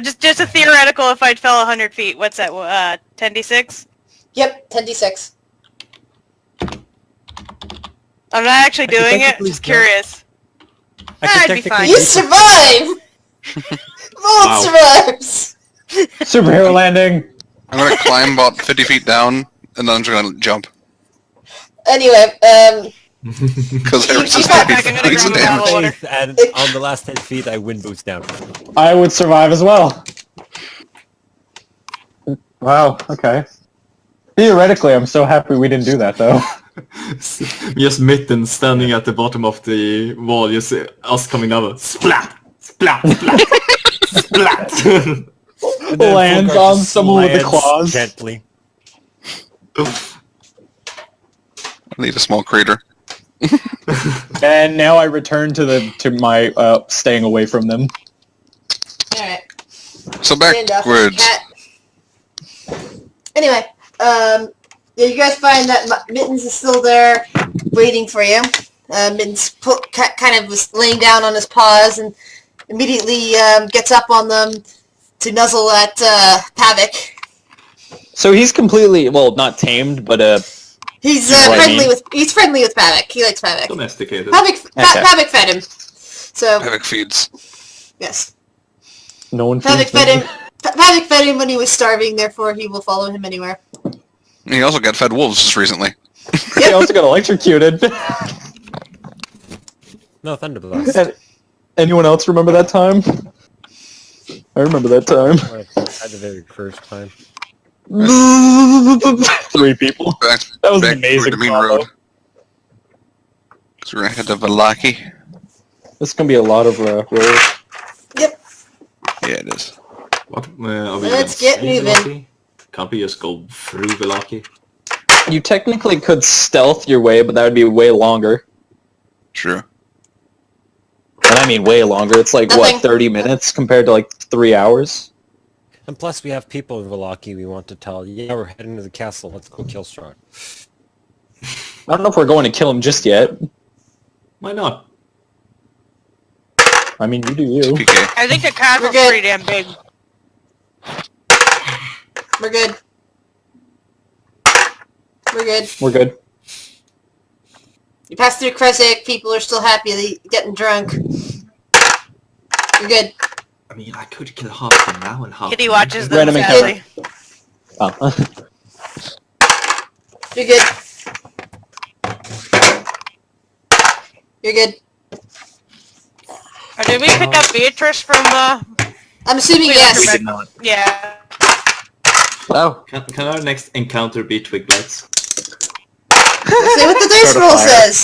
Just a theoretical if I'd fell 100 feet. What's that? 10d6? Yep, 10d6. I'm not actually doing it. Just curious. I'd be fine. You survive! Vault survives! Superhero landing! I'm going to climb about 50 feet down, and then I'm just going to jump. Anyway, Because I resist I'm gonna grab a bottle of water. And on the last 10 feet, I wind boost down. I would survive as well. Wow, okay. Theoretically, I'm so happy we didn't do that, though. Just Mittens standing at the bottom of the wall, just us coming over. Splat! Splat! Splat! Splat! And then Lands Fulgar on just someone with the slides claws. gently. I need a small crater. And now I return to my staying away from them. Alright. So Stand off with the backwards. cat. Anyway, yeah, you guys find that Mittens is still there, waiting for you. Mittens kind of was laying down on his paws and immediately gets up on them to nuzzle at Pavik. So he's completely, well, not tamed, but He's what I friendly mean. with Pavik. He likes Pavik. Domesticated. Pavik fed him. So Havoc feeds. yes, No one Pavik feeds fed me. him. Pavik fed him when he was starving. Therefore, he will follow him anywhere. He also got fed wolves just recently. He also got electrocuted. No, Thunderblast. And anyone else remember that time? I remember that time. At the very first time. 3 people. Back, That was back an amazing toward the main combo. road. So we're gonna head to Valaki. This is gonna be a lot of rolls. Yep. Yeah, it is. What? Are we Let's gonna get stay moving. Velaki? Can't we just go through Velaki? you technically could stealth your way, but that would be way longer. True. And I mean way longer. It's like, Nothing. what, 30 minutes compared to like 3 hours? And plus we have people in Velaki we want to tell, yeah, we're heading to the castle, let's go kill Strahd. I don't know if we're going to kill him just yet. Why not? I mean, you do you. PK. I think the castle's good. pretty damn big. We're good. We're good. We're good. You pass through Kresik, people are still happy that you're getting drunk. You're good. I mean, I could kill half them now and half Kitty them watches later. them Random sadly. Oh. You're good. You're good. Or did we pick up Beatrice from I'm assuming We yes. We did not. yeah. Wow. Can our next encounter be Twiglights? Say what the dice Start a roll fire. says.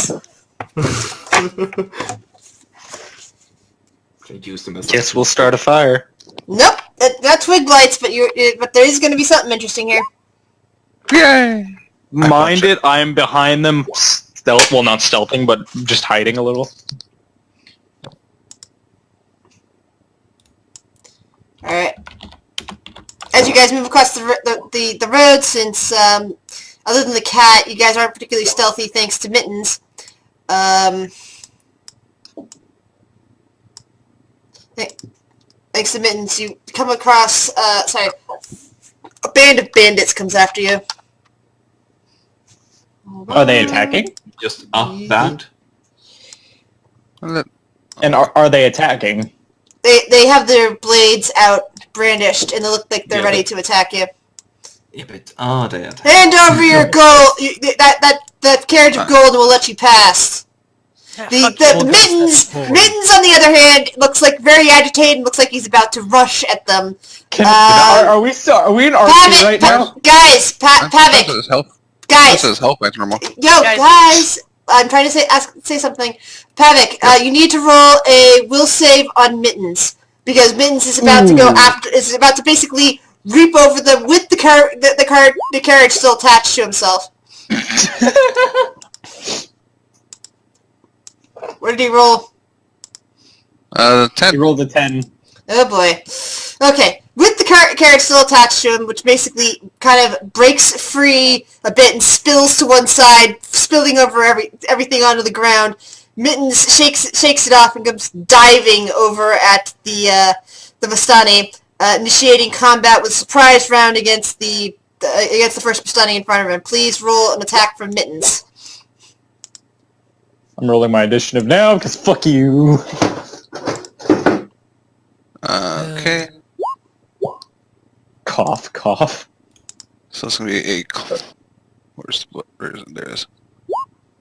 Can use them as Guess we'll start a fire. Nope, not twig lights, but but there is going to be something interesting here. Yay! Mind it, I'm behind them, stealth. Well, not stealthing, but just hiding a little. All right. As you guys move across the road, since other than the cat, you guys aren't particularly stealthy, thanks to Mittens. Thanks to Mittens, you come across, a band of bandits comes after you. Are they attacking? Just a band? And are they attacking? They have their blades out, brandished, and they look like they're Yeah, ready but- to attack you. Yeah, but are they attacking? Hand over your gold! That carriage of gold will let you pass. The Mittens, on the other hand, looks like very agitated and looks like he's about to rush at them. Are we in RP right now? Guys, Pavik, This help. guys, This is help as normal. yo, Guys. guys, I'm trying to say something. Pavik, you need to roll a will save on Mittens because Mittens is about to go after, is about to basically reap over them with the carriage still attached to himself. What did he roll? 10. He rolled a 10. Oh boy. Okay, with the carriage still attached to him, which basically kind of breaks free a bit and spills to one side, spilling over everything onto the ground. Mittens shakes it off and comes diving over at the Vistani, initiating combat with surprise round against the first Vistani in front of him. Please roll an attack from Mittens. I'm rolling my initiative now because fuck you. Okay. Cough, cough. So it's gonna be a. Where is it? There it is.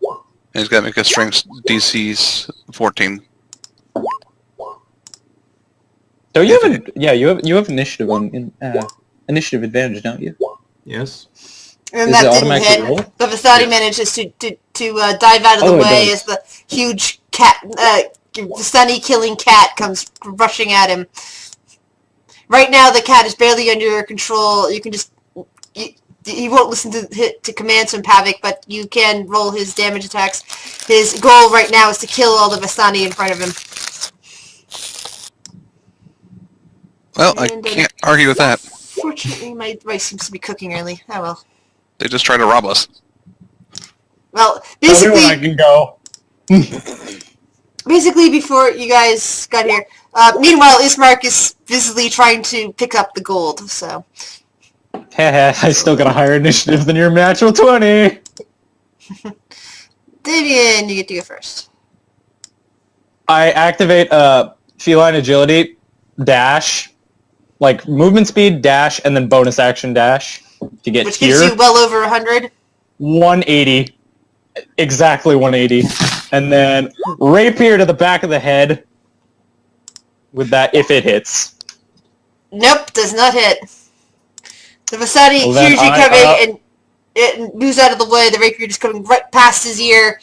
And he's gotta make a strength DC's 14. So you have you have initiative on. initiative advantage, don't you? Yes. And Is that it didn't automatic hit. roll? The Vistani Yes. manages to dive out of the Oh, it way does. as the huge cat, Vistani killing cat comes rushing at him. Right now, the cat is barely under your control. You can just... He won't listen to commands from Pavic, but you can roll his damage attacks. His goal right now is to kill all the Vistani in front of him. Well, I And, can't argue with that. Fortunately, my rice seems to be cooking early. Oh well. They just tried to rob us. Well, Tell me when I basically, can go. before you guys got here. Meanwhile, Ismark is busily trying to pick up the gold. So, I still got a higher initiative than your natural 20. Davian, you get to go first. I activate feline agility, dash, like movement speed, dash, and then bonus action dash to get Which here. gives you well over 100. 180. Exactly 180. And then rapier to the back of the head with that if it hits. Nope, does not hit. The Vasani Well, then hears you I, coming and it moves out of the way. The rapier just coming right past his ear.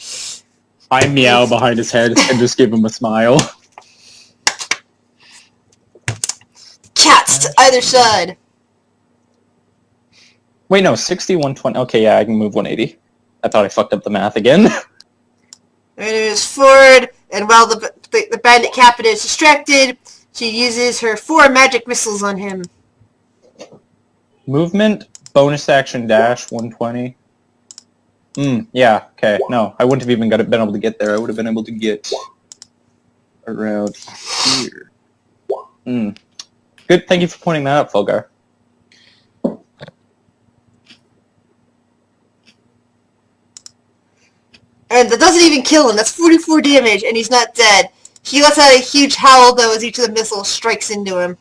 I meow behind his head and just give him a smile. Cats to either side. Wait, no, 60, 120. Okay, yeah, I can move 180. I thought I fucked up the math again. And it moves forward, and while the bandit captain is distracted, she uses her 4 magic missiles on him. Movement, bonus action, dash, 120. Yeah, okay. No, I wouldn't have even been able to get there. I would have been able to get around here. Good, thank you for pointing that out, Fulgar. And that doesn't even kill him. That's 44 damage, and he's not dead. He lets out a huge howl, though, as each of the missiles strikes into him.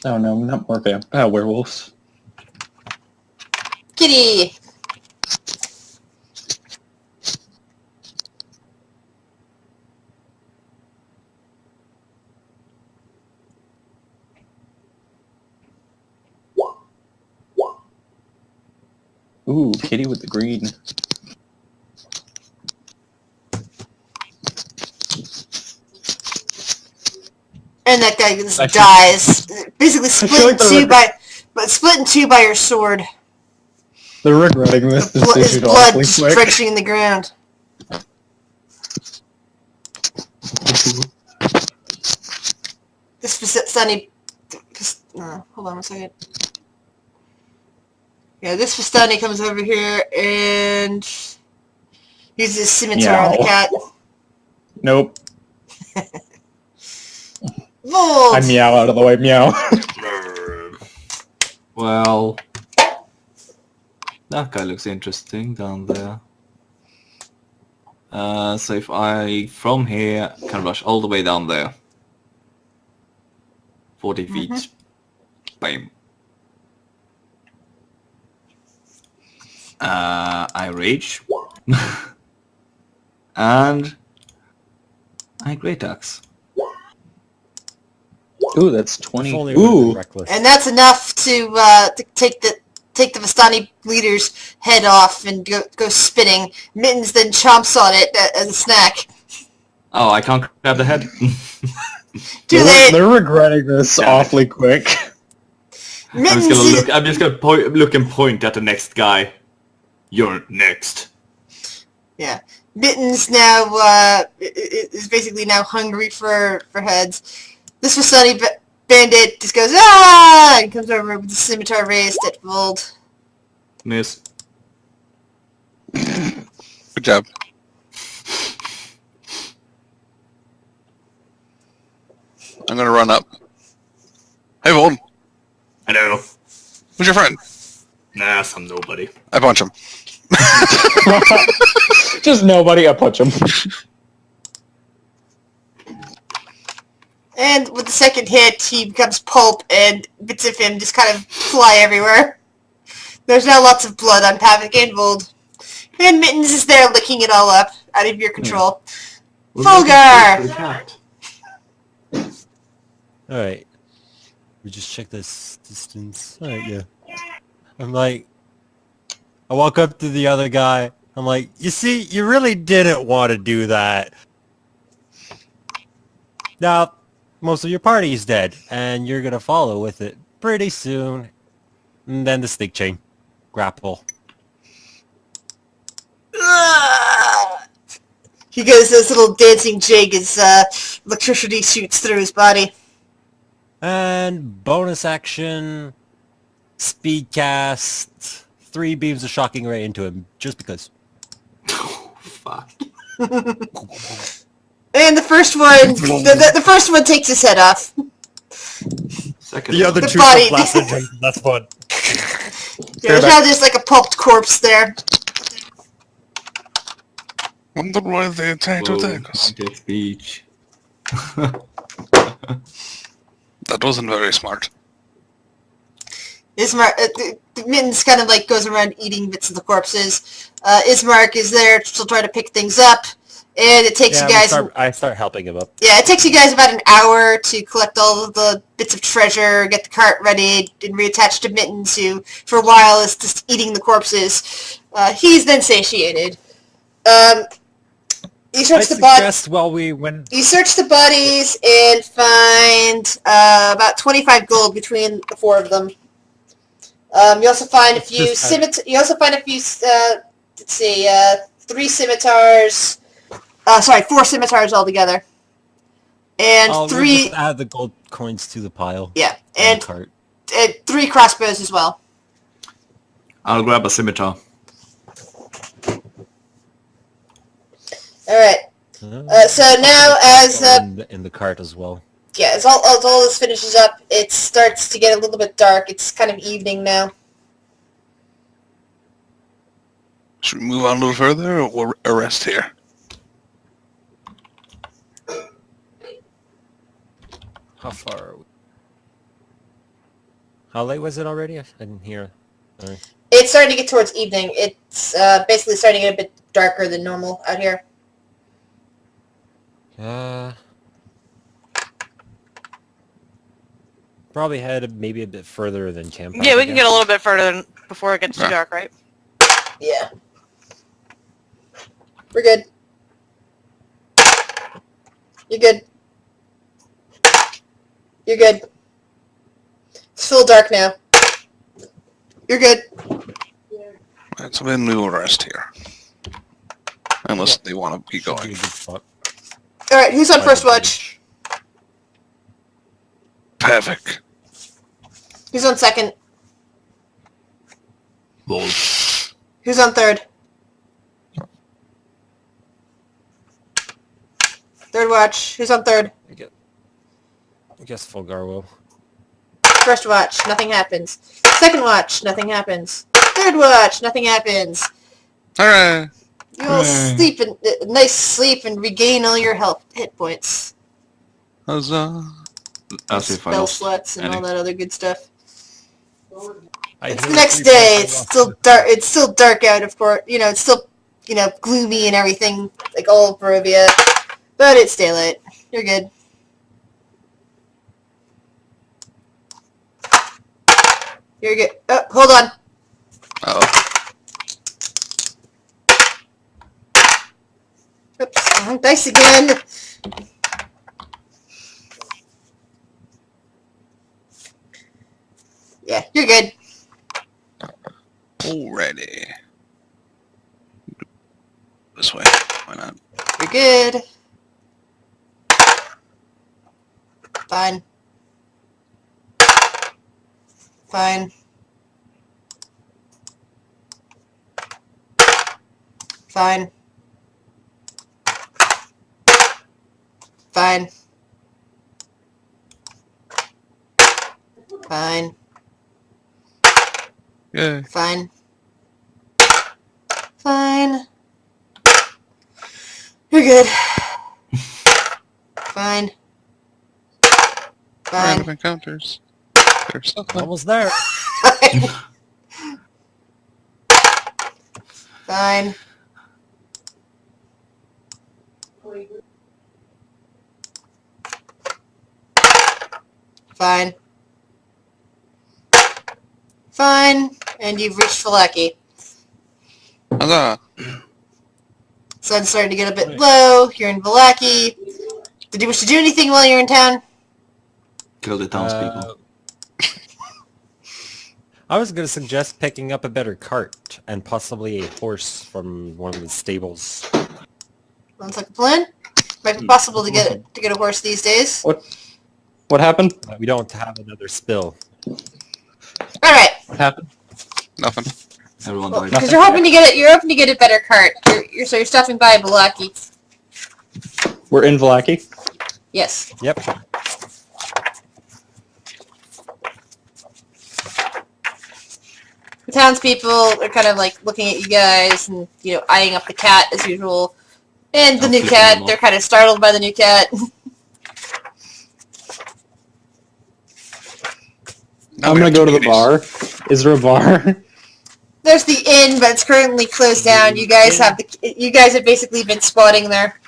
Oh no, not more werewolves. Kitty! Ooh, kitty with the green. And that guy just I feel- dies. Basically feel split like in two by your sword. They're regretting this His decision blood awfully just quick. drenching in the ground. This Vistani... hold on a second. Yeah, this Vistani comes over here and uses his scimitar on the Meow. cat. Nope. Volt! I meow out of the way, meow. Well, that guy looks interesting down there. So if I, from here, can rush all the way down there. 40 feet. Bam. I rage. And I great axe. Ooh, that's If 20. only it would've been Ooh, reckless. And that's enough to take the Vistani leader's head off and go spinning. Mittens then chomps on it as a snack. Oh, I can't grab the head. Too late. they're regretting this Damn it. awfully quick. Mittens I'm just gonna look and point at the next guy. You're next. Yeah. Mittens now is basically now hungry for heads. This Vistani bandit just goes, ah! And comes over with the scimitar raised at Vold. Miss. Good job. I'm gonna run up. Hey, Vold. Hello. Who's your friend? Nah, some nobody. I punch him. Just nobody, I punch him. And with the second hit, he becomes pulp, and bits of him just kind of fly everywhere. There's now lots of blood on Pavic and Vold. And Mittens is there licking it all up, out of your control. Fulgar! The cat. Alright. We just check this distance. Alright, yeah. I'm like, I walk up to the other guy. I'm like, you see, you really didn't want to do that. Now, most of your party is dead, and you're gonna follow with it pretty soon. And then the stick chain. Grapple. He goes this little dancing jig as electricity shoots through his body. And bonus action, speed cast, 3 beams of shocking ray into him, just because. Fuck. And the first one, the first one takes his head off. Second The one. other The two body. are blasted. That's fun. There's now just like a pulped corpse there. Wonder why they attacked with Whoa, us. get speech. That wasn't very smart. Ismark, Mittens kind of like goes around eating bits of the corpses. Ismark is there still trying to pick things up, and it takes you guys. I start helping him up. Yeah, it takes you guys about an hour to collect all of the bits of treasure, get the cart ready, and reattach to Mittens, who for a while is just eating the corpses. He's then satiated. You search the bodies. You search the bodies and find about 25 gold between the 4 of them. You also find a few You also find a few. Let's see, 3 scimitars. 4 scimitars altogether, and We'll 3. just add the gold coins to the pile. Yeah, And cart. and 3 crossbows as well. I'll grab a scimitar. All right. So now, as in the cart as well. yeah, as all this finishes up, it starts to get a little bit dark. It's kind of evening now. Should we move on a little further, or we'll rest here? How far are we? How late was it already? I didn't hear. Sorry. It's starting to get towards evening. It's basically starting to get a bit darker than normal out here. Probably head maybe a bit further than camp. Yeah, we can get a little bit further before it gets too dark, right? Yeah. We're good. You're good. You're good. It's full dark now. You're good. Alright, so then we will rest here. Unless they want to keep Should be going. a good spot. Alright, who's on first watch? Perfect. Who's on second? Lol. Who's on third? Third watch. Who's on third? I guess Fulgar will. First watch. Nothing happens. Second watch. Nothing happens. Third watch. Nothing happens. Alright. You'll sleep in nice sleep and regain all your hit points. Huzzah. As if I Spell lost slots and any. all that other good stuff. I It's hear the next 3 day. points It's I still lost. dark. It's still dark out, of course. You know, it's still, gloomy and everything, like all of Barovia. But it's daylight. You're good. You're good. Oh, hold on. Uh-oh. Oops. Wrong dice again. Yeah, you're good. Alrighty. This way. Why not? You're good. Fine. Fine. Fine. Fine. Fine. Yay. Fine. Fine. You're good. Fine. Random Fine. encounters. There's something. Almost there. Fine. Fine. Fine. Fine. And you've reached Vallaki. Huzzah. Sun's starting to get a bit low. You're in Vallaki. Did you wish to do anything while you're in town? Kill the townspeople. I was going to suggest picking up a better cart and possibly a horse from one of the stables. Sounds like a plan. Might be possible to get a horse these days. What happened? We don't have another spill. All right. What happened? Nothing. Everyone Well, died. because you're hoping to get it. You're hoping to get a better cart. So you're stopping by Vallaki. We're in Vallaki. Yes. Yep. The townspeople are kind of like looking at you guys and eyeing up the cat as usual. And the I'm new flipping cat. them off. They're kind of startled by the new cat. Now I'm we gonna have go to the communities. bar. Is there a bar? There's the inn, but it's currently closed down. You guys have basically been spotting there.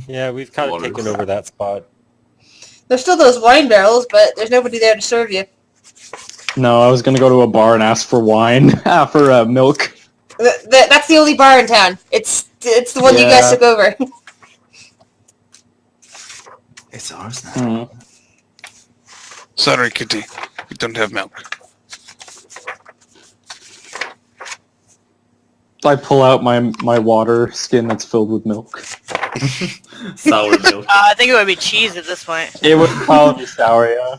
Yeah, we've kind of Waters. taken over that spot. There's still those wine barrels, but there's nobody there to serve you. No, I was gonna go to a bar and ask for wine. For milk. That's the only bar in town. It's the one you guys Yeah. took over. It's ours now. Hmm. Sorry, Kitty. We don't have milk. I pull out my water skin that's filled with milk. Sour milk. I think it would be cheese at this point. It would probably be sour, yeah.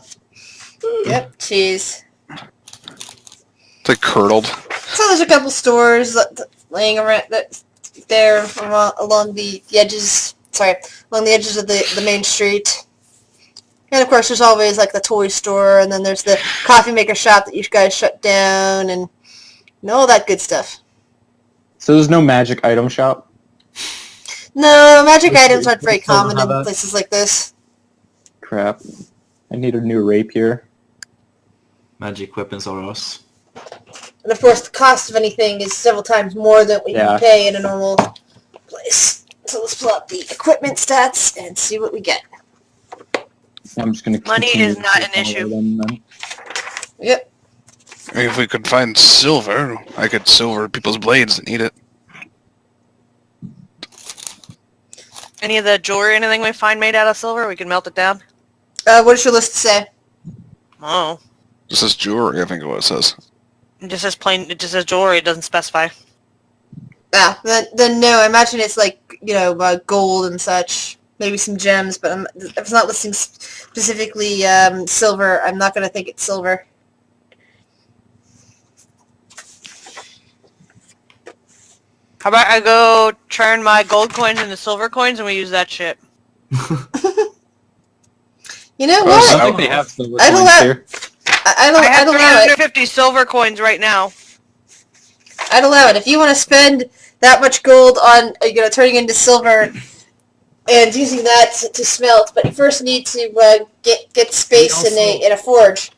Yep, cheese. It's like curdled. So there's a couple stores laying around there along the edges. Sorry, along the edges of the main street. And of course, there's always like the toy store, and then there's the coffee maker shop that you guys shut down, and all that good stuff. So there's no magic item shop? No, magic Which items street? aren't very Which store common have in that? places like this. Crap. I need a new rapier. Magic weapons are ours. And of course, the cost of anything is several times more than what you Yeah. can pay in a normal place. So let's pull up the equipment stats and see what we get. I'm just gonna Money continue is to not an follow issue. them then. Yep. If we could find silver, I could silver people's blades and eat it. Any of the jewelry or anything we find made out of silver, we can melt it down? What does your list say? Oh. This is jewelry, I think is what it says. It just says plain, it just says jewelry, it doesn't specify. Ah, then no, I imagine it's like, gold and such. Maybe some gems, but if it's not listing specifically silver, I'm not going to think it's silver. How about I go turn my gold coins into silver coins and we use that shit? You know Oh, what? so- I think they have silver I'd coins allow- here. I'd I have allow it. 350 silver coins right now. I'd allow it. If you want to spend that much gold on, turning into silver and using that to smelt, but you first need to get space in a forge.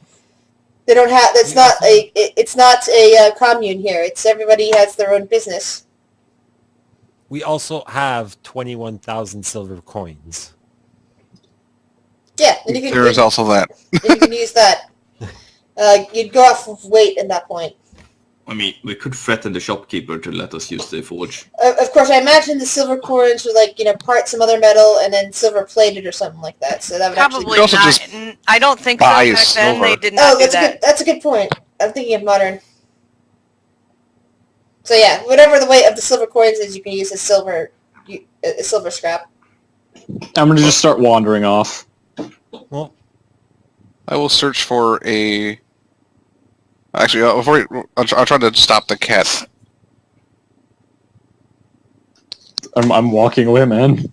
They don't have. It's not a commune here. It's everybody has their own business. We also have 21,000 silver coins. Yeah, and you can, There is also that. and you can use that. You'd go off of weight at that point. I mean, we could threaten the shopkeeper to let us use the forge. Of course, I imagine the silver coins were part some other metal and then silver plated or something like that. So that would Probably could also not. just I don't think so. buy Back then silver. they did Oh, not do that. that's a good point. I'm thinking of modern. So yeah, whatever the weight of the silver coins is, you can use as silver scrap. I'm gonna just start wandering off. Well, I will search for a... Actually, I'll try to stop the cat. I'm walking away, man.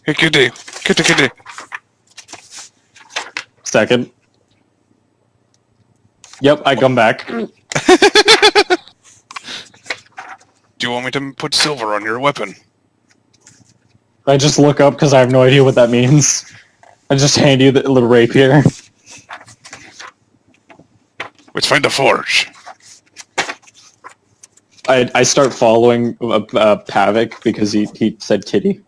Hey, kitty. Kitty, kitty. Second. Yep, I come back. Do you want me to put silver on your weapon? I just look up because I have no idea what that means. I just hand you the little rapier. Let's find a forge. I start following Pavik because he said kitty.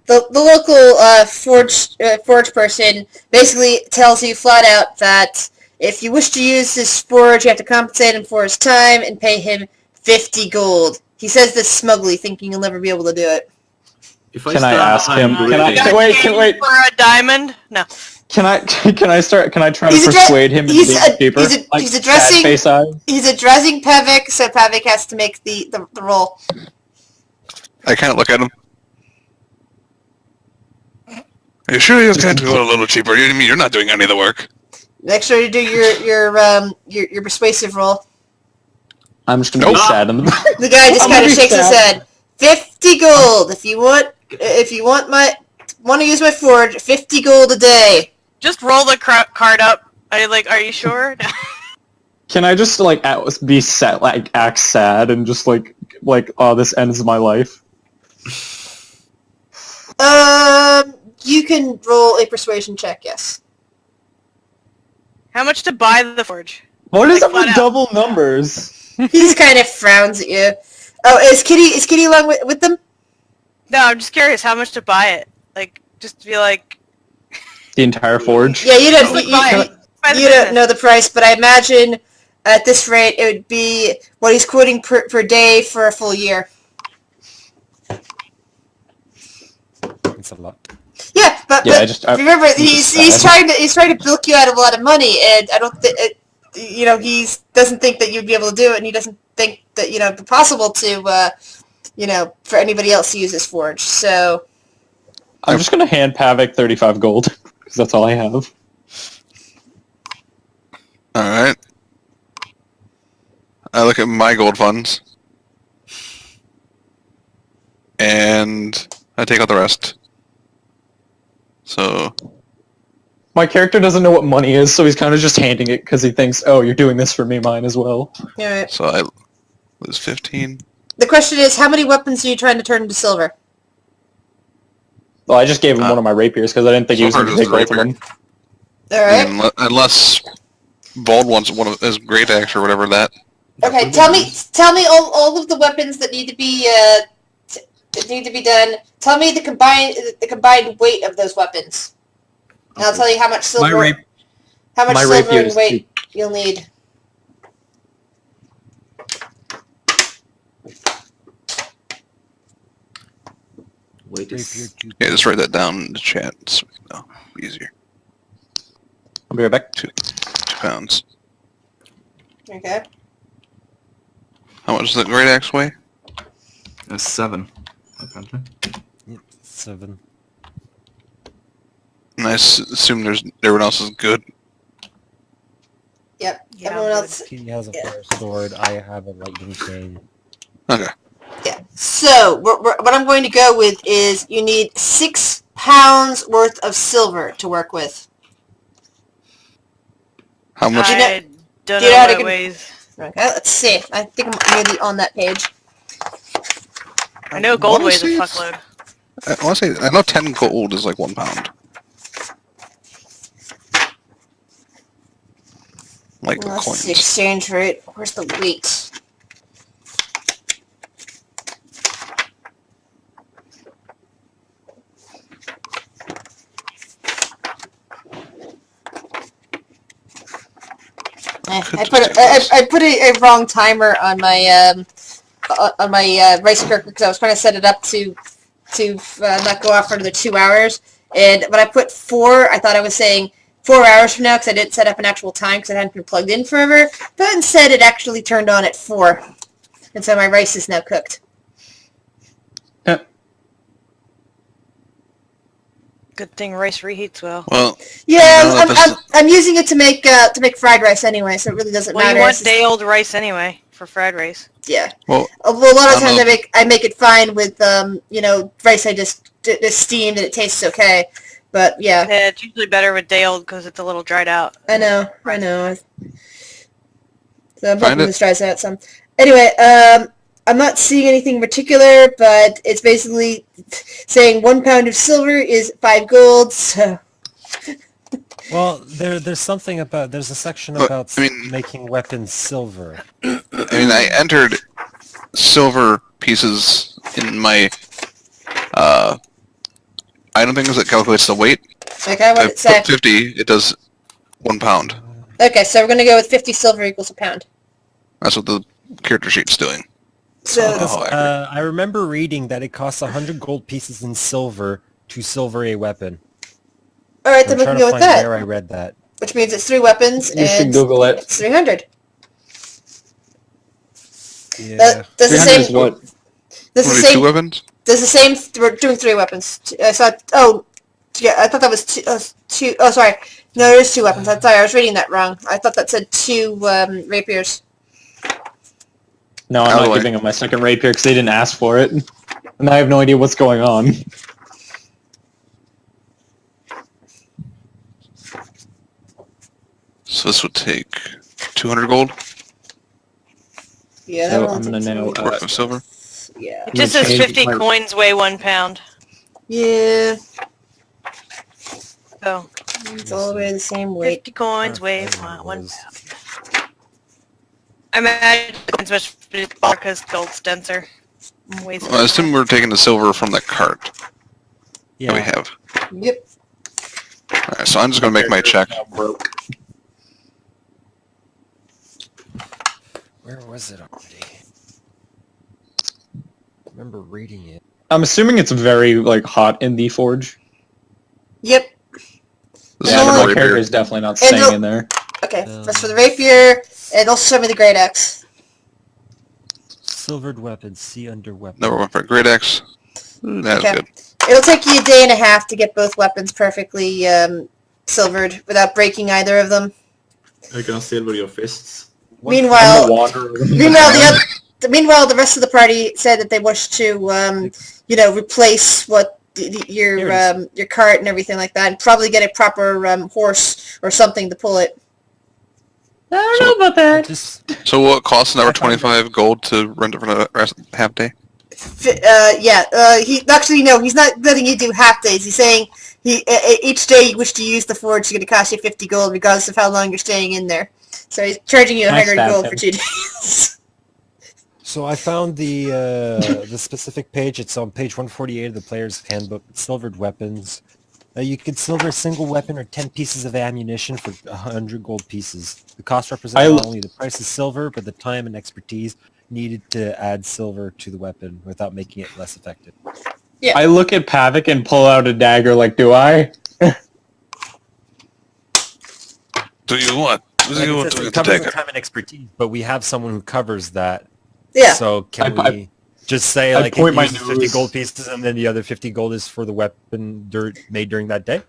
The local forge person basically tells you flat out that If you wish to use this forge, you have to compensate him for his time and pay him 50 gold. He says this smugly, thinking you'll never be able to do it. If Can I ask him? behind Can I- Rudy- can wait. For a diamond? No. Can I try to He's persuade him into being cheaper? He's addressing Sad face eyes? He's addressing Pevik, so Pevik has to make the roll. I kind of look at him. Are you sure you can't go a little cheaper? You mean you're not doing any of the work? Make sure you do your persuasive roll. I'm just gonna be Nope. sad. The guy just I'm kind gonna of be shakes his sad. head. 50 gold if you want to use my forge. 50 gold a day. Just roll the card up. Are you sure? Can I just be sad, act sad, and just oh, this ends my life? You can roll a persuasion check. Yes. How much to buy the forge? What is Like, up with flat out. double numbers? He just kind of frowns at you. Oh, is Kitty along with them? No, I'm just curious how much to buy it. Just to be like... The entire forge? Yeah, you don't. Just buy the You don't business. know the price, but I imagine at this rate it would be what he's quoting per day for a full year. It's a lot. Yeah, but remember he's trying to bilk you out of a lot of money, and I don't think he doesn't think that you'd be able to do it, and he doesn't think that it'd be possible to for anybody else to use this forge. So I'm just gonna hand Pavik 35 gold, because that's all I have. Alright. I look at my gold funds. And I take out the rest. So... My character doesn't know what money is, so he's kind of just handing it because he thinks, oh, you're doing this for me, mine as well. alright. So I lose 15. The question is, how many weapons are you trying to turn into silver? Well, I just gave him one of my rapiers because I didn't think he was going to Silver take is both of rapier. them. Alright. Unless Bald wants one of his great axe or whatever that. Okay, tell me all of the weapons that need to be done. Tell me the combined weight of those weapons. And I'll tell you how much silver My silver rapier and is weight you'll need. Wait, is... Yeah, just write that down in the chat so easier. I'll be right back. 2 pounds. Okay. How much does the great axe weigh? 7, apparently. 7. And I assume everyone else is good. Yep. Yeah, Everyone I'm else. He has a fire sword. I have a lightning chain. Okay. Yeah. So what I'm going to go with is you need 6 pounds worth of silver to work with. How much? I don't do you know know how what to it weighs. Okay, let's see. I think I'm nearly on that page. I know gold wanna weighs a see it. fuckload. I want to say, I know 10 gold is like 1 pound. Like the Let's coins. see, exchange rate. Where's the weight? I put a wrong timer on my rice cooker because I was trying to set it up to not go off for another 2 hours. And when I put 4, I thought I was saying 4 hours from now because I didn't set up an actual time because it hadn't been plugged in forever. But instead, it actually turned on at 4, and so my rice is now cooked. Good thing rice reheats well. Well, Yeah, I'm using it to make fried rice anyway, so it really doesn't Well, matter. you want day-old rice anyway for fried rice. Yeah. well, A lot of I don't times I make it fine with rice I just steamed and it tastes okay. But yeah, Yeah, it's usually better with day-old because it's a little dried out. I know. So I'm Find hoping it. this dries out some. Anyway, I'm not seeing anything particular, but it's basically saying 1 pound of silver is 5 gold. So Well, there's something about there's a section But, about I mean- making weapons silver. I mean, I entered silver pieces in my item things that calculates the weight. okay, what I did it say? put 50, it does 1 pound. Okay, so we're going to go with 50 silver equals a pound. That's what the character sheet's doing. So Because, Oh, accurate. I remember reading that it costs 100 gold pieces in silver to silver a weapon. all right, I'm then we trying can to go with find that, where I read that. which means it's 3 weapons, You should and Google it. it's 300. Yeah. Does the 300 same... is what? Does the What are same... two weapons? Does the same... We're doing 3 weapons. I saw... Oh, yeah, I thought that was 2... Oh, sorry. No, there's 2 weapons. I'm sorry, I was reading that wrong. I thought that said 2 rapiers. No, I'm By the not way. giving them my second rapier because they didn't ask for it. And I have no idea what's going on. So this would take 200 gold Yeah, that So one I'm gonna takes now... worth of silver. Yeah. It just I'm gonna says change 50 my- coins weigh 1 pound. Yeah. So It's all the way the same weight. 50 coins weigh There it 1 was. pound. I imagine it's much smaller because gold's denser. Weighs Well, I assume we're taking the silver from the cart that we Yeah. have. Yep. Alright, so I'm just gonna make my check. Broke. Where was it already? I remember reading it. I'm assuming it's very, like, hot in the forge. Yep. This Yeah, is only- my a character rapier. is definitely not And staying the- in there. Okay, that's for the rapier, and also show me the great axe. Silvered weapons, see under weapons. Never went for a great axe. That's Okay. good. It'll take you a day and a half to get both weapons perfectly silvered without breaking either of them. I can silver your fists. One- I'm Meanwhile, gonna wander around. meanwhile, the rest of the party said that they wish to, replace what Here it is. your cart and everything like that, and probably get a proper horse or something to pull it. I don't know about I that. just So what costs another I find 25 gold to rent it for the rest half day? He's not letting you do half days. He's saying each day you wish to use the forge is going to cost you 50 gold, regardless of how long you're staying in there. So he's charging you I 100 stabbed gold him. for 2 days. So I found the specific page. It's on page 148 of the player's handbook. Silvered weapons. You can silver a single weapon or 10 pieces of ammunition for 100 gold pieces. The cost represents not only the price of silver, but the time and expertise needed to add silver to the weapon without making it less effective. I look at Pavik and pull out a dagger like, do I? Do you want? Do Like you it want says to it covers the take time and expertise, but we have someone who covers that. Yeah. So can I- we just say I like point it my uses 50 nose. gold pieces and then the other 50 gold is for the weapon made during that day?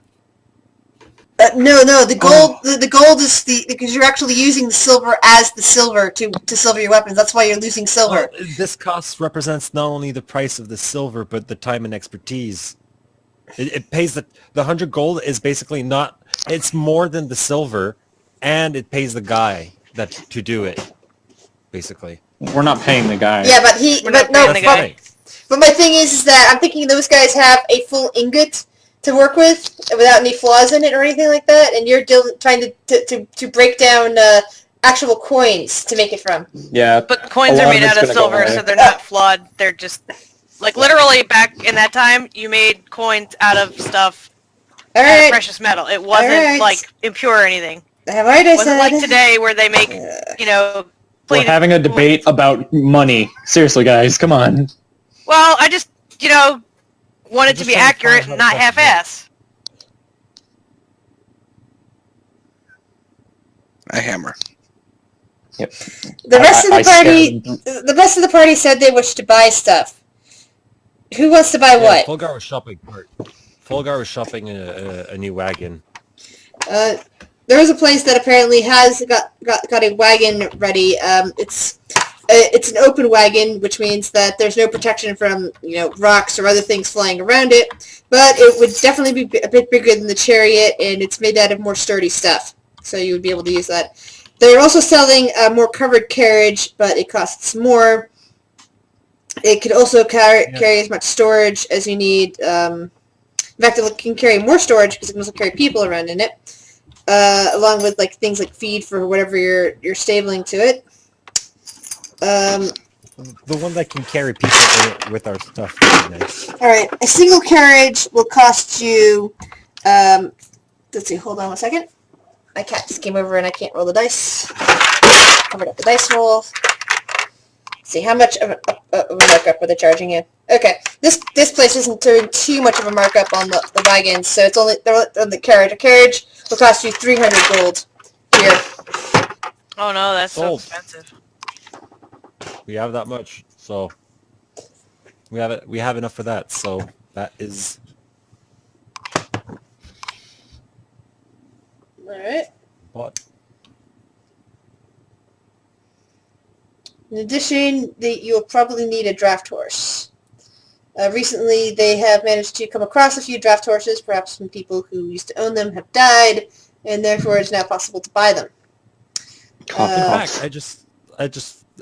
No. The gold. The gold is because you're actually using the silver as the silver to silver your weapons. That's why you're losing silver. Well, this cost represents not only the price of the silver, but the time and expertise. It pays the 100 gold is basically not. It's more than the silver, and it pays the guy to do it. Basically. We're not paying the guy. Yeah, but We're not no. paying the guy. Right. But my thing is that I'm thinking those guys have a full ingot to work with without any flaws in it or anything like that, and you're trying to break down actual coins to make it from. Yeah. But coins A are lot made of out it's of gonna go silver, away. so they're not flawed. They're just like literally back in that time, you made coins out of stuff, All out of right. precious metal. It wasn't Alright. like impure or anything. Have I It wasn't like today where they make, We're plated having a debate about money. Seriously, guys, come on. Well, I just, want it to just be trying to accurate find and how not to fucking half-ass. a hammer? The rest of the I party, scared the rest of the party said they wish to buy stuff. Who wants to buy what? Fulgar was shopping. Fulgar was shopping a new wagon. There is a place that apparently has got a wagon ready. It's an open wagon, which means that there's no protection from rocks or other things flying around it. But it would definitely be a bit bigger than the chariot, and it's made out of more sturdy stuff, so you would be able to use that. They're also selling a more covered carriage, but it costs more. It could also carry as much storage as you need. In fact, it can carry more storage because it can also carry people around in it, along with things like feed for whatever you're stabling to it. The one that can carry people in it with our stuff would be nice. All right, a single carriage will cost you. Let's see. Hold on one second. my cat just came over and I can't roll the dice. Covered up the dice roll. See how much of a markup are they charging you? Okay, this place isn't doing too much of a markup on the wagons, so it's only the carriage. A carriage will cost you 300 gold here. Oh no, that's Sold. so expensive. We have that much, so we have it. We have enough for that. So that is All right. bought. In addition, you'll probably need a draft horse. Recently, they have managed to come across a few draft horses. Perhaps some people who used to own them have died, and therefore it's now possible to buy them. Coffin In Hawks. fact,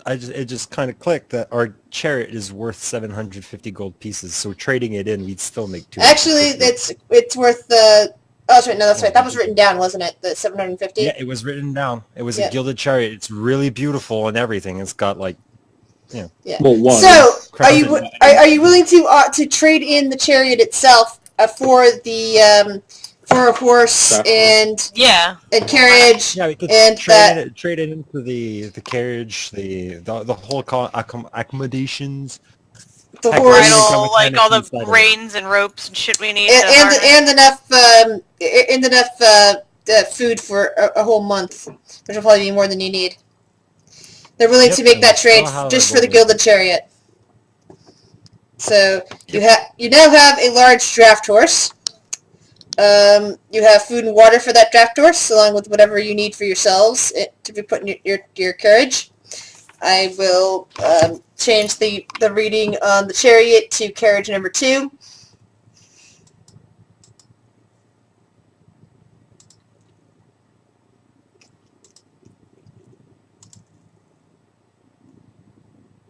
it just kind of clicked that our chariot is worth 750 gold pieces. So trading it in, we'd still make 250. Actually, it's worth the. Oh, that's right. No, that's right. That was written down, wasn't it? The 750. Yeah, it was written down. It was Yeah. a gilded chariot. It's really beautiful and everything. It's got like, Yeah. Well, one. So, are you Crafted. willing to trade in the chariot itself for the for a horse Draft and Yeah. carriage? yeah, we could And trade it into the carriage, the whole accommodations. the Heck, horse even come Bridle, with like all the mannequins inside of it. reins and ropes and shit we need. and, to harness. and enough food for a whole month, which will probably be more than you need. They're willing Yep, to make and that trade I'll have just a for the golden. gilded chariot. So you now have a large draft horse. You have food and water for that draft horse, along with whatever you need for yourselves to be put in your carriage. I will change the reading on the chariot to carriage number 2.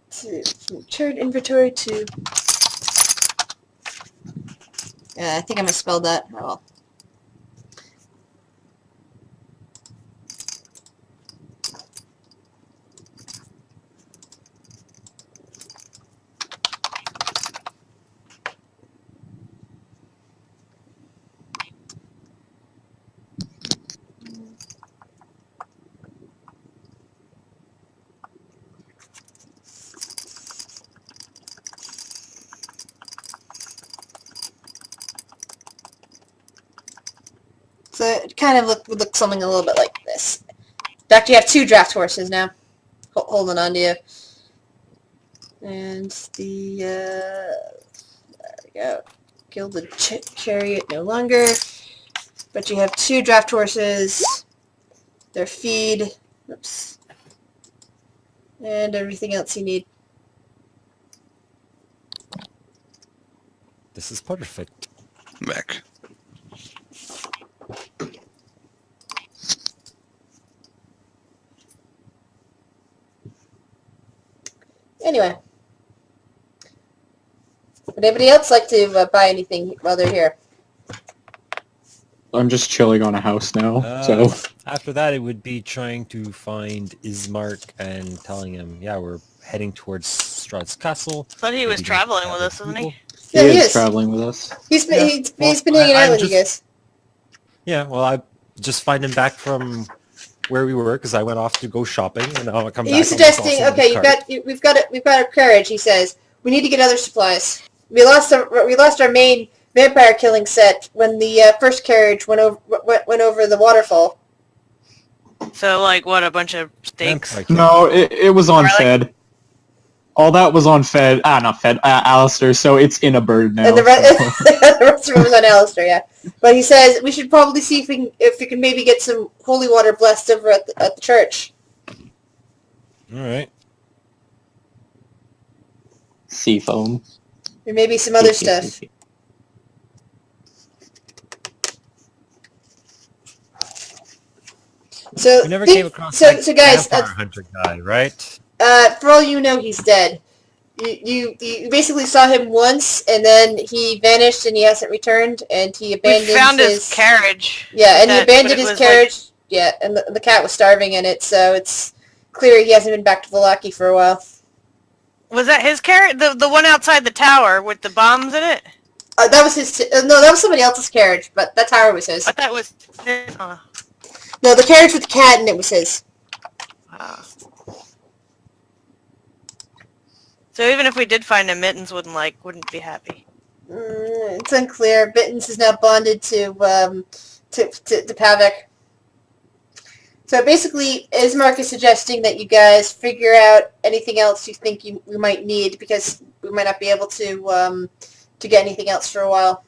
From chariot inventory to... I think I misspelled that. Oh well. So it kind of would look something a little bit like this. In fact, you have 2 draft horses now, holding on to you. And there we go. Gilded chariot no longer. But you have 2 draft horses, their feed, oops, and everything else you need. This is perfect. Back. Anyway. Would anybody else like to buy anything while they're here? I'm just chilling on a house now, So so... after that, it would be trying to find Ismark and telling him, yeah, we're heading towards Strahd's castle. Thought he was Maybe traveling gather with us, isn't people. he? Yeah, he he is is. traveling with us. He's been, Yeah. he's been hanging out I'm with you guys. Yeah, well, I just find him back from where we were because I went off to go shopping, and now I come back. He's on this suggesting, awesome okay, cart. we've got our carriage. He says we need to get other supplies. We lost our main vampire killing set when the first carriage went over the waterfall. So, like, what, a bunch of steaks? Vampire No, it was on Garlic? Fed. All that was on Fed. Not Fed. Alistair, so it's in a bird now. And the rest, so. the rest of it was on Alistair, yeah. But he says we should probably see if we can maybe get some holy water blessed over at the church. All right. Seafoam. Or maybe some other stuff. So We never came across so guys, vampire hunter guy, right? for all you know, he's dead. You basically saw him once, and then he vanished, and he hasn't returned, and he abandoned We found his carriage. Yeah, and he That- abandoned but it his was, carriage. Yeah, and the cat was starving in it, so it's clear he hasn't been back to Vallaki for a while. Was that his carriage? The one outside the tower with the bombs in it? That was his. No, that was somebody else's carriage, but that tower was his. I thought it was his. No, the carriage with the cat and it was his. So even if we did find him, Mittens wouldn't be happy. It's unclear. Bittens is now bonded to Pavik. So basically, Ismark is suggesting that you guys figure out anything else you think we might need, because we might not be able to get anything else for a while.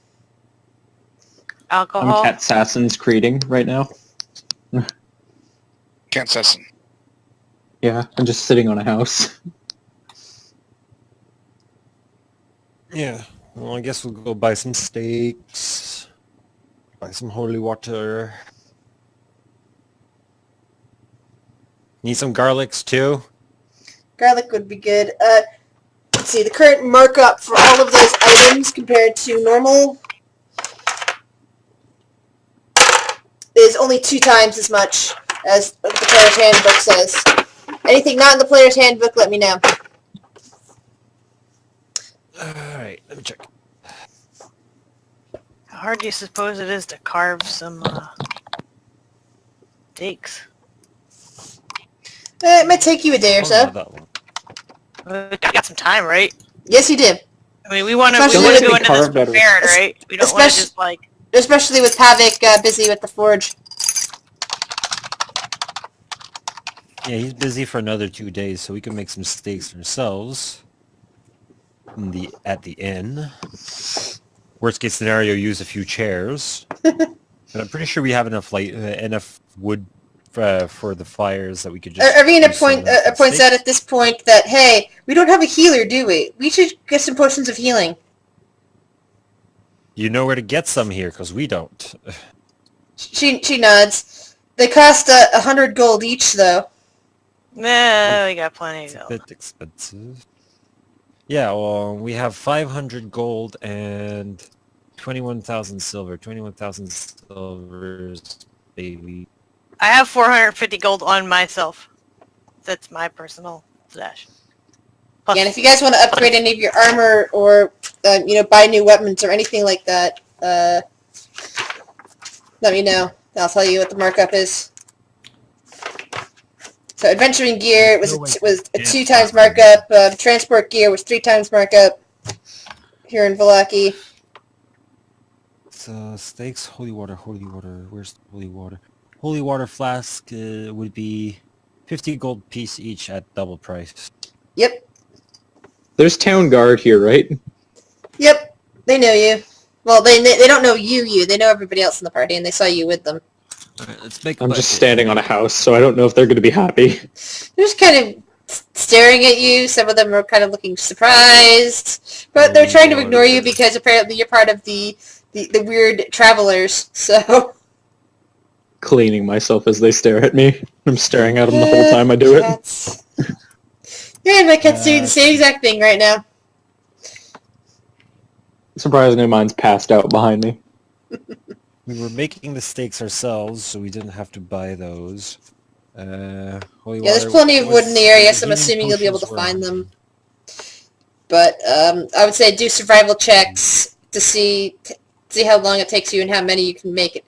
Alcohol? I'm Cat Assassin's creating right now. Can't assassin. Yeah, I'm just sitting on a house. Yeah. Well, I guess we'll go buy some steaks. Buy some holy water. Need some garlics too? Garlic would be good. Let's see, the current markup for all of those items compared to normal is only 2 times as much as the player's handbook says. Anything not in the player's handbook, let me know. Alright, let me check. How hard do you suppose it is to carve some steaks? It might take you a day or Oh, so. not that long. We got some time, right? Yes, you did. I mean, we want to Especially go with into this carved out of- prepared, right? We don't want to just Especially with Pavik busy with the forge. Yeah, he's busy for another 2 days, so we can make some steaks ourselves. At the inn. Worst case scenario, use a few chairs. And I'm pretty sure we have enough enough wood for the fires that we could just... Arena use some of that points steak. out at this point that, hey, we don't have a healer, do we? We should get some potions of healing. You know where to get some here, because we don't. She nods. They cost 100 gold each, though. Nah, we got plenty It's of a gold. bit expensive. Yeah, well, we have 500 gold and 21,000 silver. 21,000 silvers, baby. I have 450 gold on myself. That's my personal stash. Plus, Yeah, and if you guys want to upgrade any of your armor or, buy new weapons or anything like that, let me know. I'll tell you what the markup is. So adventuring gear was a 2 times markup. Transport gear was 3 times markup here in Vallaki. So, steaks, holy water. Where's the holy water? Holy water flask would be 50 gold piece each at double price. Yep. There's town guard here, right? Yep. They know you. Well, they don't know you. They know everybody else in the party, and they saw you with them. Alright, let's make a I'm budget. just standing on a house, so I don't know if they're going to be happy. They're just kind of staring at you. Some of them are kind of looking surprised, but they're trying to ignore you because apparently you're part of the weird travelers. So Cleaning myself as they stare at me. I'm staring at them the whole time I do it. Cats. Yeah, my cat's doing the same exact thing right now. Surprisingly, mine's passed out behind me. We were making the steaks ourselves, so we didn't have to buy those. Holy Yeah, there's water plenty of wood in the area, so I'm healing assuming you'll be able to potions find were- them. But I would say do survival checks to see how long it takes you and how many you can make it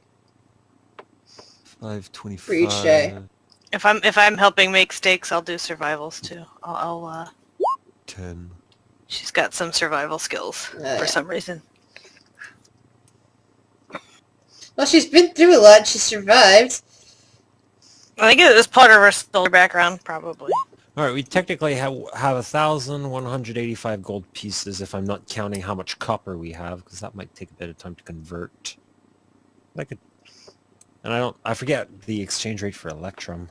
525. for each day. if I'm helping make steaks, I'll do survivals too. I'll 10. she's got some survival skills for some reason. Well, she's been through a lot. She survived. I think it was part of her solar background, probably. Alright, we technically have 1,185 gold pieces if I'm not counting how much copper we have, because that might take a bit of time to convert. I forget the exchange rate for Electrum.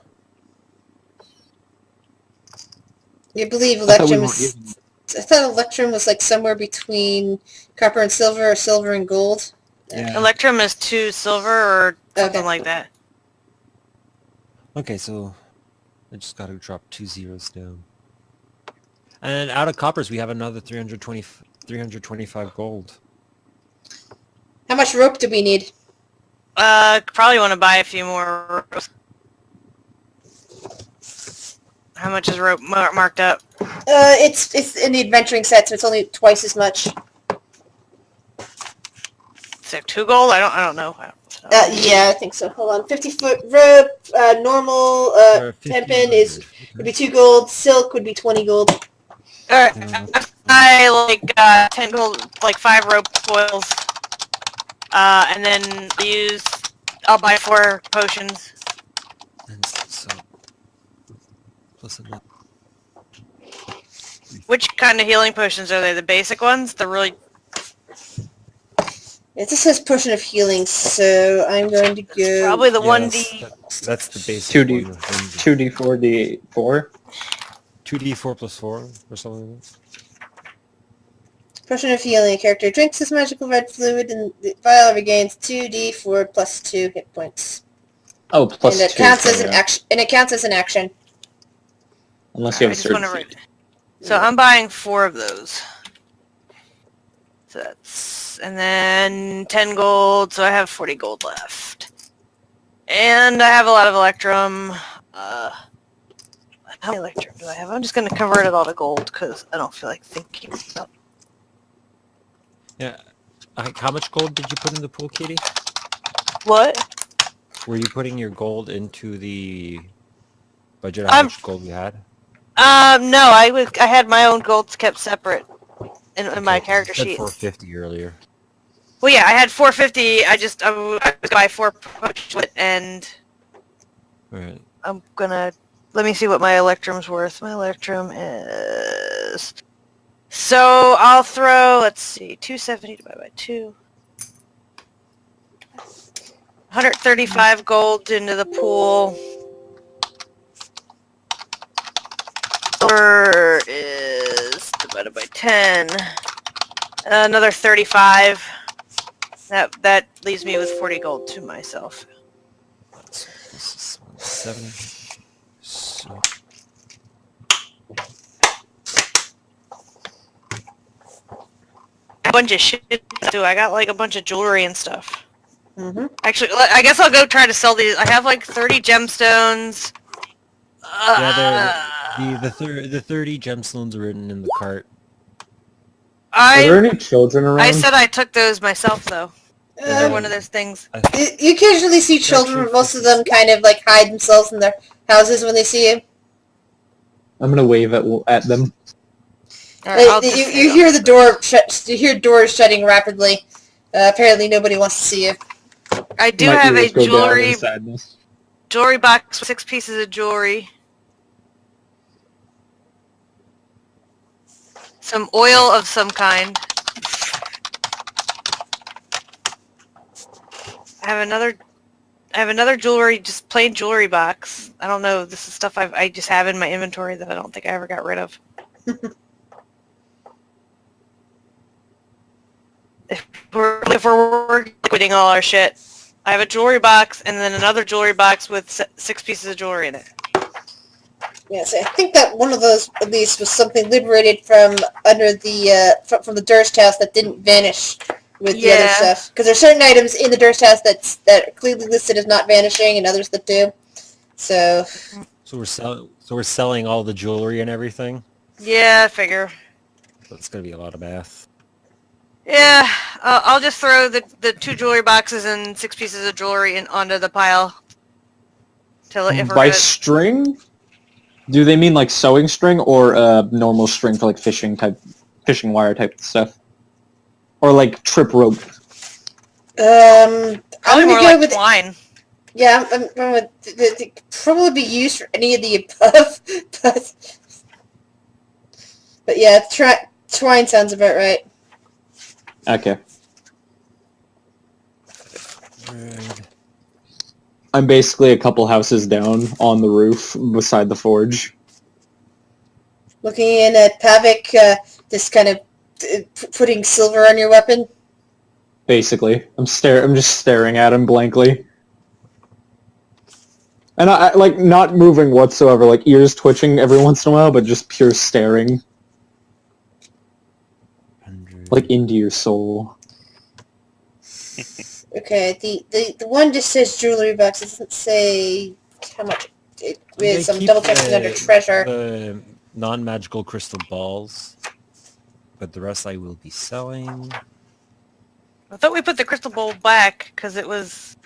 You believe I thought we Electrum weren't was... even- I thought Electrum was like somewhere between copper and silver or silver and gold. Yeah. Electrum is 2 silver or something Okay. like that. Okay, so I just gotta drop 2 zeros down. And out of coppers, we have another 325 gold. How much rope do we need? Probably want to buy a few more ropes. How much is rope marked up? It's in the adventuring set, so it's only twice as much. Is there 2 gold? I don't know. Yeah, I think so. Hold on. 50-foot rope, normal, hempen is would be 2 gold. Silk would be 20 gold. Alright, I like 10 gold, like 5 rope coils. And then I'll buy 4 potions. And so, plus another. Which kind of healing potions are they? The basic ones? The really... It just says potion of healing, so I'm going to go... Probably the Yes, 1D... that's the basic 2D, one. 2d4, d8, 2d4 plus 4 or something like that. Potion of healing. A character drinks this magical red fluid and the vial regains 2d4 plus 2 hit points. Oh, plus and it 2. counts as an yeah. action. And it counts as an action. Unless you have I a just certain want to feat. write. So I'm buying 4 of those. So that's... And then 10 gold, so I have 40 gold left. And I have a lot of Electrum. How many Electrum do I have? I'm just going to convert it all to gold, because I don't feel like thinking about it. Yeah. How much gold did you put in the pool, Katie? What? Were you putting your gold into the budget? How much gold you had? No, I had my own golds kept separate in my character You said sheet. 450 earlier. Well, yeah, I had 450. I was buy 4 potions, and Alright. I'm gonna... Let me see what my Electrum's worth. My Electrum is... So, I'll throw, let's see, 270 divided by 2. 135 gold into the pool. Silver is divided by 10. Another 35. That leaves me with 40 gold to myself. So this is 170. So A bunch of shit too. I got like a bunch of jewelry and stuff. Mm-hmm. Actually, I guess I'll go try to sell these. I have like 30 gemstones. yeah, the 30 gemstones are written in the cart. Are there I any children around? said I took those myself though. They're one of those things. You occasionally see children, but most of them kind of like hide themselves in their houses when they see you. I'm gonna wave at them. Alright, You hear the door you hear doors shutting rapidly. Apparently nobody wants to see you. I do My have a ears go down in jewelry sadness. box with 6 pieces of jewelry. Some oil of some kind. I have another jewelry, just plain jewelry box. I don't know. This is stuff I just have in my inventory that I don't think I ever got rid of. If we're liquidating all our shit, I have a jewelry box and then another jewelry box with 6 pieces of jewelry in it. Yes, I think that one of those at least was something liberated from under the from the Durst house that didn't vanish with the other stuff. Because there's certain items in the Durst house that are clearly listed as not vanishing, and others that do. So we're selling all the jewelry and everything. Yeah, I figure. That's gonna be a lot of math. Yeah, I'll just throw the 2 jewelry boxes and 6 pieces of jewelry onto the pile. By string? Do they mean like sewing string or normal string for like fishing wire type stuff? Or like trip rope? Probably I'm more gonna go like with twine. Yeah, I'm going with probably be used for any of the above, but yeah, twine sounds about right. Okay. I'm basically a couple houses down on the roof beside the forge. Looking in at Pavik, just kind of putting silver on your weapon. Basically, I'm just staring at him blankly, and I like not moving whatsoever, like ears twitching every once in a while, but just pure staring, like into your soul. Okay, the one just says jewelry box. It doesn't say how much it is. I'm double checking under treasure. The non-magical crystal balls, but the rest I will be selling. I thought we put the crystal bowl back because it was.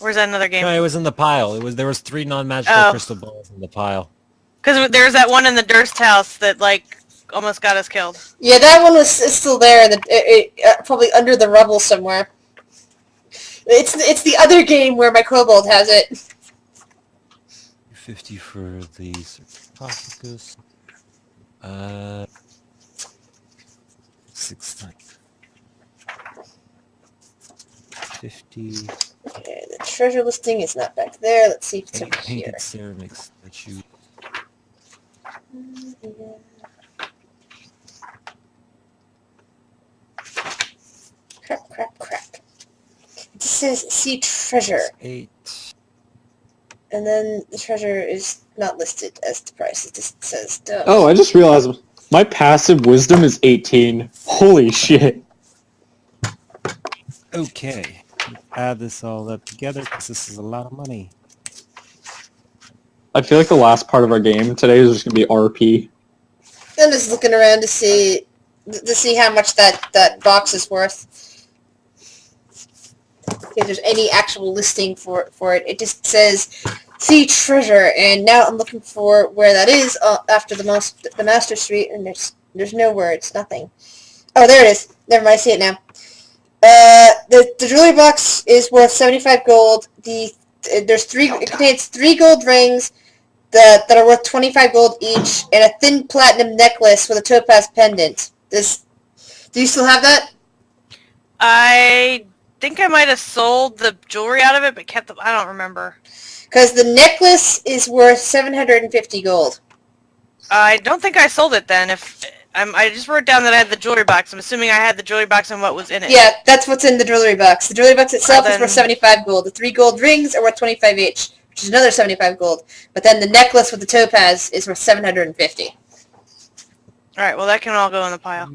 Where's that another game? No, it was in the pile. There was 3 non-magical crystal balls in the pile. Because there's that one in the Durst house that like almost got us killed. Yeah, that one is still there. Probably under the rubble somewhere. It's the other game where my kobold has it. 50 for the sarcophagus. 60. 50. Okay, the treasure listing is not back there. Let's see if it's over here. Painted ceramic statue. Crap. It says see treasure. 8. And then the treasure is not listed as the price. It just says done. Oh, I just realized my passive wisdom is 18. Holy shit. Okay. Add this all up together because this is a lot of money. I feel like the last part of our game today is just going to be RP. I'm just looking around to see how much that box is worth. If there's any actual listing for it. It just says see treasure, and now I'm looking for where that is after the Master Street, and there's no words, nothing. Oh, there it is. Never mind, I see it now. The jewelry box is worth 75 gold. It contains 3 gold rings that are worth 25 gold each, and a thin platinum necklace with a topaz pendant. Do you still have that? I think I might have sold the jewelry out of it, but kept the. I don't remember. Because the necklace is worth 750 gold. I don't think I sold it then. I just wrote down that I had the jewelry box. I'm assuming I had the jewelry box and what was in it. Yeah, that's what's in the jewelry box. The jewelry box itself is worth 75 gold. The 3 gold rings are worth 25 each, which is another 75 gold. But then the necklace with the topaz is worth 750. Alright, well that can all go in the pile.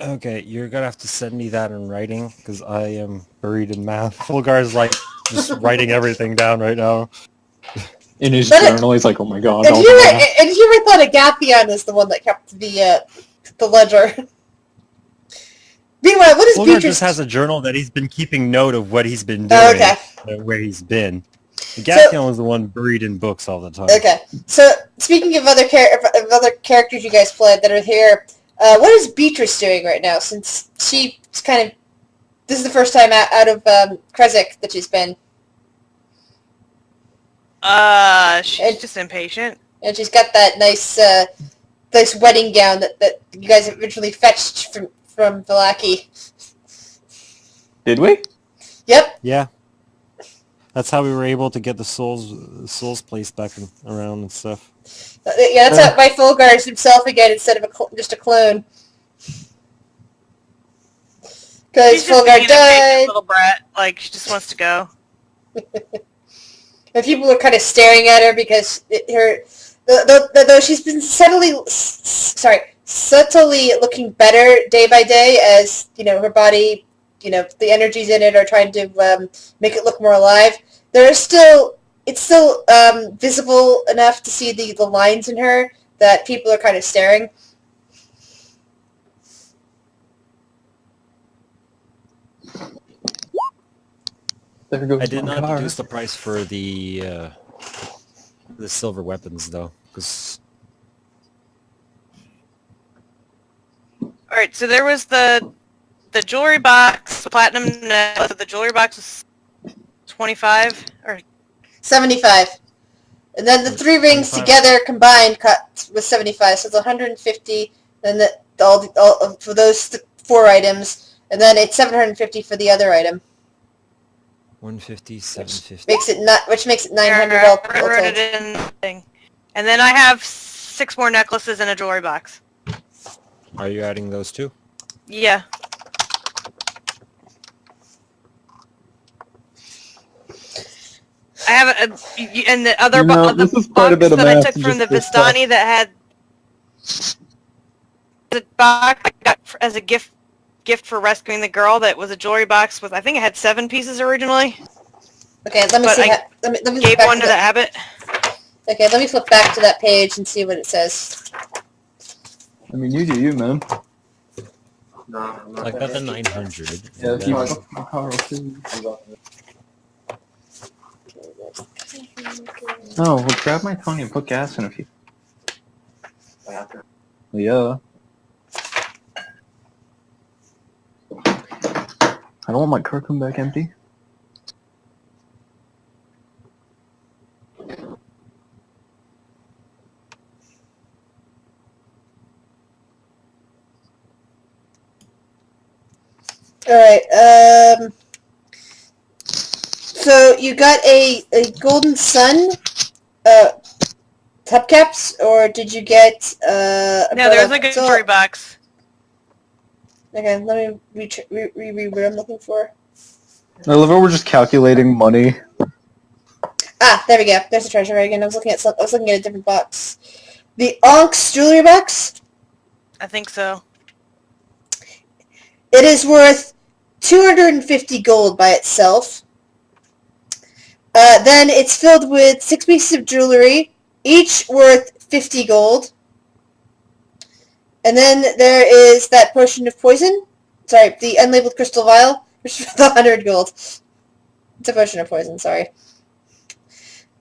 Okay, you're gonna have to send me that in writing because I am buried in math. Fulgar's like just writing everything down right now. In his journal, he's like, "Oh my god!" And you ever thought Agathion is the one that kept the ledger? Meanwhile, what is Fulgar Beatrice? just has a journal that he's been keeping note of what he's been doing, where he's been. Agathion was the one buried in books all the time. Okay, so speaking of other characters you guys played that are here. What is Beatrice doing right now? Since she's kind of... This is the first time out of Krezk that she's been. She's just impatient. And she's got that nice wedding gown that you guys originally fetched from Vallaki. Did we? Yep. Yeah. That's how we were able to get the souls placed back around and stuff. Yeah, that's how by Fulgar is himself again instead of just a clone. Because Fulgar died. Little brat, like she just wants to go. And people are kind of staring at her because though she's been subtly looking better day by day as her body, the energies in it are trying to make it look more alive. It's still visible enough to see the lines in her that people are kind of staring. There goes I did my not car. reduce the price for the silver weapons though, because All right, so there was the jewelry box, the platinum necklace. The jewelry box was 25 or 75. And then the 3 rings 25. together combined was 75, so it's 150. Then all for those 4 items, and then it's 750 for the other item. 150, 750. Which makes it 900 I all wrote it told. in the thing. And then I have 6 more necklaces in a jewelry box. Are you adding those too? Yeah. I have and the other this is quite box a bit of that I math took to from the just stuff. Vistani that had the box I got as a gift for rescuing the girl. That was a jewelry box with I think it had 7 pieces originally. Okay, let me But see. I Let me Gave flip back one to to the that. abbot. Okay, let me flip back to that page and see what it says. I mean, you do you, man. So I got the 900. Yeah, and if you then- fuck my car, I'll sue you. No, well, grab my Tony and put gas in a few. Yeah. I don't want my car come back empty. Alright, so you got a golden sun, hubcaps, or did you get, No, umbrella? there's like a So- jewelry box. Okay, let me read what I'm looking for. I love how we're just calculating money. Ah, there we go. There's the treasure again. I was looking at a different box. The Onx jewelry box. I think so. It is worth 250 gold by itself. Then it's filled with 6 pieces of jewelry, each worth 50 gold. And then there is that potion of poison. Sorry, the unlabeled crystal vial, which is worth 100 gold. It's a potion of poison, sorry.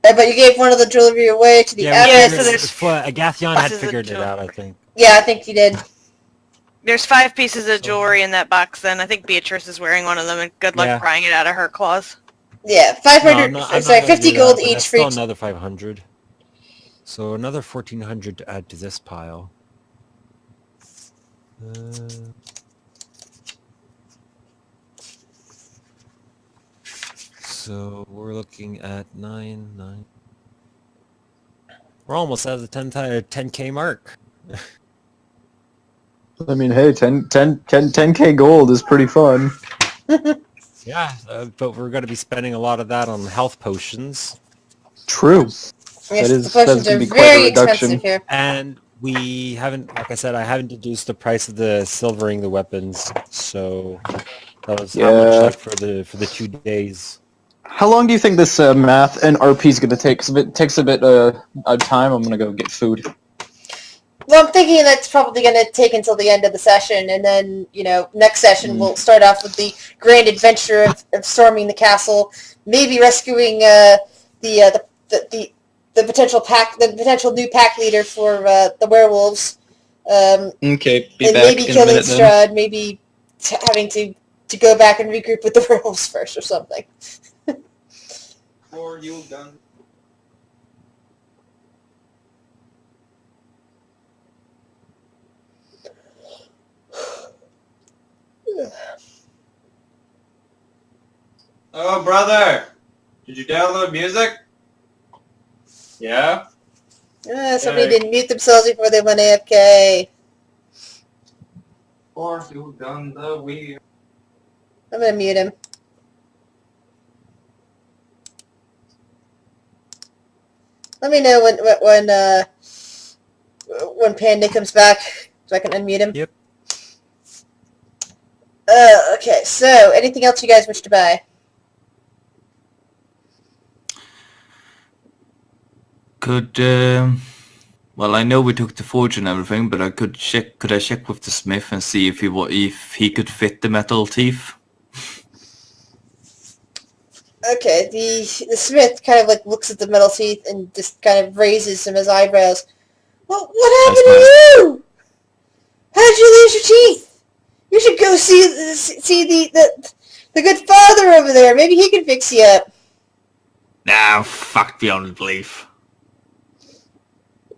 But you gave one of the jewelry away to the abbess. so there's Agathion had pieces of figured it jewel- out, I think. Yeah, I think you did. There's 5 pieces of jewelry in that box then. I think Beatrice is wearing one of them, and good luck Yeah. prying it out of her claws. Yeah, 500, No, I'm not sorry, gonna 50 do that, gold but each that's for still each. another 500. So another 1400 to add to this pile. So we're looking at 9. We're almost at the 10k mark. I mean, hey, 10k gold is pretty fun. Yeah, but we're going to be spending a lot of that on health potions. True. Yes, is- the potions that's gonna are be quite a very reduction. expensive here. And we haven't, like I said, I haven't deduced the price of the silvering the weapons. So that was how much Yeah. like for the 2 days. How long do you think this math and RP is going to take? Because if it takes a bit of time, I'm going to go get food. Well, I'm thinking that's probably going to take until the end of the session, and then, next session we'll start off with the grand adventure of storming the castle, maybe rescuing the potential new pack leader for the werewolves. Okay, be and back maybe in a killing minute then. Strahd, maybe having to go back and regroup with the werewolves first or something. Or you done. Oh, brother! Did you download music? Yeah? Somebody Okay. didn't mute themselves before they went AFK. Or you done the wheel? I'm going to mute him. Let me know when Panda comes back so I can unmute him. Yep. Okay, so anything else you guys wish to buy? Could well, I know we took the forge and everything, but Could I check with the smith and see if he could fit the metal teeth? Okay, the smith kind of like looks at the metal teeth and just kind of raises his eyebrows. Well, what happened to you? How did you lose your teeth? You should go see the good father over there. Maybe he can fix you up. Nah, fuck beyond belief.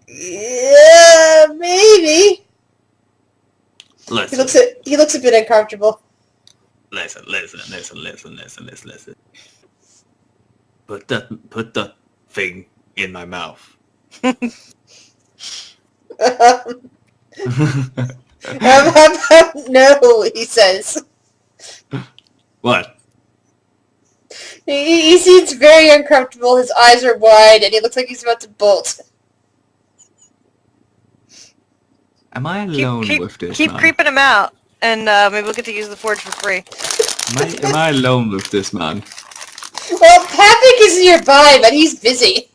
Yeah, maybe. Listen, He looks a bit uncomfortable. listen. Put that thing in my mouth. No, he says. What? He seems very uncomfortable. His eyes are wide, and he looks like he's about to bolt. Am I alone with this, Keep man? creeping him out, and maybe we'll get to use the forge for free. Am I alone with this man? Well, Papik is nearby, but he's busy.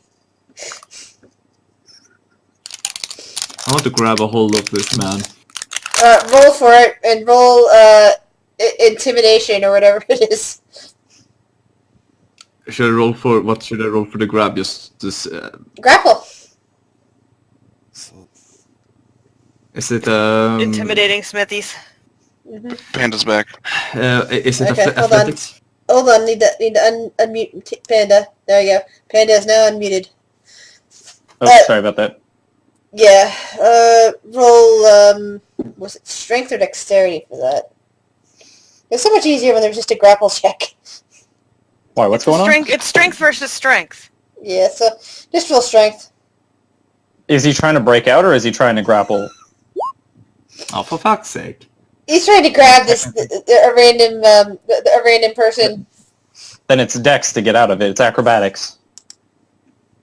I want to grab a hold of this man. Roll for it, and roll, intimidation, or whatever it is. Should I roll for, what should I roll for the grab? Just this, Grapple. is it, Intimidating smithies. Panda's back. Is it Okay, hold on. athletics? Hold on, need to unmute Panda. There you go. Panda is now unmuted. Oh, sorry about that. Yeah, roll, was it strength or dexterity for that? It's so much easier when there's just a grapple check. Why, what's going on? It's strength versus strength. Yeah, so just roll strength. Is he trying to break out, or is he trying to grapple? Oh, for fuck's sake. He's trying to grab a random person. Then it's dex to get out of it. It's acrobatics.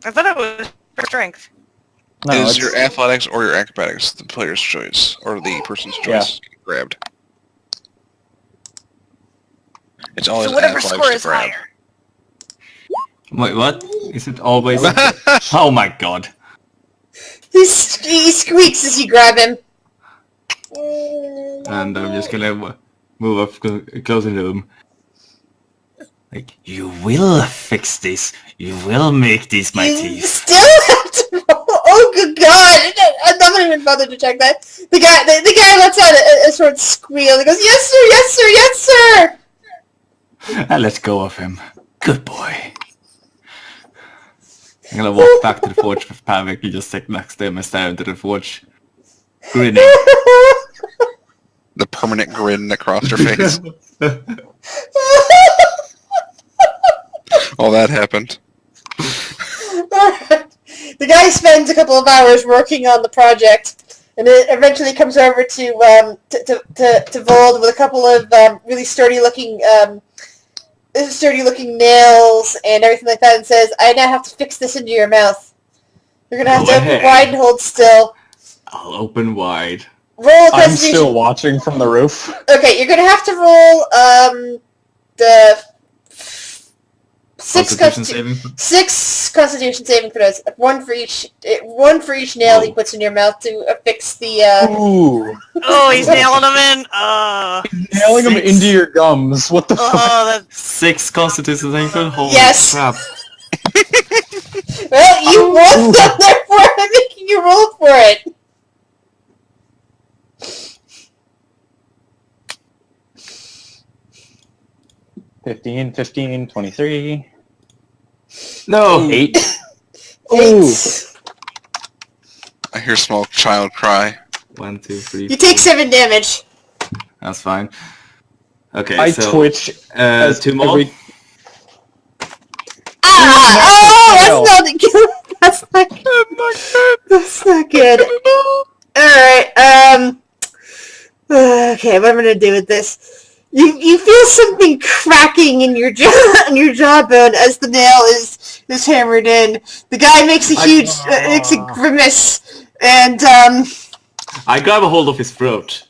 I thought it was for strength. No, Is it's, your athletics or your acrobatics the player's choice, or the person's choice? Grabbed. It's always So whatever athletics score to is grab. higher. Wait, what? Is it always... Oh my god. He squeaks as you grab him. And I'm just gonna move up closer to him. Like, you will fix this. You will make these my You teeth. still have to roll. Oh, good God! I'm not even bothered to check that. The guy lets out a sort of squeal. He goes, "Yes, sir! Yes, sir! Yes, sir!" I let go of him. Good boy. I'm gonna walk back to the forge with Pavik. You just sit next to him and stare into the forge. Grinning. The permanent grin across her face. Oh, that happened. The guy spends a couple of hours working on the project, and it eventually comes over to Vold with a couple of really sturdy-looking nails and everything like that, and says, "I now have to fix this into your mouth. You're gonna have to open wide and hold still." I'll open wide. Roll a I'm Constitution. still watching from the roof. Okay, you're gonna have to roll the six Constitution saving throws. One for each nail he puts in your mouth to affix the. Ooh. Oh, he's nailing them in. Nailing them into your gums. What the fuck? Oh, that's 6 Constitution saving throws? Holy Yes. crap. Well, you won them, therefore I'm making you roll for it. $15, 23. No! 8. Ooh. 8. I hear a small child cry. 1, 2, 3. You take 7 damage. That's fine. Okay, I so... twitch. 2 more? That's not good. That's not good. Alright, okay, what am I gonna do with this? You feel something cracking in your jawbone as the nail is hammered in. The guy makes a grimace, and I grab a hold of his throat.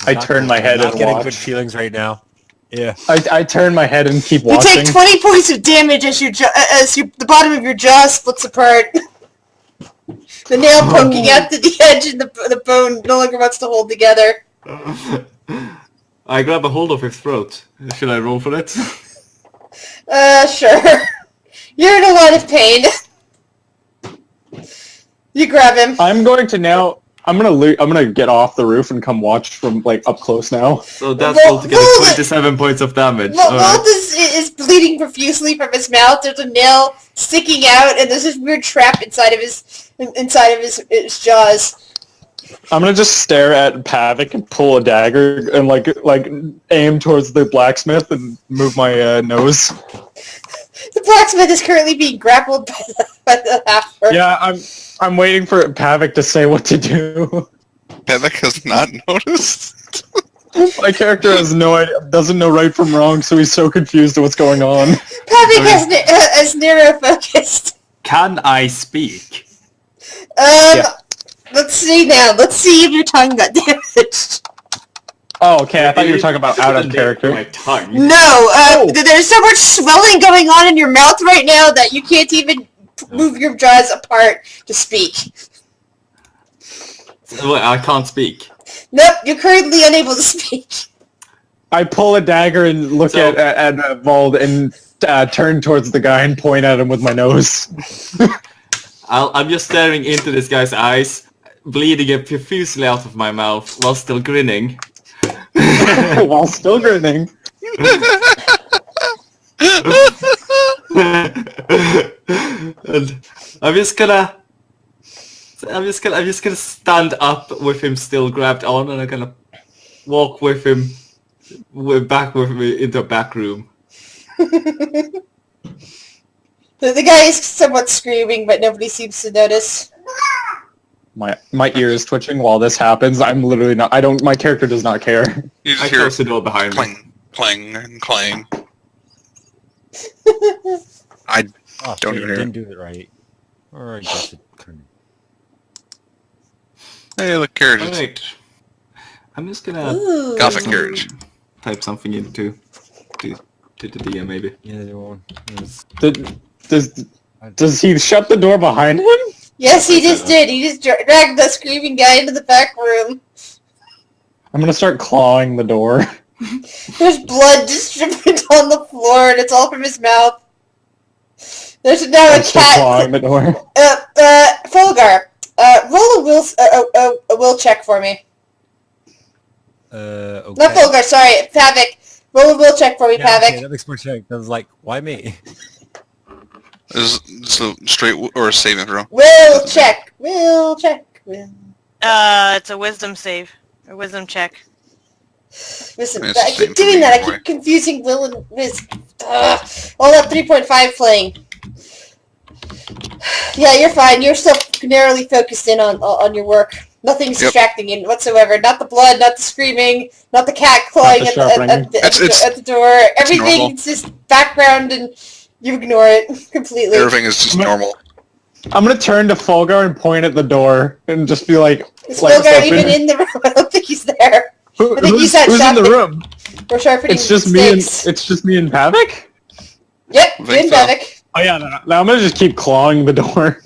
I turn my head I'm and getting watch. good feelings right now. Yeah. I turn my head and keep you watching. take 20 points of damage as the bottom of your jaw splits apart. The nail poking out to the edge and the bone no longer wants to hold together. I grab a hold of his throat. Should I roll for it? Sure. You're in a lot of pain. You grab him. I'm gonna get off the roof and come watch from like up close now. So that's Well, altogether well, 27 points of damage. Walt Alright. is bleeding profusely from his mouth. There's a nail sticking out, and there's this weird trap inside of his jaws. I'm gonna just stare at Pavik and pull a dagger and like aim towards the blacksmith and move my nose. The blacksmith is currently being grappled by the half-orc. Yeah, I'm waiting for Pavik to say what to do. Pevek has not noticed. My character has no idea, doesn't know right from wrong, so he's so confused at what's going on. Pavik has narrow focused. Can I speak? Let's see now. Let's see if your tongue got damaged. Oh, okay. I thought you were talking about out of character. My tongue. No, there's so much swelling going on in your mouth right now that you can't even move your jaws apart to speak. Well, I can't speak. Nope, you're currently unable to speak. I pull a dagger and look So- at Vold and turn towards the guy and point at him with my nose. I'm just staring into this guy's eyes, bleeding profusely out of my mouth while still grinning. While still grinning. And I'm just gonna stand up with him still grabbed on, and I'm gonna walk with him back with me into a back room. The guy is somewhat screaming, but nobody seems to notice. My ear is twitching while this happens. I'm literally not. My character does not care. You I just hear close the door behind me. clang, clang, and clang. I Oh, Don't shit, even you hear didn't do it right. Or I guess it couldn't. hey, look, carriages. Alright. I'm just gonna Ooh. Gothic carriage. type something into to the DM maybe. Yeah, they won't. It's- Does he shut the door behind him? Yes, he just did. He just dragged the screaming guy into the back room. I'm gonna start clawing the door. There's blood just dripping on the floor, and it's all from his mouth. There's now a I'm still clawing cat. the door. Fulgar, roll a will check for me. okay. Not Fulgar, sorry, Pavik. Roll a will check for me, Yeah, Pavik. okay, that makes more sense. I was like, why me? Is this a straight or a saving throw? Will check. Will check. Will. It's a wisdom save. Or wisdom check. Listen, It's I the same keep for doing me that. I anyway. keep confusing will and wisdom. All that 3.5 playing. Yeah, you're fine. You're still narrowly focused in on your work. Nothing's Yep. distracting you whatsoever. Not the blood, not the screaming, not the cat clawing the at sharpening. the door. Everything normal. is just background and you ignore it completely. Everything is just normal. I'm gonna turn to Fulgar and point at the door and just be like, Is "Flex Fulgar open." even in the room? I don't think he's there. Who- I think he's at who's in the shopping. room? We're sharpening It's just me and steaks. it's just me and Pavik. Yep, I you think and so. Pavik. Oh yeah, no, I'm gonna just keep clawing the door.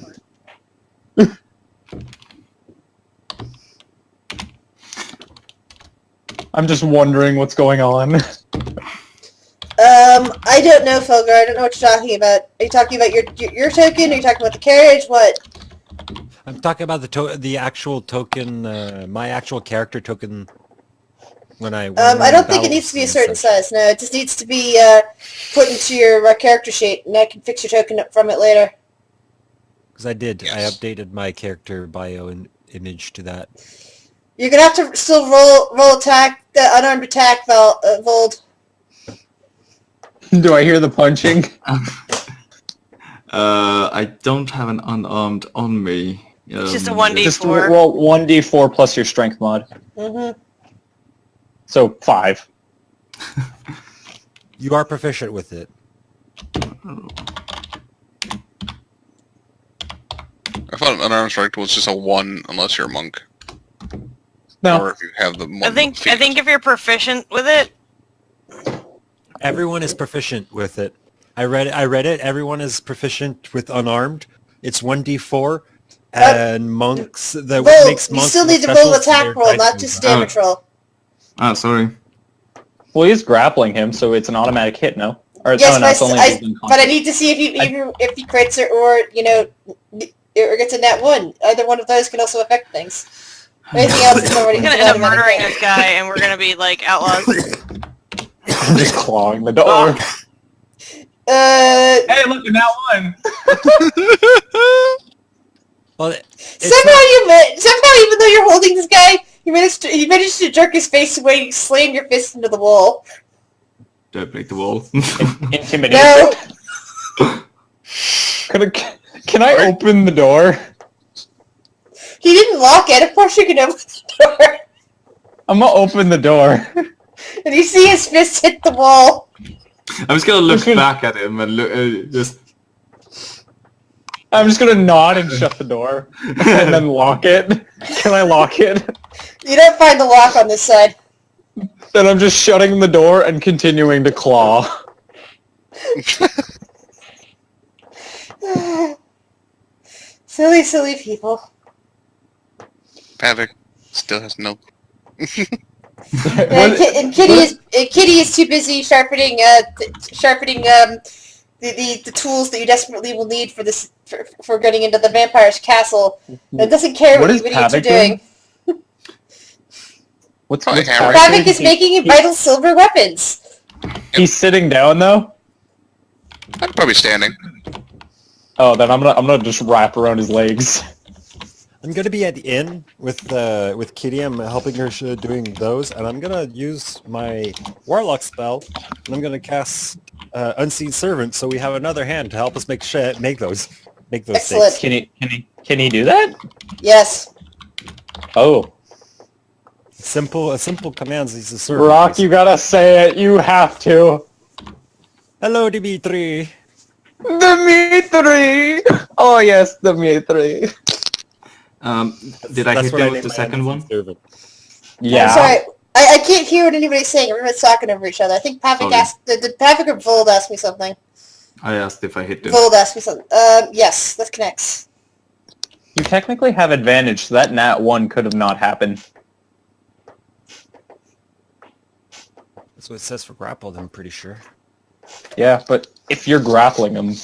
I'm just wondering what's going on. I don't know, Fulgar. I don't know what you're talking about. Are you talking about your token? Are you talking about the carriage? What? I'm talking about the actual token, my actual character token. When I don't think it needs to be a certain size. No, it just needs to be put into your character sheet, and I can fix your token up from it later. Because I did. Yes. I updated my character bio and image to that. You're gonna have to still roll attack, the unarmed attack, Vold. Do I hear the punching? I don't have an unarmed on me. It's just a 1d4. Just roll 1d4 plus your strength mod. Mm-hmm. So 5. You are proficient with it. I thought an unarmed strike was just a 1 unless you're a monk. No. Or if you have the I monk think feat. if you're proficient with it, Everyone is proficient with it. I read it. Everyone is proficient with unarmed. It's 1d4, and monks. That Vold, makes you monks still more need to roll special, so attack their roll, dice not are just higher. damage roll. Ah, sorry. Well, he's grappling him, so it's an automatic hit, no? Or Yes, no, it's only if he's but I need to see if he crits or or gets a net 1. Either one of those can also affect things. Anything else is already we're gonna end up automatic murdering hit. this guy, and we're gonna be like outlaws. I'm just clawing the door. Hey, look at that one. Well, it's Somehow, even though you're holding this guy, you managed to jerk his face away and slam your fist into the wall. Don't break the wall. Intimidation. No, Can I open the door? he didn't lock it. Of course you can open the door. I'm gonna open the door. And you see his fist hit the wall. I'm just gonna look Just gonna- back at him and look, just. I'm just gonna nod and shut the door. And then lock it. Can I lock it? You don't find the lock on this side. Then I'm just shutting the door and continuing to claw. Silly, silly people. Pavic still has no. And Kitty is too busy sharpening the tools that you desperately will need for this for getting into the vampire's castle. It doesn't care what is you idiots are Pavic doing. What's Probably Pavic Pavic doing? is making vital silver weapons. He's sitting down though. I'm probably standing. Oh, then I'm gonna just wrap around his legs. I'm gonna be at the inn with Kitty. I'm helping her doing those, and I'm gonna use my warlock spell, and I'm gonna cast Unseen Servant, so we have another hand to help us make those Excellent. stakes. Can he do that? Yes. Oh, Simple commands. He's a servant. Rock, you gotta say it. You have to. Hello, Dimitri. Dimitri. Oh yes, Dimitri. Did I hit him with the second one? Yeah. I'm sorry. I can't hear what anybody's saying. Everybody's talking over each other. I think Pavic Sorry. asked... Did Pavic or Vold ask me something? I asked if I hit him. Vold asked me something. Yes, that connects. You technically have advantage, so that nat 1 could have not happened. That's what it says for grappled, I'm pretty sure. Yeah, but if you're grappling him,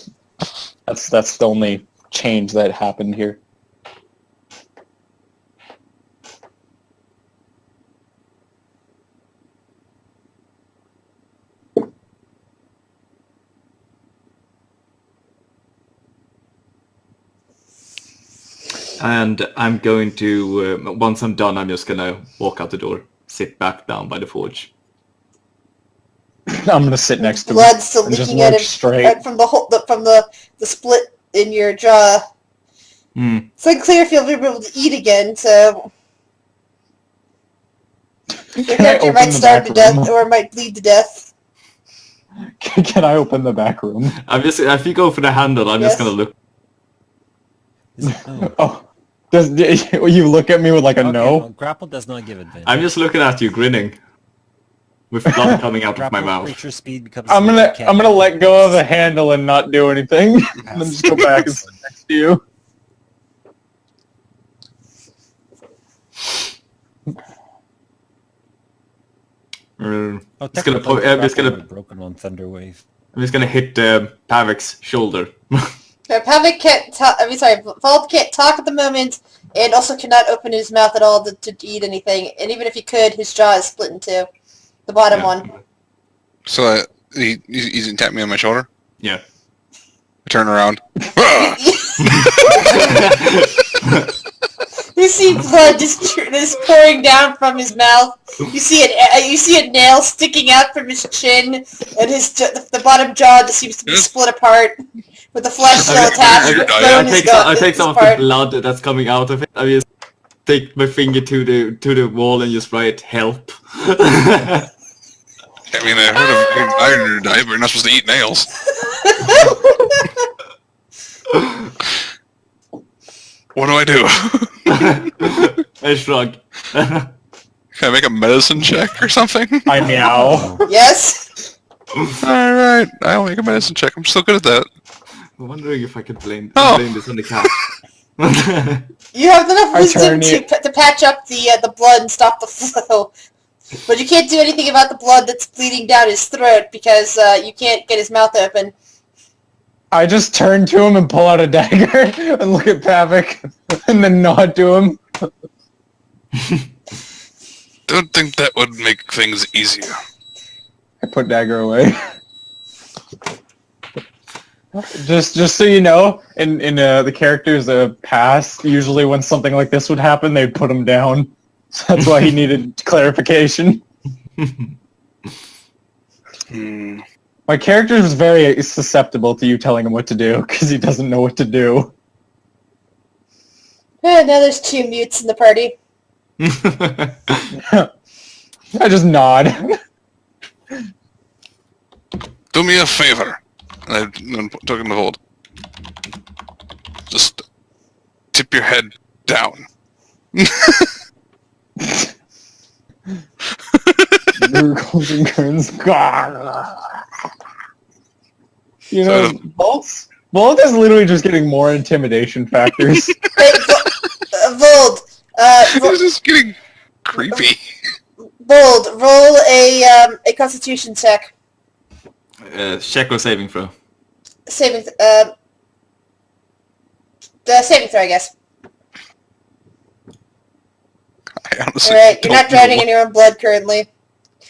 that's the only change that happened here. And I'm going to, once I'm done, I'm just gonna walk out the door, sit back down by the forge. I'm gonna sit next to him Blood still and just leaking out look of straight. from the split in your jaw. It's unclear if you'll be able to eat again, so your Can I character open might the starve back to death room? or might bleed to death. Can I open the back room? I'm just, if you go for the handle, I'm just Yes. gonna look. Oh, you look at me with like a Okay, no? well, grapple does not give advantage. I'm just looking at you, grinning, with blood coming out of my Grapple mouth. creature speed becomes I'm zero. gonna let go of the handle and not do anything, and then just go back and sit next to you. Oh, Just gonna technically, I'm just grapple gonna would be broken on Thunder Wave. hit Pavic's shoulder. Pavic can't talk. I mean, sorry, Vold can't talk at the moment, and also cannot open his mouth at all to eat anything. And even if he could, his jaw is split in two. The bottom Yeah. one. So he's tapping me on my shoulder. Yeah. I turn around. You see blood just pouring down from his mouth. You see a nail sticking out from his chin, and the bottom jaw just seems to be split apart, with the flesh still attached. But bone is gone. I take is some of the apart. blood that's coming out of it. I just take my finger to the wall and just write help. I mean, I heard of being iron to die, but you're not supposed to eat nails. What do I do? I shrug. Can I make a medicine check or something? I meow. Yes. Alright, I'll make a medicine check. I'm still good at that. I'm wondering if I could blame Oh. this on the cat. You have enough I wisdom turn to patch up the blood and stop the flow. But you can't do anything about the blood that's bleeding down his throat because you can't get his mouth open. I just turn to him and pull out a dagger and look at Pavic and then nod to him. Don't think that would make things easier. I put dagger away. Just so you know, in the characters past, usually when something like this would happen, they'd put him down. So that's why he needed clarification. My character is very susceptible to you telling him what to do, because he doesn't know what to do. Now there's 2 mutes in the party. I just nod. Do me a favor. And I'm talking to Hold. Just tip your head down. Gurgles and grins. You know, So- Bolts Bold is literally just getting more intimidation factors. Hey, Vold. This is getting creepy. Bold. Roll a Constitution check. Check or saving throw. Saving. Saving throw, I guess. I honestly Alright, you're don't not drowning know in your own blood currently.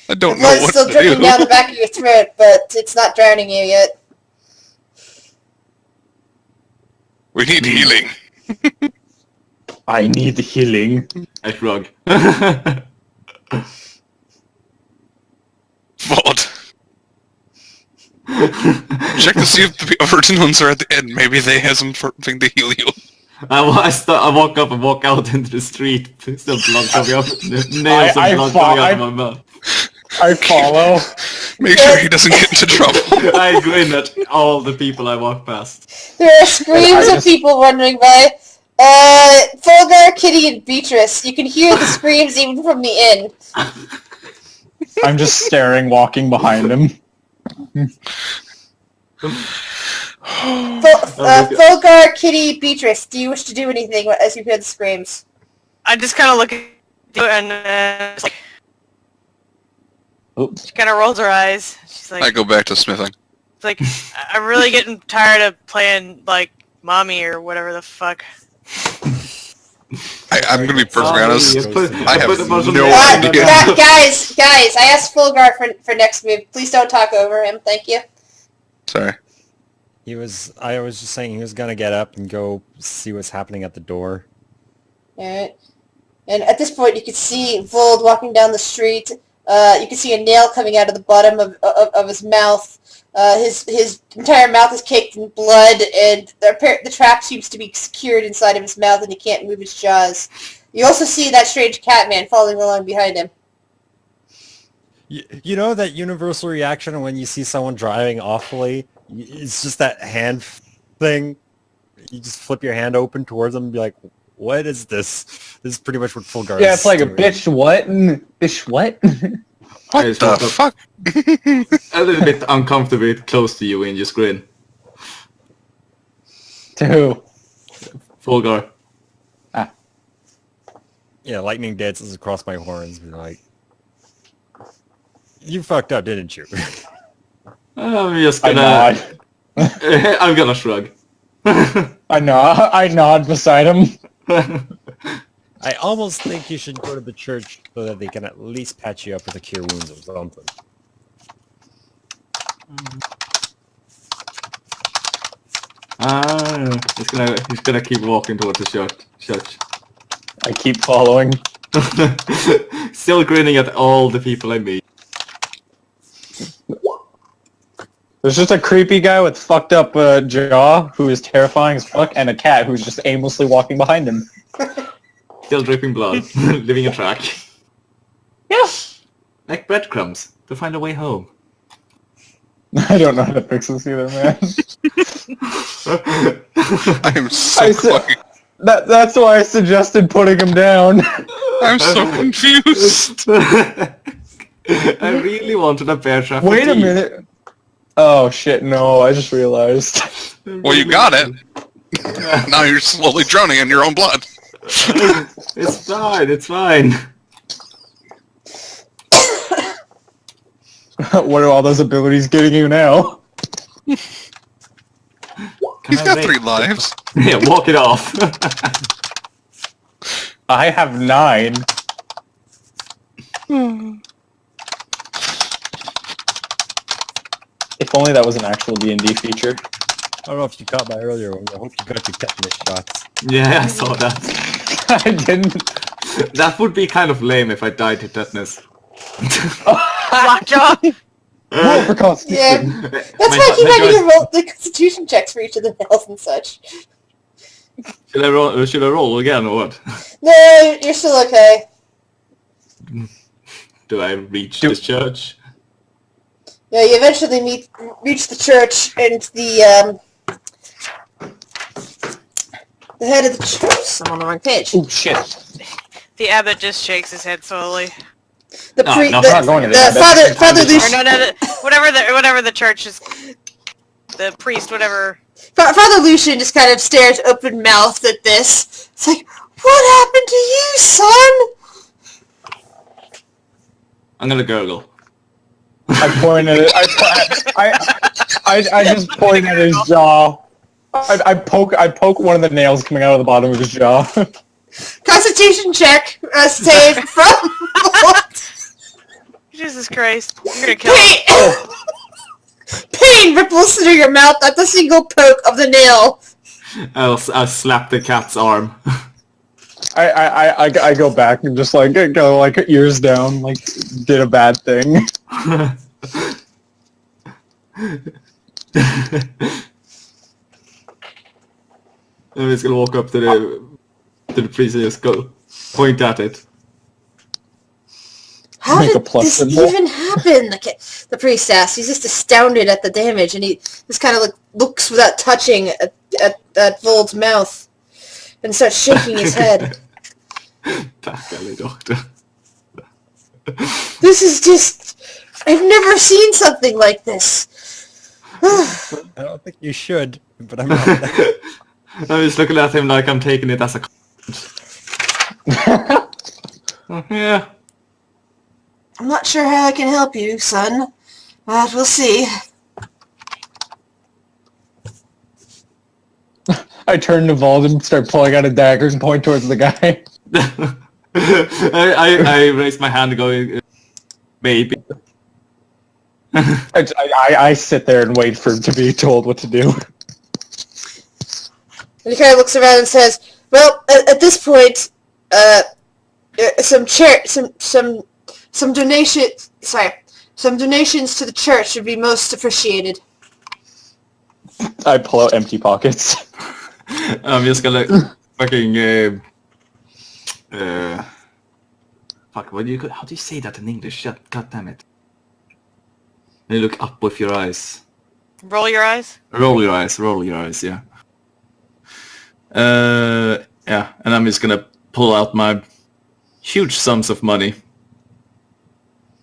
I don't The know blood's what still to dripping do. down the back of your throat, but it's not drowning you yet. We need healing. I need healing. I shrug. Vault. Check to see if the virgin ones are at the end. Maybe they have something to heal you. I walk up and walk out into the street. Still blood coming up. Nails I and blood coming out of my mouth. I follow. Make sure he doesn't get into trouble. I grin at all the people I walk past. There are screams of people wandering by. Fulgar, Kitty, and Beatrice. You can hear the screams even from the inn. I'm just staring, walking behind him. Fulgar, Kitty, Beatrice, do you wish to do anything as you hear the screams? I just kind of look at you and it's like, Oops. she kind of rolls her eyes. She's like, I go back to smithing. it's like, I'm really getting tired of playing like mommy or whatever the fuck. I'm gonna be perfectly honest. I have no Uh, idea. guys, I asked Fulgar for next move. Please don't talk over him. Thank you. Sorry. I was just saying he was gonna get up and go see what's happening at the door. Alright. And at this point, you can see Vold walking down the street. You can see a nail coming out of the bottom of his mouth. His entire mouth is caked in blood, and the trap seems to be secured inside of his mouth, and he can't move his jaws. You also see that strange cat man following along behind him. You know that universal reaction when you see someone driving awfully? It's just that hand thing. You just flip your hand open towards them and be like, what is this? This is pretty much what Fulgar Yeah, is it's like a doing. bitch what? Bitch what? What the fuck? A little bit uncomfortably close to you and just grin. To who? Fulgar. Yeah, lightning dances across my horns. Be like, you fucked up, didn't you? I'm just I gonna... nod. I'm gonna shrug. I nod beside him. I almost think you should go to the church so that they can at least patch you up with a cure wounds or something. He's gonna keep walking towards the church. I keep following. Still grinning at all the people I meet. There's just a creepy guy with fucked up jaw who is terrifying as fuck, and a cat who's just aimlessly walking behind him. Still dripping blood, leaving a track. Yeah. Like breadcrumbs to find a way home. I don't know how to fix this either, man. I am so I said- fucking... That's why I suggested putting him down. I'm so confused. I really wanted a bear trap. Wait a minute. Oh shit, no, I just realized. Well, you got it. Now you're slowly drowning in your own blood. It's fine, it's fine. What are all those abilities getting you now? He's got 3 lives. Yeah, walk it off. I have 9. If only that was an actual D&D feature. I don't know if you caught my earlier one. I hope you got your tetanus shots. Yeah, I saw that. I didn't. That would be kind of lame if I died to tetanus. Lockjaw! Roll for Constitution. Yeah. That's why he had to roll the Constitution checks for each of the nails and such. Should I roll again or what? No, you're still okay. Do I reach this church? Yeah, you eventually reach the church, and the head of the church. I'm on the wrong page. Oh shit. The abbot just shakes his head slowly. The No, priest, no, the, I'm not going to the the abbot. Father Or Lucian. no, whatever the church is, the priest, whatever Father Lucian just kind of stares open-mouthed at this. It's like, what happened to you, son? I'm gonna gurgle. I point at it. I just point at his jaw. I poke one of the nails coming out of the bottom of his jaw. Constitution check, save from what? Jesus Christ. You're gonna kill him. Pain! Pain ripples through your mouth at the single poke of the nail. I'll slap the cat's arm. I go back and just like go like ears down, like did a bad thing. I'm just gonna walk up to the priest and just go point at it. How Make a did plus this symbol. even happen? The priest asks. He's just astounded at the damage, and he just kind of like looks without touching at Vold's mouth, and starts shaking his head. Tack, ärlig doctor. This is just... I've never seen something like this. I don't think you should, but I'm not. I'm just looking at him like I'm taking it as a compliment. Yeah. I'm not sure how I can help you, son, but we'll see. I turn to Vold and start pulling out a daggers and point towards the guy. I raise my hand going, maybe. I sit there and wait for him to be told what to do. And he kind of looks around and says, "Well, at this point, some donations to the church would be most appreciated." I pull out empty pockets. I'm just gonna fucking fuck. How do you say that in English? Shit, God damn it! And you look up with your eyes. Roll your eyes. Roll your eyes. Roll your eyes. Yeah. Yeah, and I'm just gonna pull out my huge sums of money.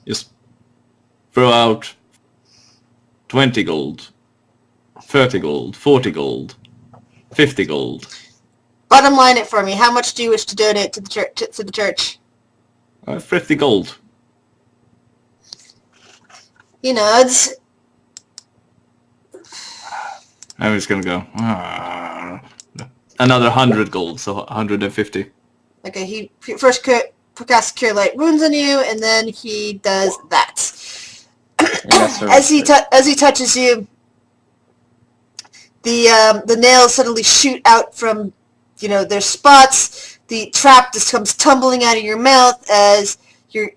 Just throw out 20 gold, 30 gold, 40 gold, 50 gold. Bottom line it for me. How much do you wish to donate to the church? 50 gold. He nods. I'm just gonna go. Another 100 gold, so 150. Okay, he first casts Cure Light Wounds on you, and then he does that. As he touches you, the nails suddenly shoot out from, their spots. The trap just comes tumbling out of your mouth as your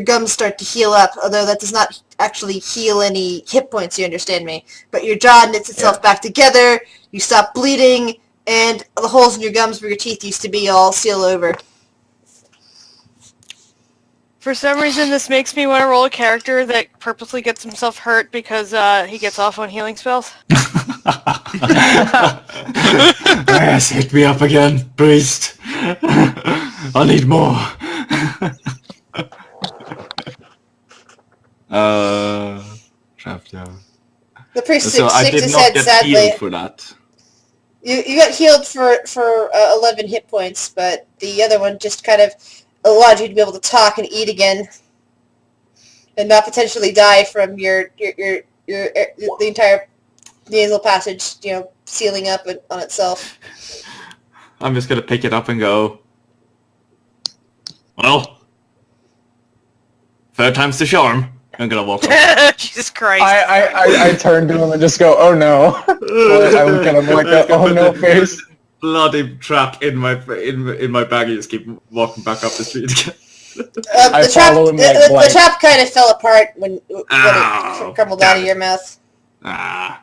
gums start to heal up, although that does not actually heal any hit points, you understand me. But your jaw knits itself back together, you stop bleeding, and the holes in your gums where your teeth used to be all seal over. For some reason, this makes me want to roll a character that purposely gets himself hurt because he gets off on healing spells. Yes, hit me up again, priest. I need more. Trapped, yeah. The priest So I shakes did his not head get sadly. healed for that. You got healed for 11 hit points, but the other one just kind of allowed you to be able to talk and eat again, and not potentially die from the entire nasal passage, sealing up on itself. I'm just gonna pick it up and go. Well, third time's the charm. I'm gonna walk off. Jesus Christ. I turn to him and just go, oh no. I look at him like a oh no face. Bloody trap in my bag. I just keep walking back up the street again. I follow him like the blank. trap kind of fell apart when it crumbled out of your mouth. Alright.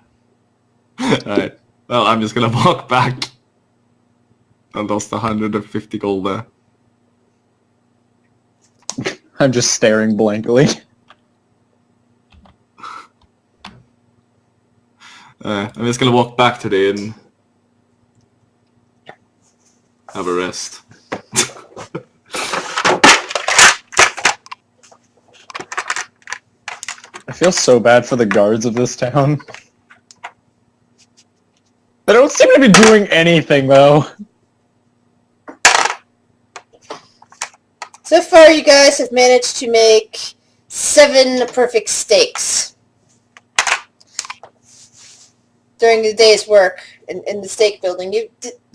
Well, I'm just gonna walk back. I lost 150 gold there. I'm just staring blankly. I'm just gonna walk back to the inn. Have a rest. I feel so bad for the guards of this town. They don't seem to be doing anything, though. So far, you guys have managed to make 7 perfect steaks during the day's work in the steak building. You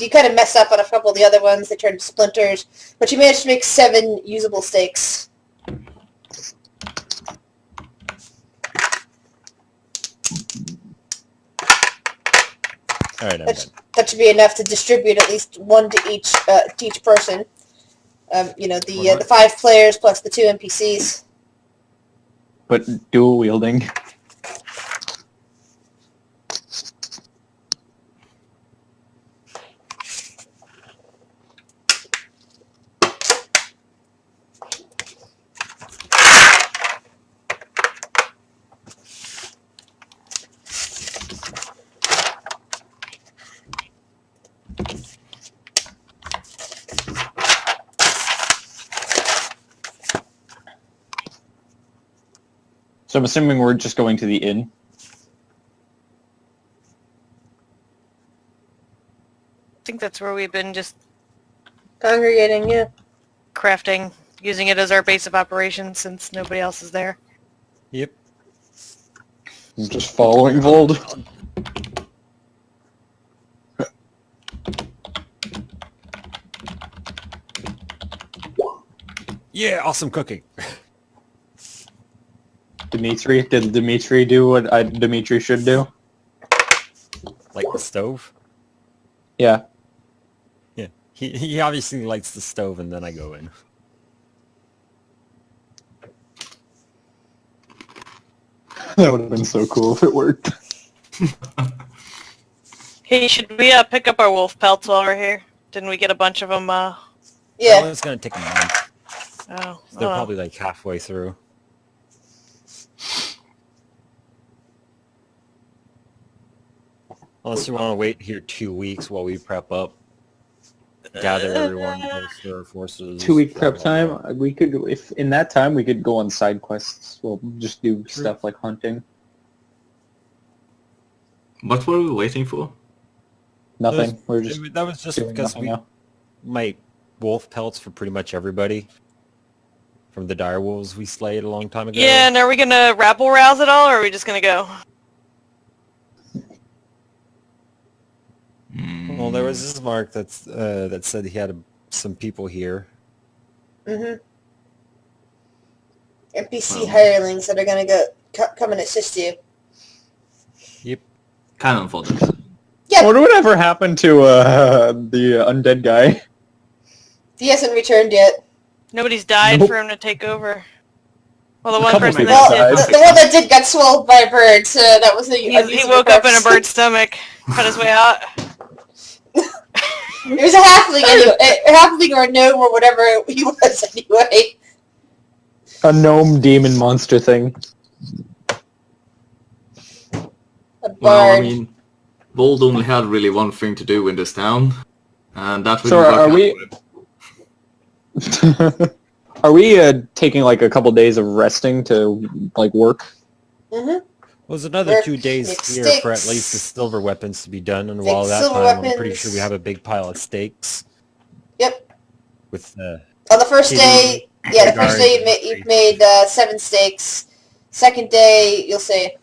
kind of messed up on a couple of the other ones. They turned to splinters. But you managed to make 7 usable steaks. All right, I'm done. That should be enough to distribute at least 1 to each person. The 5 players plus the 2 NPCs. But dual wielding. So I'm assuming we're just going to the inn. I think that's where we've been just Congregating, yeah. crafting, using it as our base of operations since nobody else is there. Yep. I'm just following Vold. Yeah, awesome cooking. Dimitri? Did Dimitri do what Dimitri should do? Like the stove? Yeah. Yeah. He obviously lights the stove and then I go in. That would have been so cool if it worked. Hey, should we pick up our wolf pelts while we're here? Didn't we get a bunch of them? Well, Yeah. it's gonna take a month. Oh, They're probably like halfway through. Unless you want to wait here 2 weeks while we prep up, gather everyone, bolster our forces. 2-week prep time. We could, if in that time, we could go on side quests. We'll just do stuff like hunting. What were we waiting for? Nothing. We're just that was just doing because nothing now. my wolf pelts for pretty much everybody from the dire wolves we slayed a long time ago. Yeah, and are we gonna rabble rouse at all, or are we just gonna go? Well, there was this mark that said he had some people here. Mm-hmm. NPC hirelings that are going to come and assist you. Yep. Cannon fodder. Yeah. What would ever happen to the undead guy? He hasn't returned yet. Nobody's died Nope. for him to take over. Well, the one couple person people that Well, died. did, the one that did got swallowed by a bird, so that was a he woke up in a bird's stomach, cut his way out. It was a halfling, a halfling or a gnome or whatever he was anyway. A gnome demon monster thing. A bard. Well, I mean, Vold only had really one thing to do in this town, and that would So work are out we- for him. Are we taking like a couple days of resting to like work? Mm-hmm. Well, there's another Work, 2 days make here for at sticks. least the silver weapons to be done, and Make while that silver time, I'm pretty weapons. sure we have a big pile of steaks. Yep. With On the first day, yeah, the first day you've made 7 steaks. Second day, you'll say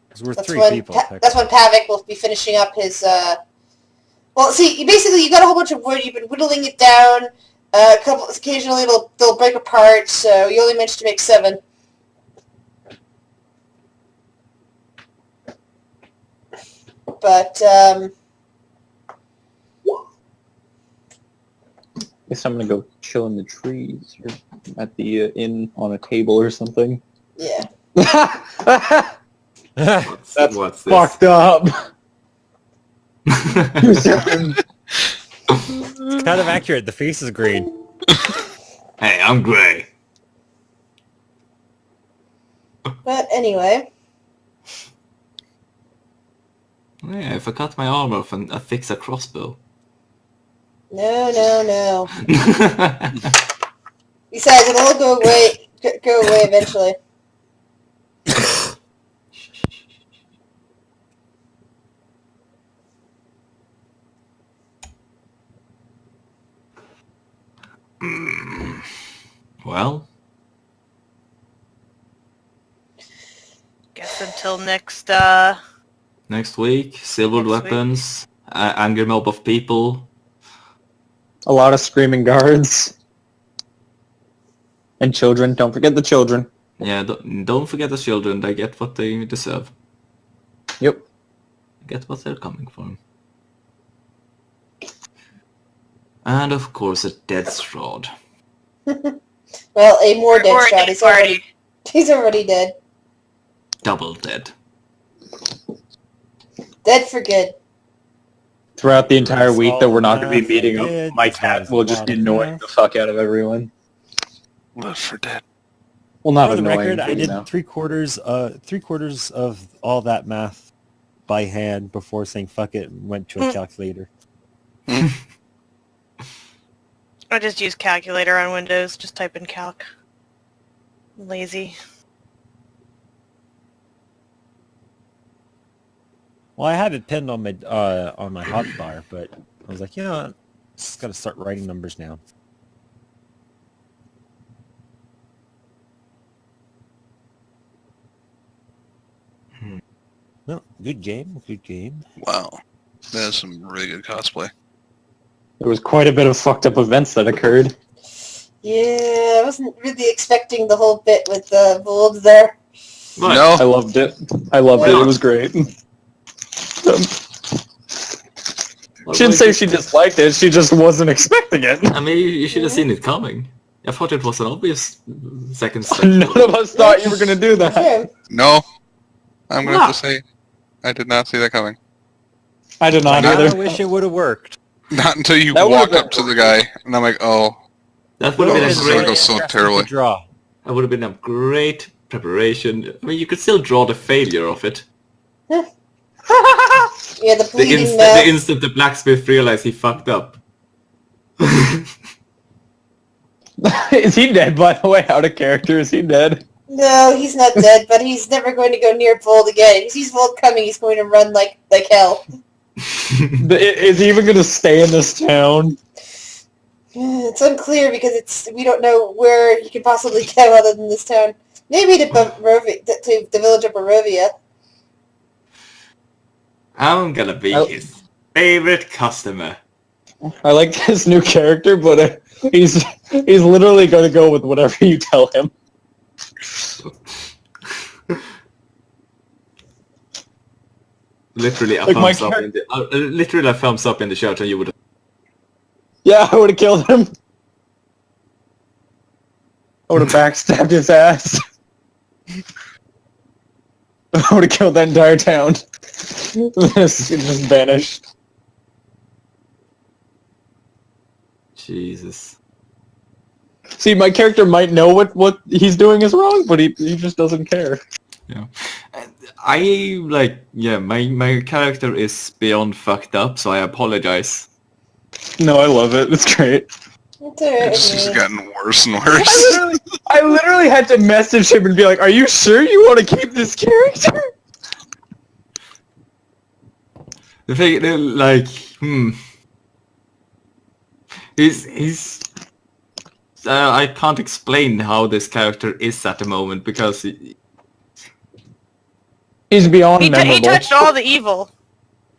because we're that's 3 when people. that's when Pavik will be finishing up his. Well, see, you got a whole bunch of wood. You've been whittling it down. Occasionally they'll break apart. So you only managed to make 7. But Guess I'm gonna go chill in the trees or at the inn on a table or something. yeah. That's What's this? fucked up. It's kind of accurate. The face is green. Hey, I'm grey. But anyway, Yeah, if I cut my arm off and I fix a crossbow. no. Besides, it'll all go away eventually. Well, Guess until next, next week, silvered Next week. weapons, angry mob of people. A lot of screaming guards. And children. Don't forget the children. Yeah, don't forget the children. They get what they deserve. Yep. Get what they're coming for. And of course, a dead Strahd. Well, a more dead or a shot. dead He's already dead. Double dead. Dead for good. Throughout the entire That's week all that we're not going to be math meeting I up, did. my That cat was will a just lot be of annoying math. the fuck out of everyone. Left for dead. Well, not For the annoying, record, I but, you did know. three quarters of all that math by hand before saying fuck it and went to a calculator. I just use calculator on Windows. Just type in calc. Lazy. Well, I had it pinned on my hotbar, but I was like, you know what? Just got to start writing numbers now. Well, good game, good game. Wow. That is some really good cosplay. There was quite a bit of fucked up events that occurred. Yeah, I wasn't really expecting the whole bit with the Vold there. But I No. loved it. I loved it. It was great. She didn't say she disliked it. She just wasn't expecting it. I mean, you should have seen it coming. I thought it was an obvious second step. None of us thought you were going to do that. Yeah. No. I'm going to have No. to say, I did not see that coming. I did not Not- I either. wish it would have worked. Not until you That walk would've up to the guy, and I'm like, oh, That would have Oh, been this a is gonna great. go so terribly. Draw. That would have been a great preparation. I mean, you could still draw the failure of it. Yeah, the The, bleeding inst- mouth. the instant the blacksmith realized he fucked up. Is he dead, by the way? Out of character, is he dead? No, he's not dead, but he's never going to go near Vold again. If he sees Vold coming, he's going to run like hell. Is he even going to stay in this town? It's unclear because we don't know where he could possibly go other than this town. Maybe to the village of Barovia. I'm gonna be Oh. his favorite customer. I like this new character, but he's literally going to go with whatever you tell him. Literally a Like my thumbs up in the literally a thumbs up in the chat, and you would. Yeah, I would have killed him. I would have backstabbed his ass. I would have killed that entire town. This just vanished. Jesus. See, my character might know what he's doing is wrong, but he just doesn't care. Yeah. I like. Yeah, my character is beyond fucked up, so I apologize. No, I love it. It's great. It's alright. it's just gotten worse and I worse. literally had to message him and be like, "Are you sure you want to keep this character?" The thing, like, he's. I can't explain how this character is at the moment because He's beyond He memorable. touched all the evil.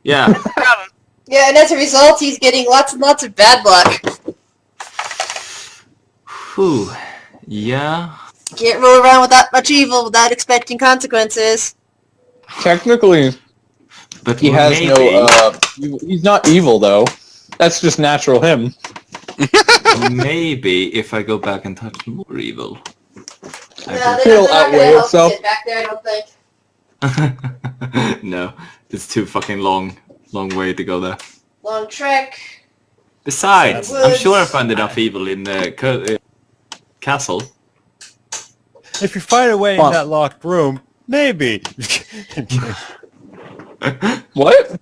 yeah. Problem. Yeah, and as a result, he's getting lots and lots of bad luck. Whew. Yeah. Can't roll around with that much evil without expecting consequences. Technically, But he has maybe, no. He's not evil though. That's just natural him. maybe if I go back and touch more evil. He'll outweigh itself. Back there, I don't think. No, it's too fucking long way to go there. Long trek. Besides, I'm Woods. sure I found enough evil in the castle. If you find a way Well- in that locked room, maybe. What?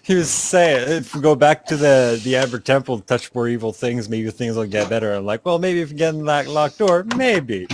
He was saying, if we go back to the Amber Temple and touch more evil things, maybe things will get better. I'm like, well, maybe if you get in that locked door, maybe.